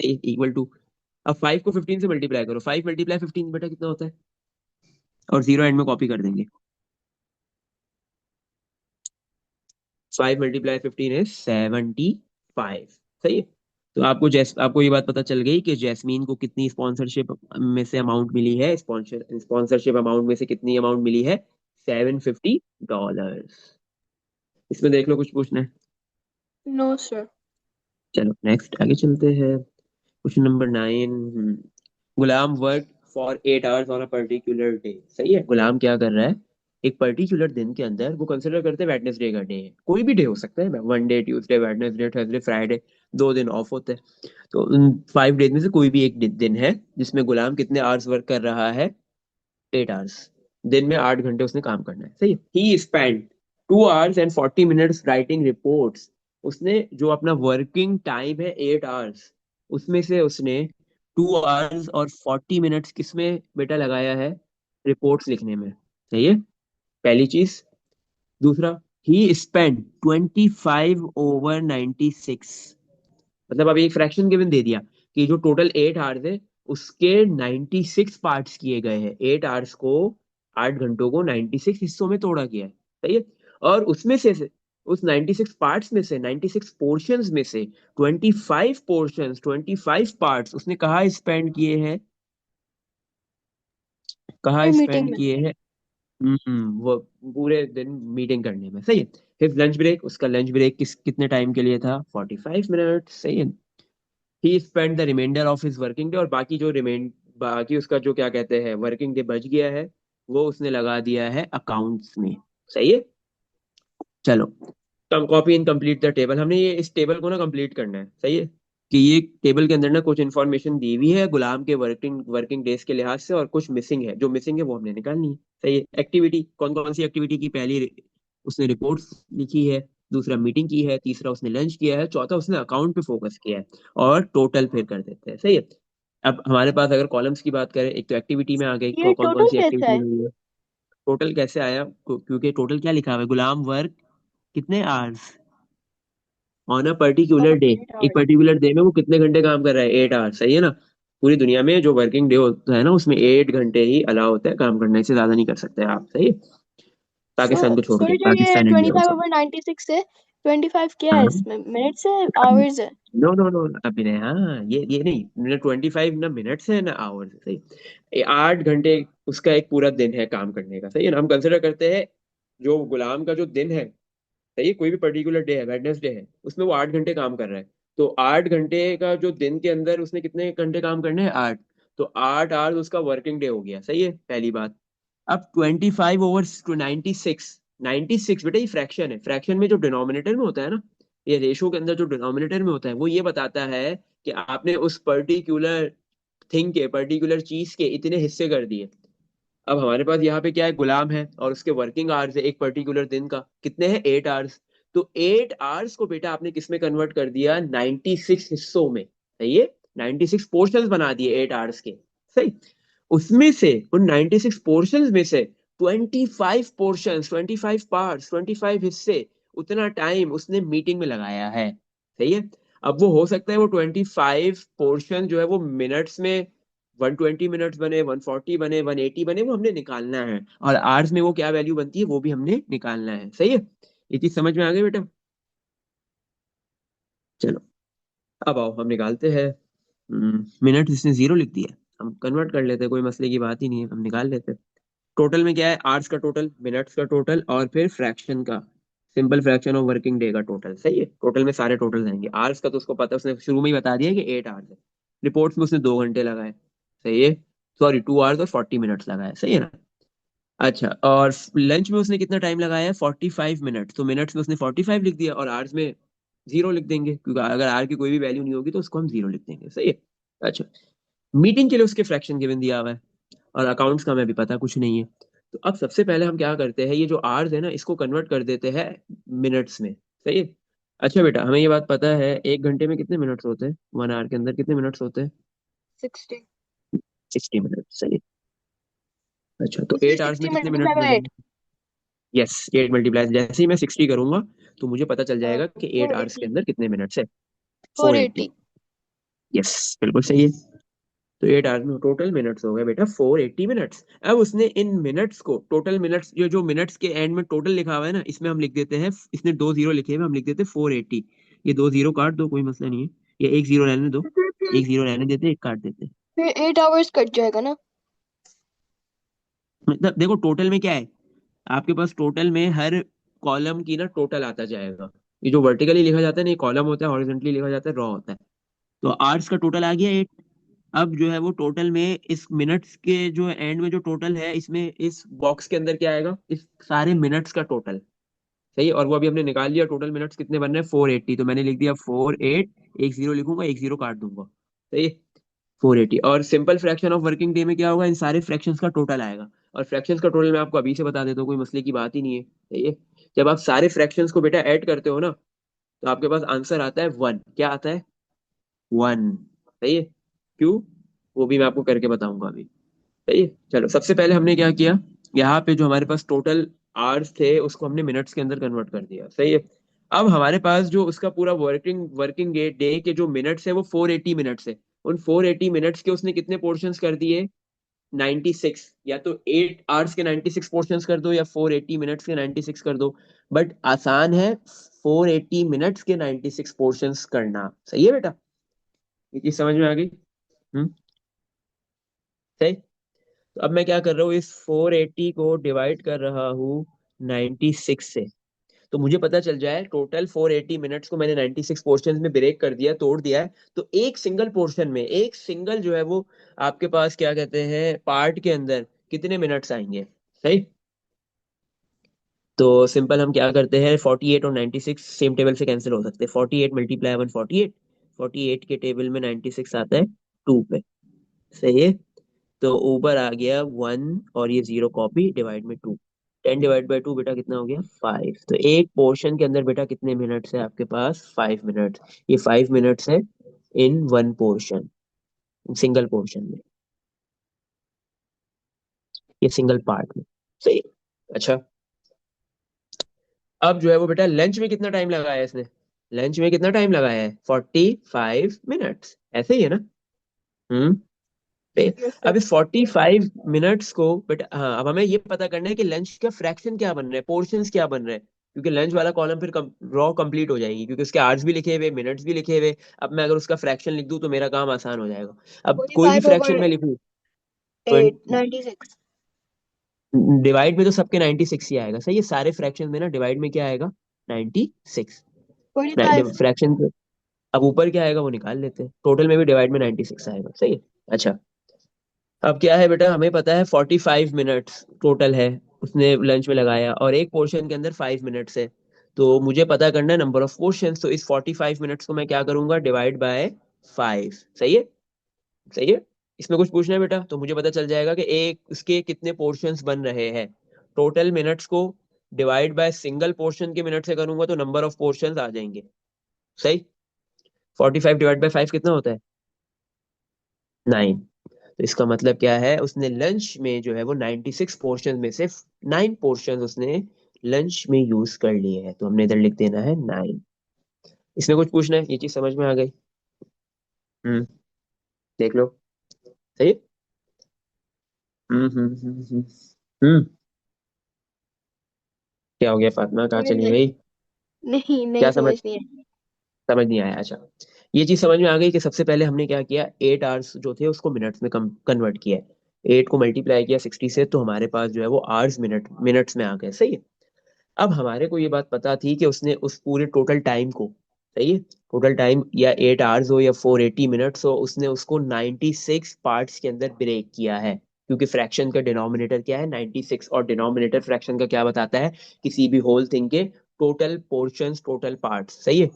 Speaker 1: इक्वल टू। अब 5 को 15 से मल्टीप्लाई करो, 5 मल्टीप्लाई 15 बेटा कितना होता है, और जीरो एंड में कॉपी कर देंगे। 5 मल्टीप्लाई 15 इज 75। सही है, तो आपको ये बात पता चल गई कि जैस्मीन को कितनी स्पॉन्सरशिप में से अमाउंट मिली है, स्पॉन्सरशिप अमाउंट में से कितनी अमाउंट मिली है, $750। इसमें देख लो, कुछ पूछना है।
Speaker 2: No sir.
Speaker 1: चलो नेक्स्ट आगे चलते हैं। Question number 9। Ghulam work for 8 hours on a particular day. सही है, गुलाम क्या कर रहा है, एक पर्टिकुलर दिन के अंदर, वो कंसिडर करते हैं वेडनेसडे का डे है, कोई भी डे हो सकता है, Monday Tuesday Wednesday Thursday Friday, 2 दिन ऑफ होते हैं। तो उन 5 डेज में से कोई भी एक दिन है जिसमें गुलाम कितने आवर्स वर्क कर रहा है, 8 आवर्स। दिन में 8 घंटे उसने काम करना है। सही है, he spend 2 hours and 40 minutes writing reports. उसने जो अपना वर्किंग टाइम है 8 आवर्स, उसमें से उसने 2 hours और 40 minutes किसमें बेटा लगाया है, रिपोर्ट्स लिखने में। सही है, पहली चीज। दूसरा, ही स्पेंड 25/96। मतलब अभी एक फ्रैक्शन गिवन दे दिया कि जो टोटल 8 आवर्स है उसके 96 पार्ट्स किए गए हैं। 8 आवर्स को, 8 घंटों को 96 हिस्सों में तोड़ा गया है। सही है, और उसमें से उस 96 पार्ट्स में से, 96 पोर्शंस में से 25 पोर्शंस, 25 पार्ट्स उसने कहाँ स्पेंड किए हैं, कहाँ
Speaker 2: सर मीटिंग
Speaker 1: स्पेंड
Speaker 2: में।
Speaker 1: किए हैं, वो पूरे दिन मीटिंग करने में। सही है। फिर लंच ब्रेक, उसका लंच ब्रेक कितने टाइम के लिए था, 45 मिनट। सही है। He spend the remainder of his working day, और बाकी उसका जो क्या कहते हैं वर्किंग डे बच गया है, वो उसने लगा दिया है अकाउंट्स में। सही है। चलो, come copy in complete the table, हमने ये इस टेबल को ना कंप्लीट करना है। सही है, कि ये टेबल के अंदर ना कुछ इन्फॉर्मेशन दी हुई है गुलाम के वर्किंग वर्किंग डेज के लिहाज से, और कुछ मिसिंग है, जो मिसिंग है वो हमने निकालनी है। सही है, एक्टिविटी कौन कौन सी एक्टिविटी की, पहली उसने रिपोर्ट्स लिखी है, दूसरा मीटिंग की है, तीसरा उसने लंच किया है, चौथा उसने अकाउंट पे फोकस किया है। और टोटल फिर कर देते हैं। सही है, अब हमारे पास अगर कॉलम्स की बात करें, एक तो एक्टिविटी में आ गई,
Speaker 2: ये
Speaker 1: कौन कौन
Speaker 2: टोटल
Speaker 1: सी
Speaker 2: कैसा
Speaker 1: एक्टिविटी
Speaker 2: है?
Speaker 1: हुई है। टोटल कैसे आया, क्योंकि टोटल क्या लिखा हुआ है, गुलाम वर्क कितने hours on a particular
Speaker 2: on
Speaker 1: day,
Speaker 2: 8
Speaker 1: एक
Speaker 2: आवर्स।
Speaker 1: पर्टिकुलर डे में वो कितने घंटे काम कर रहा है, 8 आवर्स। सही है ना, पूरी दुनिया में जो वर्किंग डे होता है ना उसमें 8 घंटे ही अलाउ होता है काम करने से, ज्यादा नहीं कर सकते आप। सही है,
Speaker 2: सो
Speaker 1: पाकिस्तान को छोड़
Speaker 2: सर
Speaker 1: के,
Speaker 2: जो ये
Speaker 1: पाकिस्तान इंडिया
Speaker 2: 25/96 है, 25 क्या है
Speaker 1: ऑल्सो।
Speaker 2: इसमें, मिनट्स है आवर्स है?
Speaker 1: नो नो नो, अभी नहीं, हाँ ये नहीं, ना 25 ना मिनट्स है ना आवर्स है। सही, ये 8 घंटे उसका एक पूरा दिन है काम करने का। सही है ना, हम कंसिडर करते हैं जो गुलाम का जो दिन है, सही है, कोई भी पर्टिकुलर डे है, वेडनेसडे है, उसमें वो 8 घंटे काम कर रहा है। तो 8 घंटे का जो दिन के अंदर उसने कितने घंटे काम करने हैं, 8। तो 8 आवर्स उसका वर्किंग डे हो गया। सही है, पहली बात। अब 25/96, 96 बेटा ये फ्रैक्शन है, फ्रैक्शन में जो डिनोमिनेटर में होता है ना, ये रेशो के अंदर जो डिनोमिनेटर में होता है, वो ये बताता है कि आपने उस पर्टिकुलर थिंग के, पर्टिकुलर चीज के इतने हिस्से कर दिए। अब हमारे पास यहाँ पे क्या है, गुलाम है और उसके वर्किंग आवर्स है एक पर्टिकुलर दिन का, कितने हैं, 8 आवर्स। तो 8 आवर्स को बेटा आपने किस में कन्वर्ट कर दिया, 96 हिस्सों में। सही है, 96 पोर्शंस बना दिए 8 आवर्स के। सही, उसमें से उन 96 पोर्शंस में से 25 पोर्शंस, 25 पार्ट्स, 25 हिस्से उतना टाइम उसने मीटिंग में लगाया है। सही है। अब वो हो सकता है वो 25 पोर्शन जो है वो मिनट्स में 120 मिनट्स बने, 140 बने, 180 बने, वो हमने निकालना है। और आवर्स में वो क्या वैल्यू बनती है वो भी हमने निकालना है। सही है। ये चीज समझ में आ गई बेटा? चलो अब आओ हम निकालते हैं। मिनट इसने 0 लिख दिया, हम कन्वर्ट कर लेते हैं, कोई मसले की बात ही नहीं है, हम निकाल लेते हैं। टोटल में क्या है? आवर्स का टोटल, मिनट्स का टोटल, और फिर फ्रैक्शन का, simple fraction of working day का टोटल। सही है। टोटल में सारे टोटल आएंगे। आवर्स का तो उसको पता है, उसने शुरू में ही बता दिया कि 8 आवर्स है। रिपोर्ट्स में उसने 2 घंटे लगाए। सही है। सॉरी, 2 आवर्स और 40 मिनट्स लगाए। सही है ना? अच्छा, और लंच में उसने कितना टाइम लगाया है? 45 मिनट। तो मिनट्स में उसने 45 लिख दिया, और आवर्स में 0 लिख देंगे, क्योंकि अगर आर की कोई भी वैल्यू नहीं होगी तो उसको हम 0 लिख देंगे। सही है। अच्छा, मीटिंग के लिए उसके फ्रैक्शन गिवन दिया हुआ है, और अकाउंट्स का हमें भी पता कुछ नहीं है। तो अब सबसे पहले हम क्या करते हैं, ये जो आवर्स है ना इसको कन्वर्ट कर देते हैं मिनट्स में। सही है। अच्छा बेटा, हमें ये बात पता है 1 घंटे में कितने मिनट्स होते हैं, 1 आवर के अंदर कितने मिनट्स होते हैं?
Speaker 2: 60।
Speaker 1: 60 मिनट। सही है। अच्छा, तो
Speaker 2: इसलिए
Speaker 1: 8 आवर्स में
Speaker 2: 60
Speaker 1: कितने मिनट
Speaker 2: मल्टीप्लाई बाय
Speaker 1: बनेंगे?
Speaker 2: 8।
Speaker 1: यस, 8 मल्टीप्लाई, जैसे ही मैं 60 करूंगा तो मुझे पता चल जाएगा कि 8 आवर्स के
Speaker 2: 480।
Speaker 1: अंदर कितने मिनट्स है। 480।
Speaker 2: 480।
Speaker 1: यस, बिल्कुल सही है। तो 8 आवर्स में टोटल मिनट्स हो गए बेटा 480 मिनट्स। अब उसने इन मिनट्स को, टोटल मिनट्स, जो जो मिनट्स के एंड में टोटल लिखा हुआ है ना, इसमें हम लिख देते हैं, इसने 2 0 लिखे हुए, हम लिख देते हैं 480। ये 2 0 काट दो, कोई मसला नहीं है। ये 1 0 रहने दो, 1 0 रहने देते, एक काट देते।
Speaker 2: फिर 8 आवर्स कट जाएगा ना।
Speaker 1: मतलब देखो टोटल में क्या है, आपके पास टोटल में हर कॉलम की ना टोटल आता जाएगा। ये जो वर्टिकली लिखा जाता है ना, ये कॉलम होता है, हॉरिजॉन्टली लिखा जाता है रॉ होता है। तो आवर्स का टोटल आ गया 8। अब जो है वो टोटल में इस मिनट्स के जो एंड में जो टोटल है, इसमें इस बॉक्स के अंदर क्या आएगा? इस सारे मिनट्स का टोटल। सही है। और वो अभी हमने निकाल लिया, टोटल मिनट्स कितने बन रहे हैं? 480। तो मैंने लिख दिया 48, 1 0 लिखूंगा, 1 0 काट दूंगा। सही है। 480। और simple fraction of working day में क्या होगा? इन सारे फ्रैक्शंस का टोटल आएगा। और फ्रैक्शंस का टोटल मैं आपको अभी से बता देता हूँ, कोई मसले की बात ही नहीं है। सही है। जब आप सारे फ्रैक्शंस को बेटा ऐड करते हो ना, तो आपके पास आंसर आता है 1। क्या आता है? 1। सही है। क्यों? वो भी मैं आपको करके बताऊंगा अभी। सही है। चलो सबसे पहले हमने क्या किया, यहाँ पे जो हमारे पास टोटल आवर्स थे उसको हमने मिनट्स के अंदर कन्वर्ट कर दिया। सही है। अब हमारे पास जो उसका पूरा वर्किंग वर्किंग डे डे के जो मिनट्स है वो 480 मिनट्स है। उन 480 मिनट्स के उसने कितने पोर्शंस कर दिए? 96। या तो 8 आवर्स के 96 पोर्शंस कर दो, या 480 मिनट्स के 96 कर दो। बट आसान है 480 मिनट्स के 96 पोर्शंस करना। सही है बेटा? ये चीज समझ में आ गई? सही। तो अब मैं क्या कर रहा हूँ, इस 480 को डिवाइड कर रहा हूँ 96 से। तो मुझे पता चल जाए टोटल 480 मिनट्स को मैंने 96 पोर्शन में ब्रेक कर दिया, तोड़ दिया है। तो एक सिंगल पोर्शन में, एक सिंगल जो है वो आपके पास क्या कहते हैं पार्ट के अंदर कितने मिनट्स आएंगे? सही। तो सिंपल हम क्या करते हैं, 48 और 96 सेम टेबल से कैंसिल हो सकते हैं। 48 मल्टीप्लाई 148, 48 के टेबल में 96 आता है 2 पे। सही है। तो ऊपर आ गया 1, और ये 0 कॉपी, डिवाइड में 2। 10 डिवाइड बाई 2 बेटा कितना हो गया? 5। तो एक पोर्शन के अंदर बेटा कितने मिनट्स है आपके पास? 5 मिनट्स। ये 5 मिनट्स है in one portion, single portion में, ये सिंगल पार्ट में। सही। अच्छा, अब जो है वो बेटा लंच में कितना टाइम लगाया है इसने? लंच में कितना टाइम लगाया है? 45 मिनट्स। ऐसे ही है ना? हम्म। पे-
Speaker 2: यस
Speaker 1: अब
Speaker 2: सर।
Speaker 1: इस 45 मिनट्स को, बट हाँ अब हमें ये पता करना है कि लंच का फ्रैक्शन क्या बन रहा है, पोर्शंस क्या बन रहे हैं। क्योंकि लंच वाला कॉलम फिर रॉ कंप्लीट हो जाएगी, क्योंकि उसके आवर्स भी लिखे हुए, मिनट्स भी लिखे हुए। अब मैं अगर उसका फ्रैक्शन लिख दूं तो मेरा काम आसान हो जाएगा। अब
Speaker 2: फोर्टी
Speaker 1: कोई भी
Speaker 2: फाइव
Speaker 1: फ्रैक्शन
Speaker 2: ओवर
Speaker 1: मैं लिखूं,
Speaker 2: 8 96।
Speaker 1: डिवाइड में तो सबके 96 ही आएगा। सही है। सारे फ्रैक्शन में ना डिवाइड में क्या आएगा? 96।
Speaker 2: 45।
Speaker 1: फ्रैक्शन, अब ऊपर क्या आएगा वो निकाल लेते हैं, टोटल में भी डिवाइड में 96 आएगा। सही है। अच्छा, अब क्या है बेटा, हमें पता है 45 मिनट्स टोटल है उसने लंच में लगाया, और एक पोर्शन के अंदर 5 मिनट्स है। तो मुझे पता करना है नंबर ऑफ पोर्शन। तो इस 45 मिनट्स को मैं क्या करूंगा? Divide by 5। सही है। सही है। इसमें कुछ पूछना है बेटा तो मुझे पता चल जाएगा कि एक उसके कितने पोर्शंस बन रहे हैं। टोटल मिनट्स को डिवाइड बाय सिंगल पोर्शन के मिनट से करूंगा तो नंबर ऑफ पोर्शंस आ जाएंगे। सही। 45 डिवाइड बाय 5 कितना होता है? 9। तो इसका मतलब क्या है, उसने लंच में जो है वो 96 पोर्शन में से 9 पोर्शन उसने लंच में यूज कर लिए हैं, तो हमने इधर लिख देना है 9। इसमें कुछ पूछना है? ये चीज समझ में आ गई? हम्म। देख लो। सही है? हम्म। क्या हो गया फातिमा, कहाँ चली
Speaker 2: नहीं
Speaker 1: गई?
Speaker 2: नहीं
Speaker 1: क्या
Speaker 2: नहीं,
Speaker 1: समझ
Speaker 2: समझ नहीं है।
Speaker 1: समझ नहीं आया? अच्छा, ये चीज समझ में आ गई कि सबसे पहले हमने क्या किया, 8 आवर्स जो थे उसको मिनट्स में कम कन्वर्ट किया है। 8 को मल्टीप्लाई किया 60 से, तो हमारे पास जो है वो आवर्स मिनट्स में आ गए। सही है? अब हमारे को ये बात पता थी कि उसने उस पूरे टोटल टाइम को, सही है, टोटल टाइम या 8 आवर्स हो या 480 मिनट्स हो, उसने उसको 96 पार्ट्स के अंदर ब्रेक किया है। क्योंकि फ्रैक्शन का डिनोमिनेटर क्या है, 96, और डिनोमिनेटर फ्रैक्शन का क्या बताता है, किसी भी होल थिंग के टोटल पोर्शंस, टोटल पार्ट्स। सही है?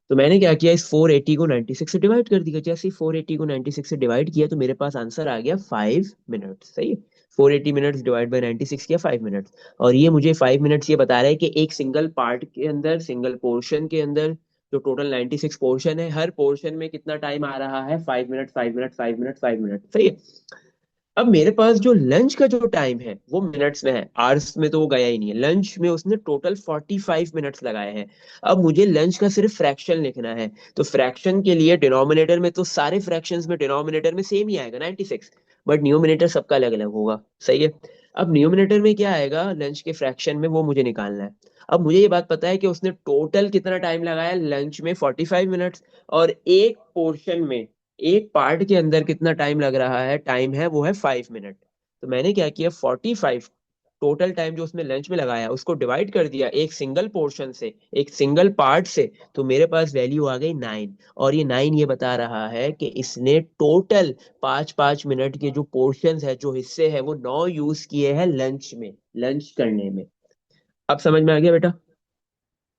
Speaker 1: तो मैंने क्या किया, इस 480 को 96 से डिवाइड कर दिया। जैसे ही 480 को 96 से डिवाइड किया तो मेरे पास आंसर आ गया 5 मिनट। सही है? 480 मिनट्स डिवाइड बाई 96 किया, 5 मिनट्स। और ये मुझे 5 मिनट्स ये बता रहा है कि एक सिंगल पार्ट के अंदर, सिंगल पोर्शन के अंदर, जो टोटल 96 पोर्शन है, हर पोर्शन में कितना टाइम आ रहा है, 5 मिनट, 5 मिनट, 5 मिनट, 5 मिनट। सही है? अब मेरे पास जो लंच का जो टाइम है वो मिनट्स में है, आवर्स में तो वो गया ही नहीं है। लंच में उसने टोटल 45 मिनट्स लगाए हैं। अब मुझे लंच का सिर्फ फ्रैक्शन लिखना है। तो फ्रैक्शन के लिए डिनोमिनेटर में तो सारे फ्रैक्शंस में डिनोमिनेटर में सेम ही आएगा 96, बट न्यूमिनेटर सबका अलग अलग होगा। सही है? अब न्यूमिनेटर में क्या आएगा लंच के फ्रैक्शन में, वो मुझे निकालना है। अब मुझे ये बात पता है कि उसने टोटल कितना टाइम लगाया लंच में, 45 मिनट्स। और एक पोर्शन में, एक पार्ट के अंदर कितना टाइम लग रहा है, टाइम है वो है 5 मिनट। तो मैंने क्या किया, 45 टोटल टाइम जो उसने लंच में लगाया उसको डिवाइड कर दिया एक सिंगल पोर्शन से, एक सिंगल पार्ट से। तो मेरे पास वैल्यू आ गई 9। और ये 9 ये बता रहा है कि इसने टोटल 5-5 मिनट के जो पोर्शंस है, जो हिस्से है, वो 9 यूज किए हैं लंच में, लंच करने में। अब समझ में आ गया बेटा?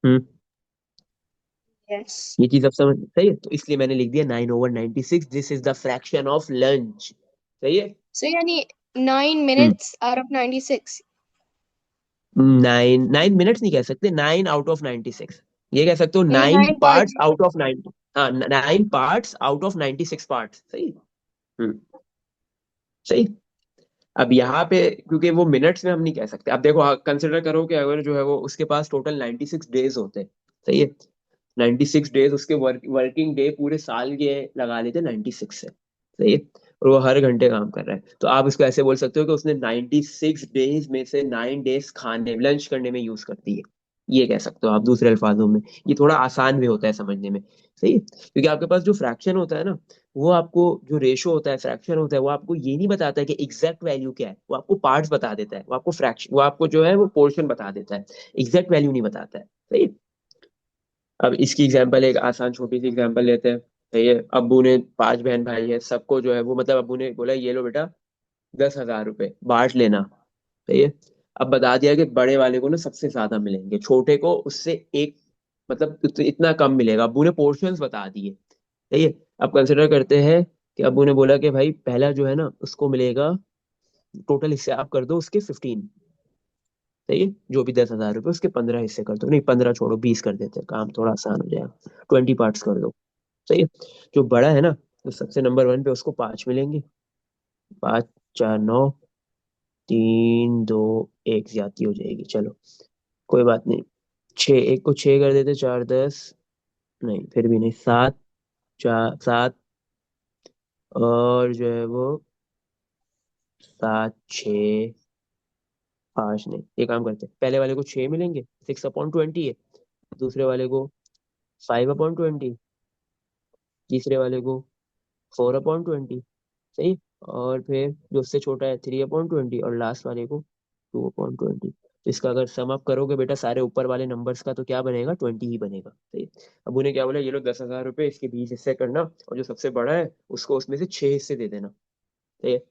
Speaker 1: हम्म।
Speaker 2: यस।
Speaker 1: ये चीज अब समझ सही है? तो इसलिए मैंने लिख दिया 9/96, this is the fraction of lunch. सही है?
Speaker 2: सो यानी 9
Speaker 1: हम्म।
Speaker 2: Minutes out of 96।
Speaker 1: 9 9 मिनट्स नहीं कह सकते, 9 आउट ऑफ 96। ये कह सकते हो
Speaker 2: यानी
Speaker 1: 9 पार्ट्स
Speaker 2: 9 पार्ट्स।
Speaker 1: Out of 90। हाँ, 9 पार्ट्स आउट ऑफ 96 पार्ट्स। सही। हम्म। सही। अब यहाँ पे क्योंकि वो मिनट्स में हम नहीं कह सकते। अब देखो, कंसिडर करो कि अगर जो है वो उसके पास टोटल 96 डेज होते। सही है? 96 डेज उसके वर्किंग डे पूरे साल के लगा लेते 96 से। सही है? और वो हर घंटे काम कर रहा है, तो आप इसको ऐसे बोल सकते हो कि उसने 96 डेज में से 9 डेज खाने, लंच करने में यूज कर दिए। ये कह सकते हो आप दूसरे अल्फाजों में। ये थोड़ा आसान भी होता है समझने में। सही है? क्योंकि आपके पास जो फ्रैक्शन होता है ना, वो आपको, जो रेशो होता है, फ्रैक्शन होता है, वो आपको ये नहीं बताता है कि एग्जैक्ट वैल्यू क्या है। वो आपको पार्ट्स बता देता है, वो आपको फ्रैक्शन, वो आपको जो है वो पोर्शन बता देता है, एग्जैक्ट वैल्यू नहीं बताता है। सही है? अब इसकी एग्जांपल, एक आसान छोटी सी एग्जांपल लेते हैं। सही है? अब्बू ने 5 बहन भाई है, सबको जो है वो, मतलब अब्बू ने बोला ये लो बेटा 10,000 रुपए बांट लेना। सही है? अब बता दिया कि बड़े वाले को ना सबसे ज्यादा मिलेंगे, छोटे को उससे एक, मतलब इतना कम मिलेगा। अब्बू ने पोर्शंस बता दिए। सही है? अब कंसिडर करते हैं कि अब्बू ने बोला कि भाई पहला जो है ना उसको मिलेगा, टोटल हिस्से आप कर दो उसके 15। सही है? जो भी 10,000 रुपए, उसके 15 हिस्से कर दो, नहीं 15 छोड़ो, 20 कर देते हैं, काम थोड़ा आसान हो जाएगा। 20 पार्ट्स कर दो। सही है? जो बड़ा है ना, तो सबसे नंबर 1 पे उसको 5 मिलेंगे। 5 4 9, 3 2 1 ज्यादा हो जाएगी, चलो कोई बात नहीं। 6, एक को 6 कर देते, 4 10, नहीं फिर भी नहीं, 7, 4 7, और जो है वो 7 6 5, नहीं ये काम करते हैं, पहले वाले को 6 मिलेंगे, 6/20 है। दूसरे वाले को 5/20। तीसरे वाले को 4/20। सही। और फिर जो उससे छोटा है 3/20, और लास्ट वाले को 2/20। तो इसका अगर सम अप करोगे बेटा सारे ऊपर वाले नंबर्स का, तो क्या बनेगा, 20 ही बनेगा। सही। अब उन्हें क्या बोला, ये लो 10,000 रुपए, इसके 20 हिस्से करना, और जो सबसे बड़ा है उसको उसमें से 6 हिस्से दे देना। सही है?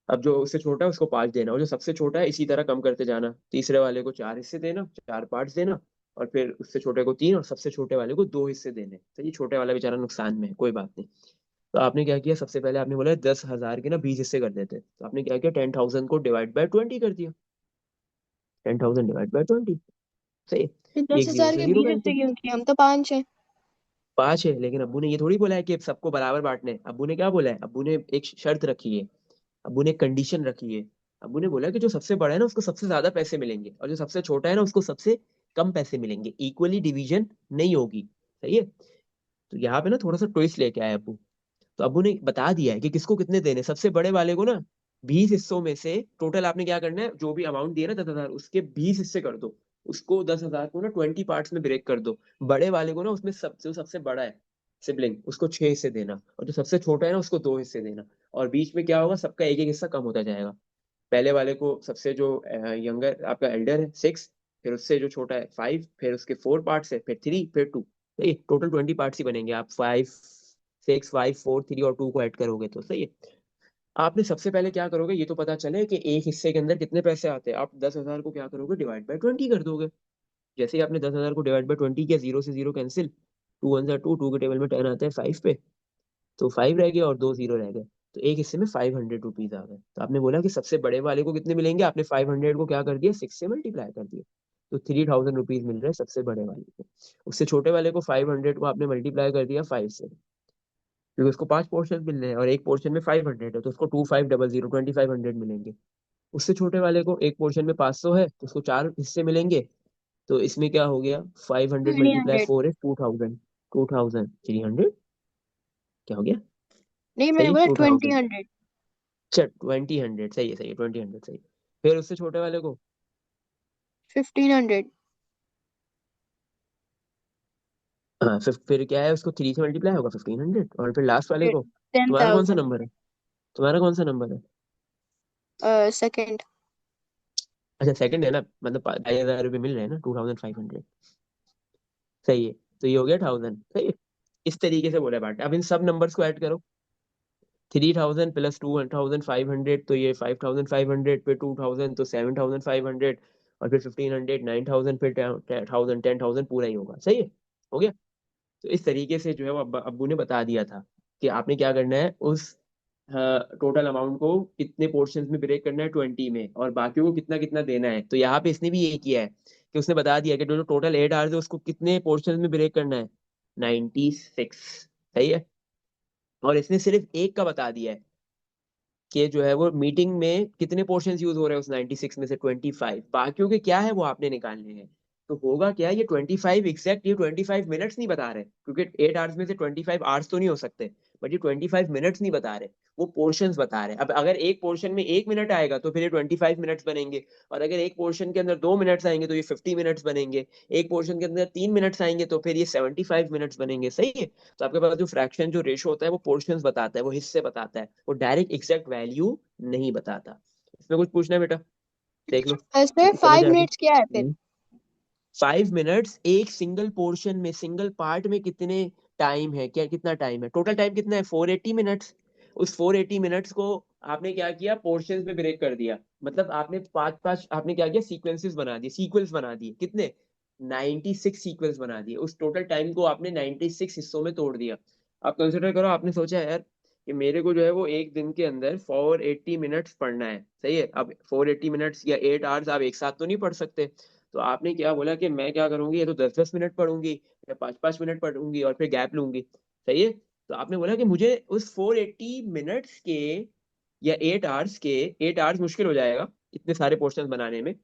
Speaker 1: अब जो उससे छोटा है उसको 5 देना, और जो सबसे छोटा है इसी तरह कम करते जाना। तीसरे वाले को 4 हिस्से देना, 4 पार्ट्स देना, और फिर उससे छोटे को 3, और सबसे छोटे वाले को 2 हिस्से देने। तो ये छोटे वाला बेचारा नुकसान में है, कोई बात नहीं। तो आपने क्या किया, सबसे पहले आपने बोला 10,000 के ना 20 हिस्से कर देते, तो आपने क्या किया, 10,000 को डिवाइड बाय 20 कर दिया। 10,000 डिवाइड बाय 20। सही है?
Speaker 2: फिर
Speaker 1: ये
Speaker 2: दस
Speaker 1: एक जीरो
Speaker 2: हजार
Speaker 1: से
Speaker 2: के
Speaker 1: जीरो
Speaker 2: बीस हिस्से
Speaker 1: कैंसिल।
Speaker 2: क्यों किए? हम तो 5 हैं।
Speaker 1: 5 है, लेकिन अब्बू ने ये थोड़ी बोला है कि सबको बराबर बांटने। अब्बू ने क्या बोला है, अब्बू ने एक शर्त रखी है, अब्बू ने कंडीशन रखी है। अब्बू ने बोला कि जो सबसे बड़ा है ना उसको सबसे ज्यादा पैसे मिलेंगे, और जो सबसे छोटा है ना उसको सबसे कम पैसे मिलेंगे, इक्वली डिवीजन नहीं होगी। सही है। तो यहाँ पे ना थोड़ा सा ट्विस्ट लेके आया अब्बू। तो अब्बू ने बता दिया है कि किसको कितने देने। सबसे बड़े वाले को ना 20 हिस्सों में से टोटल आपने क्या करना है, जो भी अमाउंट दिया ना 10,000, उसके 20 हिस्से कर दो। उसको 10,000 को ना 20 पार्ट्स में ब्रेक कर दो। बड़े वाले को ना उसमें जो सबसे बड़ा है सिबलिंग, उसको 6 हिस्से देना, और जो सबसे छोटा है ना उसको 2 हिस्से देना। और बीच में क्या होगा, सबका एक एक हिस्सा कम होता जाएगा। पहले वाले को सबसे जो यंगर आपका एल्डर है 6, फिर उससे जो छोटा है 5, फिर उसके 4 पार्ट्स है, फिर 3, फिर 2। सही है, टोटल 20 पार्ट्स ही बनेंगे। आप 5, 6, 5, 4, 3 और 2 को ऐड करोगे तो सही है। आपने सबसे पहले क्या करोगे, ये तो पता चले कि एक हिस्से के अंदर कितने पैसे आते हैं। आप 10,000 को क्या करोगे, डिवाइड बाय 20 कर दोगे। जैसे ही आपने 10,000 को डिवाइड बाय 20 किया, जीरो से जीरो कैंसिल, टू वन जा टू, टू के टेबल में 10 आता है 5 पे, तो 5 रह गया और 2 जीरो रह गए। तो एक हिस्से में 500 रुपीज आ गए। तो आपने बोला कि सबसे बड़े वाले को कितने मिलेंगे, आपने 500 को क्या कर दिया, 6 से मल्टीप्लाई कर दिया। तो 3,000 रुपीज मिल रहे हैं सबसे बड़े वाले को। उससे छोटे वाले को 500 को आपने मल्टीप्लाई कर दिया 5 से, क्योंकि उसको 5 पोर्शन मिल रहे हैं और एक पोर्शन में 500 है, तो उसको 2500, 2500 मिलेंगे। उससे छोटे वाले को एक पोर्शन में 500 है, तो उसको 4 हिस्से मिलेंगे। तो इसमें क्या हो गया, 500
Speaker 2: थ्री
Speaker 1: मल्टीप्लाई
Speaker 2: हंड्रेड
Speaker 1: 4 है 2000, 2300। क्या हो गया,
Speaker 2: नहीं, मैंने
Speaker 1: सही
Speaker 2: बोला
Speaker 1: 2000।
Speaker 2: 2000।
Speaker 1: अच्छा 2000, सही है सही है, 2000 सही। फिर उससे छोटे वाले को
Speaker 2: 1500।
Speaker 1: हाँ, फिर क्या है, उसको 3 से मल्टीप्लाई होगा 1500, और फिर लास्ट वाले
Speaker 2: फिर
Speaker 1: को।
Speaker 2: टेन
Speaker 1: तुम्हारा कौन सा
Speaker 2: थाउजेंड
Speaker 1: नंबर है, तुम्हारा कौन सा नंबर है?
Speaker 2: सेकेंड।
Speaker 1: अच्छा सेकंड है ना, मतलब 2,500 रुपये मिल रहे हैं ना, 2500। सही है। तो ये हो गया 1000, सही है। इस तरीके से बोला बांटा। अब इन सब नंबर्स को ऐड करो। 3,000 प्लस 2,500, तो ये 5,500, फिर 2,000 तो 7,500, और फिर 1,500 9,000, फिर 10,000 10,000, पूरा ही होगा। सही है, हो गया। तो इस तरीके से जो है वो अब्बू ने बता दिया था कि आपने क्या करना है, उस टोटल अमाउंट को कितने पोर्शंस में ब्रेक करना है, 20 में, और बाकियों को कितना कितना देना है। तो यहाँ पे इसने भी यही किया है कि उसने बता दिया कि जो टोटल 8 आवर्स है उसको कितने पोर्शंस में ब्रेक करना है, 96। सही है। और इसने सिर्फ एक का बता दिया है कि जो है वो मीटिंग में कितने पोर्शंस यूज हो रहे हैं उस 96 में से 25, बाकियों के क्या है वो आपने निकालने हैं। तो होगा क्या, ये 25 एग्जैक्ट, ये 25 मिनट्स नहीं बता रहे, क्योंकि 8 आवर्स में से 25 आवर्स तो नहीं हो सकते। बट ये 25 मिनट्स नहीं बता रहे, वो पोर्शंस बता रहे हैं। अब अगर एक पोर्शन में 1 मिनट आएगा तो फिर ये 25 मिनट्स बनेंगे, और अगर एक पोर्शन के अंदर 2 मिनट्स आएंगे तो ये 50 मिनट्स बनेंगे। एक पोर्शन के अंदर 3 मिनट्स आएंगे तो फिर ये 75 मिनट्स बनेंगे। सही है। तो आपके पास जो फ्रैक्शन, जो रेशो होता है वो पोर्शंस बताता है, वो हिस्से बताता है, वो डायरेक्ट एग्जैक्ट वैल्यू नहीं बताता। इसमें कुछ पूछना है बेटा, देख लो,
Speaker 2: इसमें
Speaker 1: समझ आ
Speaker 2: 5 मिनट्स क्या है फिर?
Speaker 1: गई। 5 मिनट्स एक सिंगल पोर्शन में, सिंगल पार्ट में कितने टाइम है, क्या कितना टाइम है, टोटल टाइम कितना है, 480 मिनट्स। उस 480 मिनट्स को आपने क्या किया, पोर्शंस में ब्रेक कर दिया। मतलब आपने पांच पांच, आपने क्या किया, सीक्वेंसेस बना दिए, सीक्वेंस बना दिए, कितने, 96 सीक्वेंस बना दिए। उस टोटल टाइम को आपने 96 हिस्सों में तोड़ दिया। आप कंसिडर करो, आपने सोचा यार कि मेरे को जो है वो एक दिन के अंदर 480 मिनट्स पढ़ना है। सही है। अब 480 मिनट्स या 8 आवर्स आप एक साथ तो नहीं पढ़ सकते। तो आपने क्या बोला कि मैं क्या करूंगी, ये तो 10-10 मिनट पढ़ूंगी, या 5-5 मिनट पढ़ूंगी, और फिर गैप लूंगी। सही है। तो आपने बोला कि मुझे उस 480 मिनट्स के या 8 आवर्स के, 8 आवर्स मुश्किल हो जाएगा इतने सारे पोर्शन बनाने में।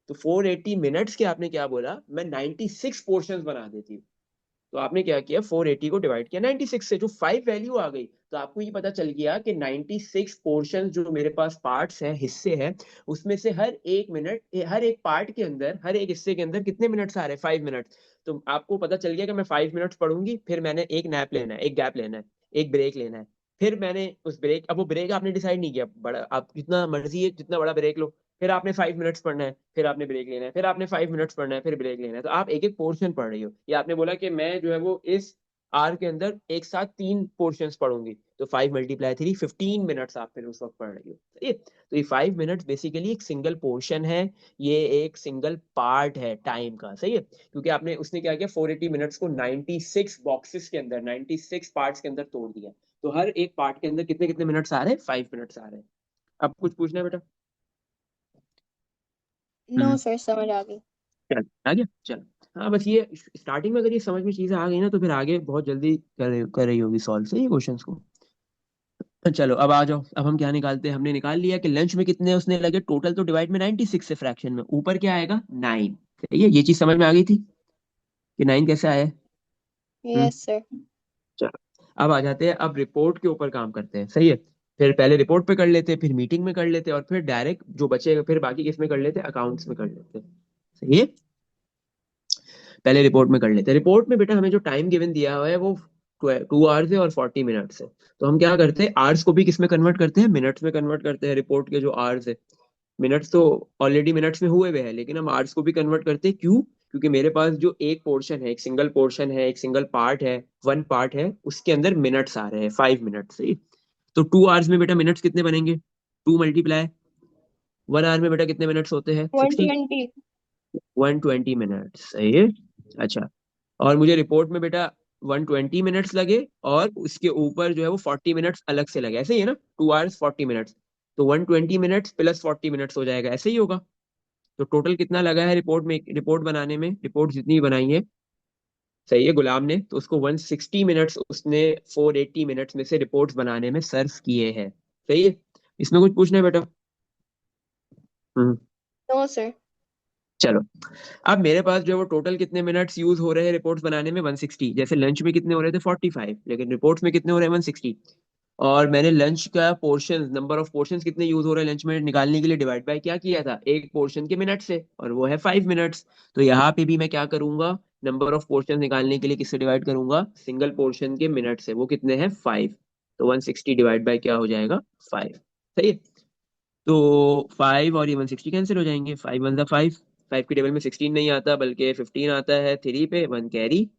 Speaker 1: तो 480 मिनट्स के आपने क्या बोला, मैं 96 पोर्शन बना देती हूँ। तो आपने क्या किया, 480 को डिवाइड किया 96 से, जो 5 वैल्यू आ गई। तो आपको ये पता चल गया कि 96 पोर्शन जो मेरे पास पार्ट्स हैं, हिस्से हैं, उसमें से हर एक मिनट, हर एक पार्ट के अंदर, हर एक हिस्से के अंदर कितने मिनट्स आ रहे हैं, 5 मिनट। तो आपको पता चल गया कि मैं 5 मिनट्स पढ़ूंगी, फिर मैंने एक नैप लेना है, एक गैप लेना है, एक ब्रेक लेना है। फिर मैंने उस ब्रेक, अब वो ब्रेक आपने डिसाइड नहीं किया, बड़ा आप जितना मर्जी है जितना बड़ा ब्रेक लो। फिर आपने 5 मिनट्स पढ़ना है, फिर आपने ब्रेक लेना है, फिर आपने 5 मिनट्स पढ़ना है, फिर ब्रेक लेना है। तो आप एक एक पोर्शन पढ़ रही हो, या आपने बोला कि मैं जो है वो इस आर के अंदर एक साथ 3 पोर्शंस पढ़ूंगी, तो 5 × 3 15 मिनट्स आप फिर उस वक्त पढ़ रही हो। सही है? तो ये 5 मिनट्स बेसिकली एक सिंगल पोर्शन है, ये एक सिंगल पार्ट है टाइम का। सही है। क्योंकि आपने, उसने क्या किया, 480 मिनट्स को 96 बॉक्सेस के अंदर, 96 पार्ट्स के अंदर तोड़ दिया। तो हर एक पार्ट के अंदर कितने कितने मिनट्स आ रहे हैं, 5 मिनट्स आ रहे हैं। अब कुछ पूछना है बेटा?
Speaker 2: नो
Speaker 1: हम्म।
Speaker 2: सर, समझ आ गई।
Speaker 1: चल आ गया, चल। हाँ बस ये स्टार्टिंग में अगर ये समझ में चीजें आ गई ना, तो फिर आगे बहुत जल्दी कर रही होगी सॉल्व। सही है क्वेश्चंस को। चलो अब आ जाओ, अब हम क्या निकालते हैं, हमने निकाल लिया कि लंच में कितने उसने लगे टोटल, तो डिवाइड में 96 से फ्रैक्शन में ऊपर क्या आएगा 9। सही है, ये चीज समझ में आ गई थी कि 9 कैसे आया है। हम्म।
Speaker 2: Yes sir.
Speaker 1: चलो अब आ जाते हैं, अब रिपोर्ट के ऊपर काम करते हैं। सही है, फिर पहले रिपोर्ट पे कर लेते हैं, फिर मीटिंग में कर लेते हैं, और फिर डायरेक्ट जो बचेगा फिर बाकी किस में कर लेते हैं, अकाउंट्स में कर लेते हैं। सही है, पहले रिपोर्ट में कर लेते हैं। रिपोर्ट में बेटा हमें जो टाइम गिवन दिया हुआ है वो 2 आवर्स है और 40 मिनट्स है। तो हम क्या करते हैं, आवर्स को भी किस में कन्वर्ट करते हैं, मिनट्स में कन्वर्ट करते हैं। रिपोर्ट के जो आवर्स है, मिनट्स तो ऑलरेडी मिनट्स में हुए हुए हैं, लेकिन हम आवर्स को भी कन्वर्ट करते हैं। क्यों? क्योंकि मेरे पास जो एक पोर्शन है, एक सिंगल पोर्शन है, एक सिंगल पार्ट है, वन पार्ट है, उसके अंदर मिनट्स आ रहे हैं 5 मिनट्स। सही, तो 2 आवर्स में बेटा मिनट्स कितने बनेंगे, 2 × 1 आवर में बेटा कितने मिनट्स होते हैं, 60।
Speaker 2: 120।
Speaker 1: 120 मिनट्स। सही है। अच्छा, और मुझे रिपोर्ट में बेटा 120 मिनट्स लगे, और उसके ऊपर जो है वो 40 मिनट्स अलग से लगे। ऐसे ही है ना, 2 आवर्स 40 मिनट्स, तो 120 मिनट्स प्लस 40 मिनट्स हो जाएगा, ऐसे ही होगा। तो टोटल कितना लगा है रिपोर्ट में, रिपोर्ट बनाने में, रिपोर्ट जितनी भी बनाई है, सही है, गुलाम ने, तो उसको 160 मिनट्स उसने 480 मिनट्स में से रिपोर्ट्स बनाने में सर्व किए हैं। सही है, इसमें कुछ पूछना है बेटा? हम्म।
Speaker 2: No sir.
Speaker 1: चलो, अब मेरे पास जो है वो टोटल कितने मिनट्स यूज हो रहे हैं रिपोर्ट्स बनाने में, 160। जैसे लंच में कितने हो रहे थे 45, लेकिन रिपोर्ट्स में कितने हो रहे हैं 160। और मैंने लंच का पोर्शन, नंबर ऑफ पोर्शंस कितने यूज हो रहे हैं लंच में निकालने के लिए, डिवाइड बाय क्या किया था, एक पोर्शन के मिनट से, और वो है 5 मिनट्स। तो यहाँ पे भी मैं क्या करूंगा, नंबर ऑफ पोर्शन निकालने के लिए किससे डिवाइड करूंगा, सिंगल पोर्शन के मिनट से, वो कितने हैं 5। तो 160 डिवाइड बाय क्या हो जाएगा, 5। सही है, तो 5 और ये 160 कैंसिल हो जाएंगे, 5 × 1 = 5। 5 की टेबल में 16 नहीं आता, बल्कि 15 आता है, 3 पे 1 कैरी,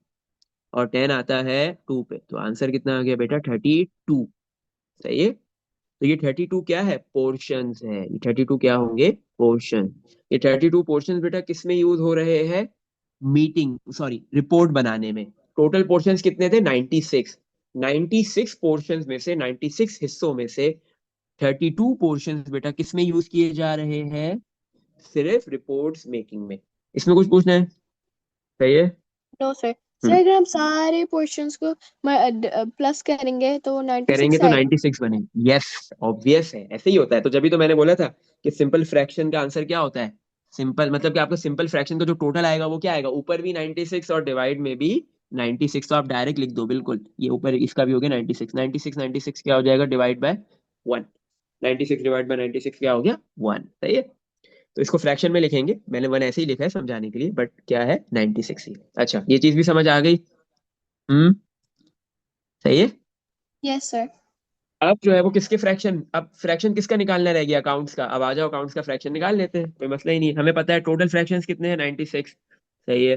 Speaker 1: और 10 आता है 2 पे। तो आंसर कितना आ गया बेटा, 32। सही है, तो ये 32 क्या है, पोर्शंस है। ये 32 क्या होंगे, पोर्शन। ये 32 पोर्शंस बेटा किस में यूज हो रहे हैं, मीटिंग, सॉरी, रिपोर्ट बनाने में। टोटल पोर्शंस कितने थे, 96। 96 पोर्शंस में से, 96 हिस्सों में से 32 पोर्शंस बेटा किस में यूज किए जा रहे हैं, सिर्फ रिपोर्ट्स मेकिंग में। इसमें कुछ पूछना है? सही है।
Speaker 2: No sir. Sir
Speaker 1: hmm.
Speaker 2: अगर हम सारे पोर्शंस को प्लस करेंगे तो
Speaker 1: करेंगे
Speaker 2: 96
Speaker 1: तो
Speaker 2: आएगा।
Speaker 1: 96 बनेंगे, यस, ऑब्वियस है, ऐसे ही होता है। तो जब भी तो मैंने बोला था कि सिंपल फ्रैक्शन का आंसर क्या होता है, सिंपल मतलब कि आपका सिंपल फ्रैक्शन का जो टोटल आएगा वो क्या आएगा, ऊपर भी 96 और डिवाइड में भी 96। तो आप डायरेक्ट लिख दो, बिल्कुल, ये ऊपर इसका भी हो गया 96, 96 96 क्या हो जाएगा, डिवाइड बाय 1। 96 डिवाइड बाय 96 क्या हो गया, 1। सही है, तो इसको फ्रैक्शन में लिखेंगे, मैंने 1 ऐसे ही लिखा है समझाने के लिए, बट क्या है 96 ही। अच्छा, ये चीज भी समझ आ गई। हम्म। सही है।
Speaker 2: Yes sir.
Speaker 1: अब जो है वो किसके फ्रैक्शन, अब फ्रैक्शन किसका निकालना रह गया, अकाउंट्स का। अब आ जाओ, अकाउंट्स का फ्रैक्शन निकाल लेते हैं, कोई मसला ही नहीं है। हमें पता है टोटल फ्रैक्शंस कितने हैं, 96। सही है,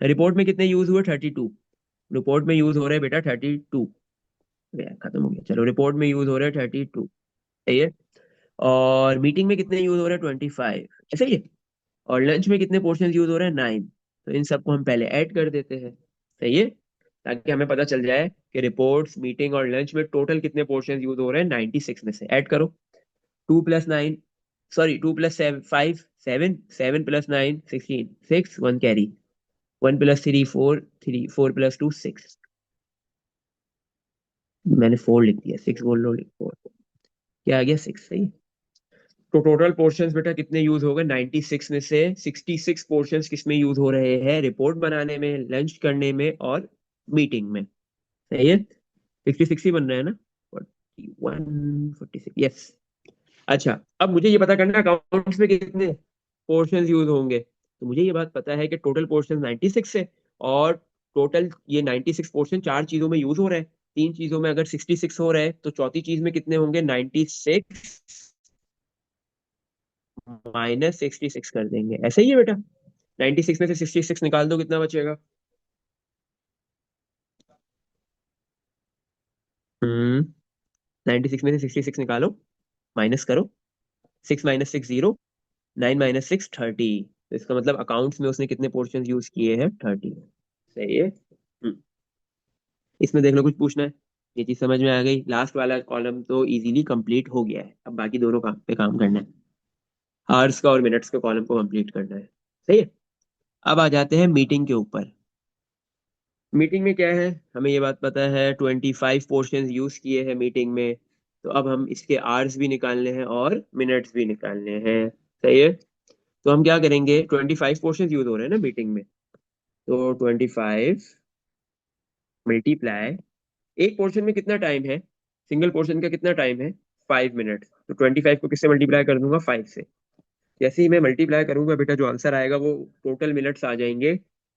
Speaker 1: रिपोर्ट में कितने यूज हुए, 32। रिपोर्ट में यूज हो रहे हैं बेटा 32। खत्म हो गया, चलो, रिपोर्ट में यूज हो रहे हैं 32। सही है, और मीटिंग में कितने यूज हो रहे हैं 25, ऐसे ही है। और लंच में कितने पोर्शन यूज हो रहे हैं 9। तो इन सबको हम पहले ऐड कर देते हैं। सही है, ताकि हमें पता चल जाए कि रिपोर्ट्स, मीटिंग और लंच में टोटल कितने पोर्शन यूज हो रहे हैं, 96 में से ऐड करो। 2 + 9, सॉरी, 2 + 5 7, 7 + 9 16, 6 1 कैरी, 1 + 3 4, 3 4 + 2 6। मैंने 4 लिख दिया, 6 बोल लो, 4 क्या आ गया, 6। सही, तो टोटल पोर्शंस बेटा कितने यूज हो गए, 96 में से 66 पोर्शंस किस में यूज हो रहे हैं, रिपोर्ट बनाने में, लंच करने में और मीटिंग में। सही है, 66 ही बन रहा है ना, 41 46, यस। अच्छा, अब मुझे ये पता करना है अकाउंट्स में कितने पोर्शंस यूज होंगे। तो मुझे ये बात पता है कि टोटल पोर्शन 96 है, और टोटल ये 96 पोर्शन चार चीजों में यूज हो रहे हैं। तीन चीजों में अगर 66 हो रहे हैं, तो चौथी चीज में कितने होंगे, 96 -66 कर देंगे। ऐसा ही है बेटा, 96 में से 66 निकाल दो, कितना बचेगा। 96 में से 66 निकालो, माइनस करो, 6 - 6 0, 9 - 6 30। तो इसका मतलब अकाउंट्स में उसने कितने पोर्शन यूज किए हैं, 30। सही है। इसमें देख लो, कुछ पूछना है? ये चीज समझ में आ गई, लास्ट वाला कॉलम तो इजीली कंप्लीट हो गया है, अब बाकी दोनों काम पे काम करना है, आवर्स का और मिनट्स का कॉलम को कंप्लीट करना है। सही है, अब आ जाते हैं मीटिंग के ऊपर। मीटिंग में क्या है, हमें ये बात पता है 25 पोर्शन यूज किए हैं मीटिंग में, तो अब हम इसके आवर्स भी निकालने हैं और मिनट्स भी निकालने हैं। सही है। तो हम क्या करेंगे, 25 पोर्शन यूज हो रहे हैं ना मीटिंग में, तो 25 मल्टीप्लाई, एक पोर्शन में कितना टाइम है, सिंगल पोर्शन का कितना टाइम है, 5 मिनट। तो 25 को किससे मल्टीप्लाई कर दूंगा, 5 से। जैसे ही मैं मल्टीप्लाई करूंगा बेटा, जो आंसर आएगा वो टोटल मिनट्स आ जाएंगे,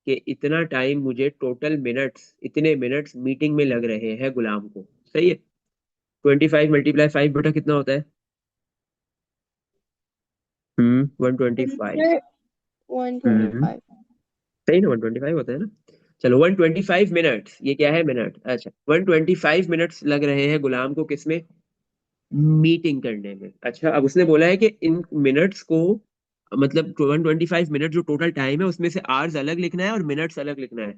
Speaker 1: कि इतना टाइम मुझे टोटल मिनट्स, इतने मिनट्स मीटिंग में लग रहे हैं गुलाम को। सही है। 25 × 5 बेटा कितना होता है, 125।
Speaker 2: आंसर 125।
Speaker 1: सही ना, 125 होता है ना। चलो 125 मिनट्स, ये क्या है, मिनट। अच्छा, 125 मिनट्स लग रहे हैं गुलाम को किसमें, मीटिंग करने में। अच्छा, अब उसने बोला है कि इन मिनट्स को, मतलब 125 मिनट जो टोटल टाइम है उसमें से आवर्स अलग लिखना है और मिनट्स अलग लिखना है।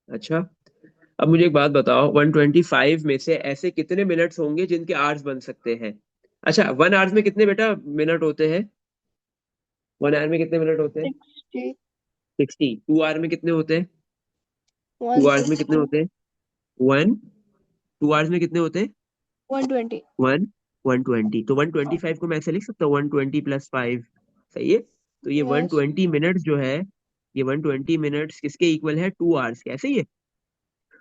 Speaker 1: अच्छा, अब मुझे एक बात बताओ, 125 में से ऐसे कितने मिनट्स होंगे जिनके आवर्स बन सकते हैं। अच्छा, 1 आवर्स में कितने बेटा मिनट होते हैं, 1 आवर में कितने मिनट होते हैं,
Speaker 2: 60,
Speaker 1: 60। 2 आवर में कितने होते हैं, 2 आवर्स में कितने
Speaker 2: 160,
Speaker 1: होते हैं, 1। 2 आवर्स में कितने होते हैं,
Speaker 2: 120।
Speaker 1: 120। तो 125 को मैं ऐसे लिख सकता हूँ, 120 + 5। सही है। तो ये वन
Speaker 2: यस।
Speaker 1: ट्वेंटी मिनट जो है, ये 120 मिनट्स किसके इक्वल है, 2 आवर्स के, ऐसे ही है।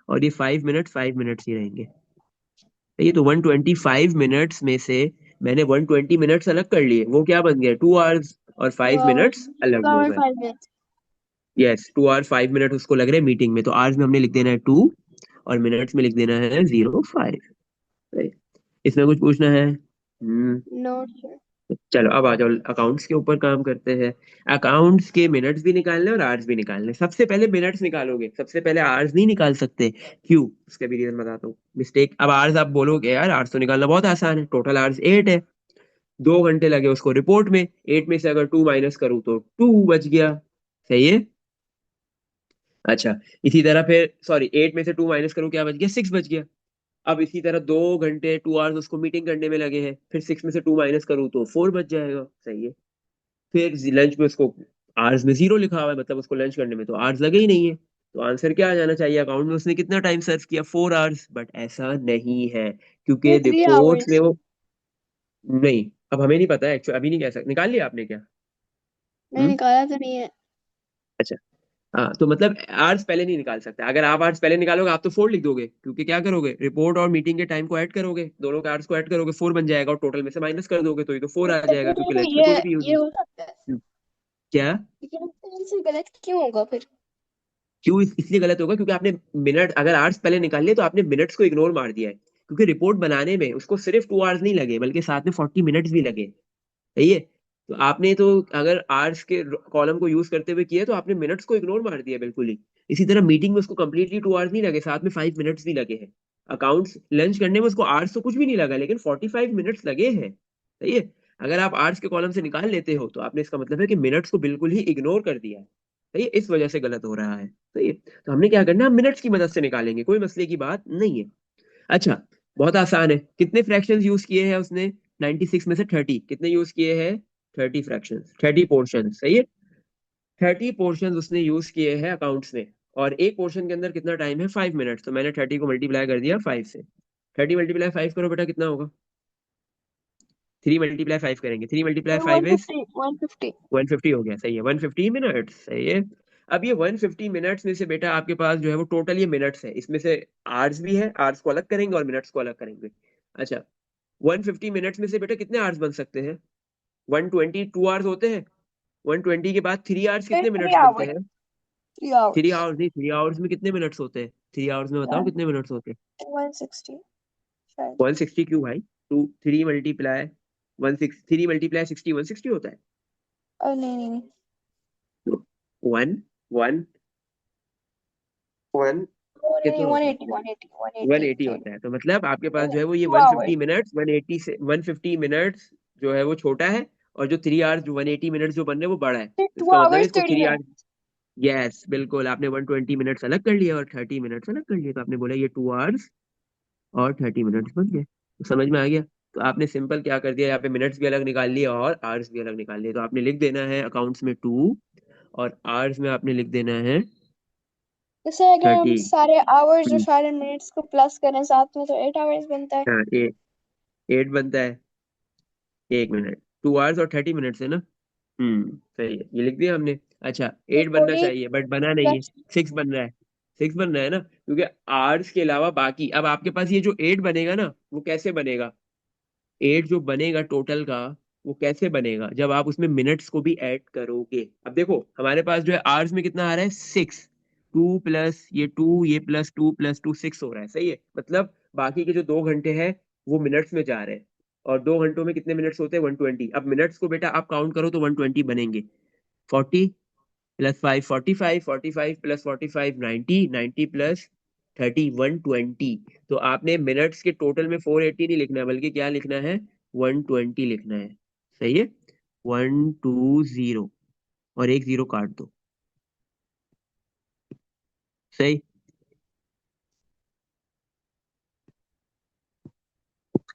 Speaker 1: और ये 5 मिनट 5 मिनट्स ही रहेंगे। सही है। तो 125 मिनट्स में से मैंने 120 मिनट्स अलग कर लिए, वो क्या बन गया, 2 आवर्स, और 5 मिनट्स अलग हो गए।
Speaker 2: 5 minutes।
Speaker 1: यस, 2 आवर 5 मिनट उसको लग रहे हैं मीटिंग में, तो आवर्स में हमने लिख देना है 2, और मिनट्स में लिख देना है 0.5। इसमें कुछ पूछना है,
Speaker 2: नो सर।
Speaker 1: चलो अब आ जाओ अकाउंट्स के ऊपर काम करते हैं। अकाउंट्स के मिनट्स भी निकालने और आवर्स भी निकालने। सबसे पहले मिनट्स निकालोगे, सबसे पहले आवर्स नहीं निकाल सकते, क्यों, उसका भी रीजन बताता हूँ। मिस्टेक, अब आवर्स आप बोलोगे यार आवर्स तो निकालना बहुत आसान है, टोटल आवर्स 8 है, 2 घंटे लगे उसको रिपोर्ट में, 8 में से अगर 2 माइनस करूँ तो 2 बच गया। सही है। अच्छा, इसी तरह फिर, सॉरी, 8 में से 2 माइनस करूँ क्या बच गया, 6 बच गया। अब इसी तरह 2 घंटे 2 आवर्स उसको मीटिंग करने में लगे हैं, फिर 6 में से 2 माइनस करूँ तो 4 बच जाएगा। सही है। फिर लंच में उसको आवर्स में 0 लिखा हुआ है, मतलब उसको लंच करने में तो आवर्स लगे ही नहीं है। तो आंसर क्या आ जाना चाहिए, अकाउंट में उसने कितना टाइम सर्व किया, 4 आवर्स। बट ऐसा नहीं है, क्योंकि
Speaker 2: ये 3
Speaker 1: रिपोर्ट में
Speaker 2: hours।
Speaker 1: वो, नहीं, अब हमें नहीं पता है एक्चुअली, अभी नहीं कह सकते। निकाल लिया आपने क्या,
Speaker 2: नहीं
Speaker 1: हम्म।
Speaker 2: निकाला तो नहीं है।
Speaker 1: अच्छा, हाँ, तो मतलब आवर्स पहले नहीं निकाल सकते। अगर आप आवर्स पहले निकालोगे आप तो 4 लिख दोगे, क्योंकि क्या करोगे, रिपोर्ट और मीटिंग के टाइम को ऐड करोगे, दोनों के आवर्स को ऐड करोगे, 4 बन जाएगा, और टोटल में से माइनस कर दोगे तो ये तो 4 आ जाएगा, क्योंकि लंच में कोई भी यूज
Speaker 2: ये
Speaker 1: नहीं।
Speaker 2: हो सकता है,
Speaker 1: हम्म, क्या,
Speaker 2: लेकिन आंसर गलत क्यों होगा फिर?
Speaker 1: क्यों, इसलिए गलत होगा क्योंकि आपने मिनट, अगर आवर्स पहले निकाल लिए तो आपने मिनट्स को इग्नोर मार दिया है, क्योंकि रिपोर्ट बनाने में उसको सिर्फ 2 आवर्स नहीं लगे, बल्कि साथ में 40 मिनट्स भी लगे। सही है। तो आपने तो, अगर आवर्स के कॉलम को यूज करते हुए किया तो आपने मिनट्स को इग्नोर मार दिया बिल्कुल ही। इसी तरह मीटिंग में उसको कंप्लीटली 2 आवर्स नहीं लगे, साथ में 5 मिनट्स भी लगे हैं। अकाउंट्स लंच करने में उसको आवर्स तो कुछ भी नहीं लगा, लेकिन 45 मिनट्स लगे हैं। सही है। अगर आप आवर्स के कॉलम से निकाल लेते हो तो आपने, इसका मतलब है कि मिनट्स को बिल्कुल ही इग्नोर कर दिया है। सही है, इस वजह से गलत हो रहा है। सही है। तो हमने क्या करना है, हम मिनट्स की मदद से निकालेंगे, कोई मसले की बात नहीं है। अच्छा, बहुत आसान है। कितने फ्रैक्शंस यूज किए हैं उसने, 96 में से 30 कितने यूज किए हैं, 30 फ्रैक्शंस, 30 पोर्शन। सही है। 30 पोर्शन उसने यूज किए हैं अकाउंट्स में, और एक पोर्शन के अंदर कितना टाइम है, 5 मिनट। तो मैंने 30 को मल्टीप्लाई कर दिया 5 से। 30 × 5 करो बेटा, कितना होगा, 3 × 5 करेंगे, 3 × 5 इज
Speaker 2: 150, 150।
Speaker 1: 150 हो गया। सही है, 150 मिनट्स। सही है। अब ये 150 मिनट्स में से बेटा आपके पास जो है वो टोटल ये मिनट्स है, इसमें से आवर्स भी है, आवर्स को अलग करेंगे और मिनट्स को अलग करेंगे। अच्छा, 150 मिनट्स में से बेटा कितने आवर्स बन सकते हैं, 122 आवर्स होते हैं। 120 के बाद 3 आवर्स
Speaker 2: फिर
Speaker 1: कितने
Speaker 2: 3
Speaker 1: मिनट्स बनते
Speaker 2: hours,
Speaker 1: हैं,
Speaker 2: 3
Speaker 1: थ्री
Speaker 2: hours।
Speaker 1: आवर्स नहीं, 3 आवर्स में कितने मिनट्स होते हैं, 3 आवर्स में बताओ कितने मिनट्स होते हैं।
Speaker 2: 160 शायद।
Speaker 1: 160 क्यों भाई, 3 मल्टीप्लाई 160 होता है।
Speaker 2: नहीं नहीं नहीं।
Speaker 1: वन वन वन
Speaker 2: ओ नहीं नहीं,
Speaker 1: कितना होता है,
Speaker 2: 180, 180,
Speaker 1: 180
Speaker 2: 180
Speaker 1: होता है। तो मतलब आपके पास जो है वो ये
Speaker 2: 2
Speaker 1: वन
Speaker 2: hours।
Speaker 1: फिफ्टी मिनट्स 180 से 150 मिनट्स जो है वो छोटा है, और जो 3 आवर्स जो 180 मिनट्स जो बन रहे हैं वो बड़ा है।
Speaker 2: फिर
Speaker 1: तो
Speaker 2: 2
Speaker 1: इसका मतलब है
Speaker 2: hours
Speaker 1: इसको
Speaker 2: 30
Speaker 1: थ्री
Speaker 2: minutes।
Speaker 1: आवर्स यस बिल्कुल, आपने 120 मिनट्स अलग कर लिया और 30 मिनट्स अलग कर लिया, तो आपने बोला ये 2 आवर्स और 30 मिनट्स बन गए। तो समझ में आ गया। तो आपने सिंपल क्या कर दिया, यहाँ पे मिनट्स भी अलग निकाल लिए और आवर्स भी अलग निकाल लिए। तो आपने लिख देना है अकाउंट्स में 2, और आवर्स में आपने लिख देना है
Speaker 2: जैसे अगर हम
Speaker 1: 30।
Speaker 2: सारे hours और सारे minutes को प्लस करें साथ में तो 8 hours बनता है।
Speaker 1: हाँ, 8 बनता है 1 मिनट, 2 आवर्स और 30 मिनट्स है ना। सही है, ये लिख दिया हमने। अच्छा,
Speaker 2: तो
Speaker 1: 8 बनना
Speaker 2: थोड़ी
Speaker 1: चाहिए बट बना नहीं है।
Speaker 2: प्लस।
Speaker 1: 6 बन रहा है। 6 बन रहा है ना, क्योंकि आवर्स के अलावा बाकी, अब आपके पास ये जो 8 बनेगा ना, वो कैसे बनेगा? 8 जो बनेगा टोटल का, वो कैसे बनेगा? जब आप उसमें मिनट्स को भी ऐड करोगे। अब देखो हमारे पास जो है आवर्स में कितना आ रहा है, 6। 2 प्लस ये 2, ये +2 + 2 6 हो रहा है, सही है। मतलब बाकी के जो 2 घंटे हैं वो मिनट्स में जा रहे हैं। और 2 घंटों में कितने मिनट्स होते हैं, 120। अब मिनट्स को बेटा आप काउंट करो तो 120 बनेंगे। 40 + 5 45, 45 + 45 90, 90 + 30 120। तो आपने मिनट्स के टोटल में 480 नहीं लिखना है, बल्कि क्या लिखना है, 120 लिखना है। सही है। 120, और एक जीरो काट दो। सही।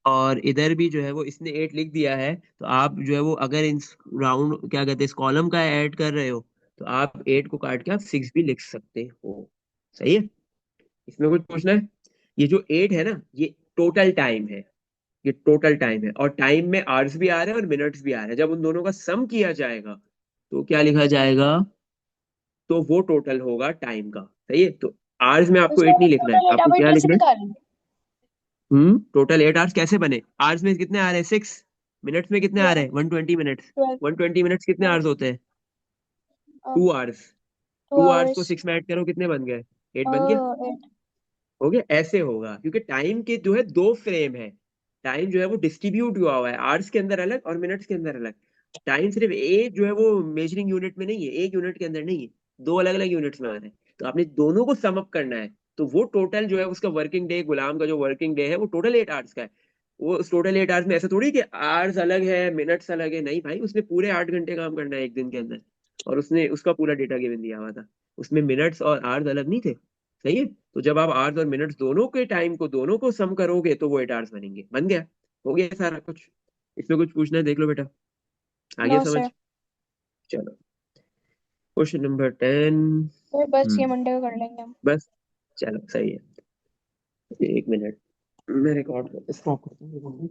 Speaker 1: और इधर भी जो है वो इसने 8 लिख दिया है, तो आप जो है वो अगर इन राउंड क्या कहते हैं, इस कॉलम का ऐड कर रहे हो, तो आप 8 को काट के आप 6 भी लिख सकते हो। सही है। इसमें कुछ पूछना है? ये जो 8 है ना, ये टोटल टाइम है। ये टोटल टाइम है, और टाइम में आवर्स भी आ रहे हैं और मिनट्स भी आ रहे हैं। जब उन दोनों का सम किया जाएगा तो क्या लिखा जाएगा, तो वो टोटल होगा टाइम का। सही है। तो आवर्स में आपको
Speaker 2: उसका
Speaker 1: 8 नहीं
Speaker 2: मतलब
Speaker 1: लिखना है,
Speaker 2: टोटल 8
Speaker 1: आपको
Speaker 2: आवर
Speaker 1: क्या
Speaker 2: कैसे
Speaker 1: लिखना है?
Speaker 2: निकालेंगे?
Speaker 1: टोटल 8 आवर्स कैसे बने? आवर्स में कितने आ रहे हैं, 6। मिनट्स में कितने आ रहे
Speaker 2: 12,
Speaker 1: हैं, 120 मिनट्स।
Speaker 2: 12,
Speaker 1: 120 मिनट्स कितने आवर्स होते हैं, 2 आवर्स।
Speaker 2: 2
Speaker 1: 2 आवर्स को
Speaker 2: आवर्स
Speaker 1: 6 में ऐड करो, कितने बन गए, 8 बन गया।
Speaker 2: 8।
Speaker 1: हो गया। ऐसे होगा क्योंकि टाइम के जो है 2 फ्रेम है। टाइम जो है वो डिस्ट्रीब्यूट हुआ हुआ है, आवर्स के अंदर अलग और मिनट्स के अंदर अलग। टाइम सिर्फ एक जो है वो मेजरिंग यूनिट में नहीं है, एक यूनिट के अंदर नहीं है, दो अलग अलग यूनिट्स में आ रहे हैं। तो आपने दोनों को सम अप करना है। तो वो टोटल जो है उसका वर्किंग डे, गुलाम का जो वर्किंग डे है वो टोटल 8 आवर्स का है। वो उस टोटल 8 आवर्स में ऐसा थोड़ी कि आवर्स अलग है मिनट्स अलग है, नहीं भाई, उसने पूरे 8 घंटे काम करना है एक दिन के अंदर। और उसने उसका पूरा डेटा गिवन दिया हुआ था, उसमें मिनट्स और आवर्स अलग नहीं थे। सही है। तो जब आप आवर्स और मिनट्स दोनों के टाइम को दोनों को सम करोगे तो वो 8 आवर्स बनेंगे। बन गया। हो गया सारा कुछ। इसमें कुछ पूछना है देख लो बेटा। आ गया
Speaker 2: नो
Speaker 1: समझ?
Speaker 2: सर।
Speaker 1: चलो, क्वेश्चन नंबर 10।
Speaker 2: फिर बस ये
Speaker 1: हम्म
Speaker 2: मंडे को कर लेंगे हम।
Speaker 1: बस। चलो सही है। 1 मिनट, मैं रिकॉर्ड स्टॉप करता हूँ।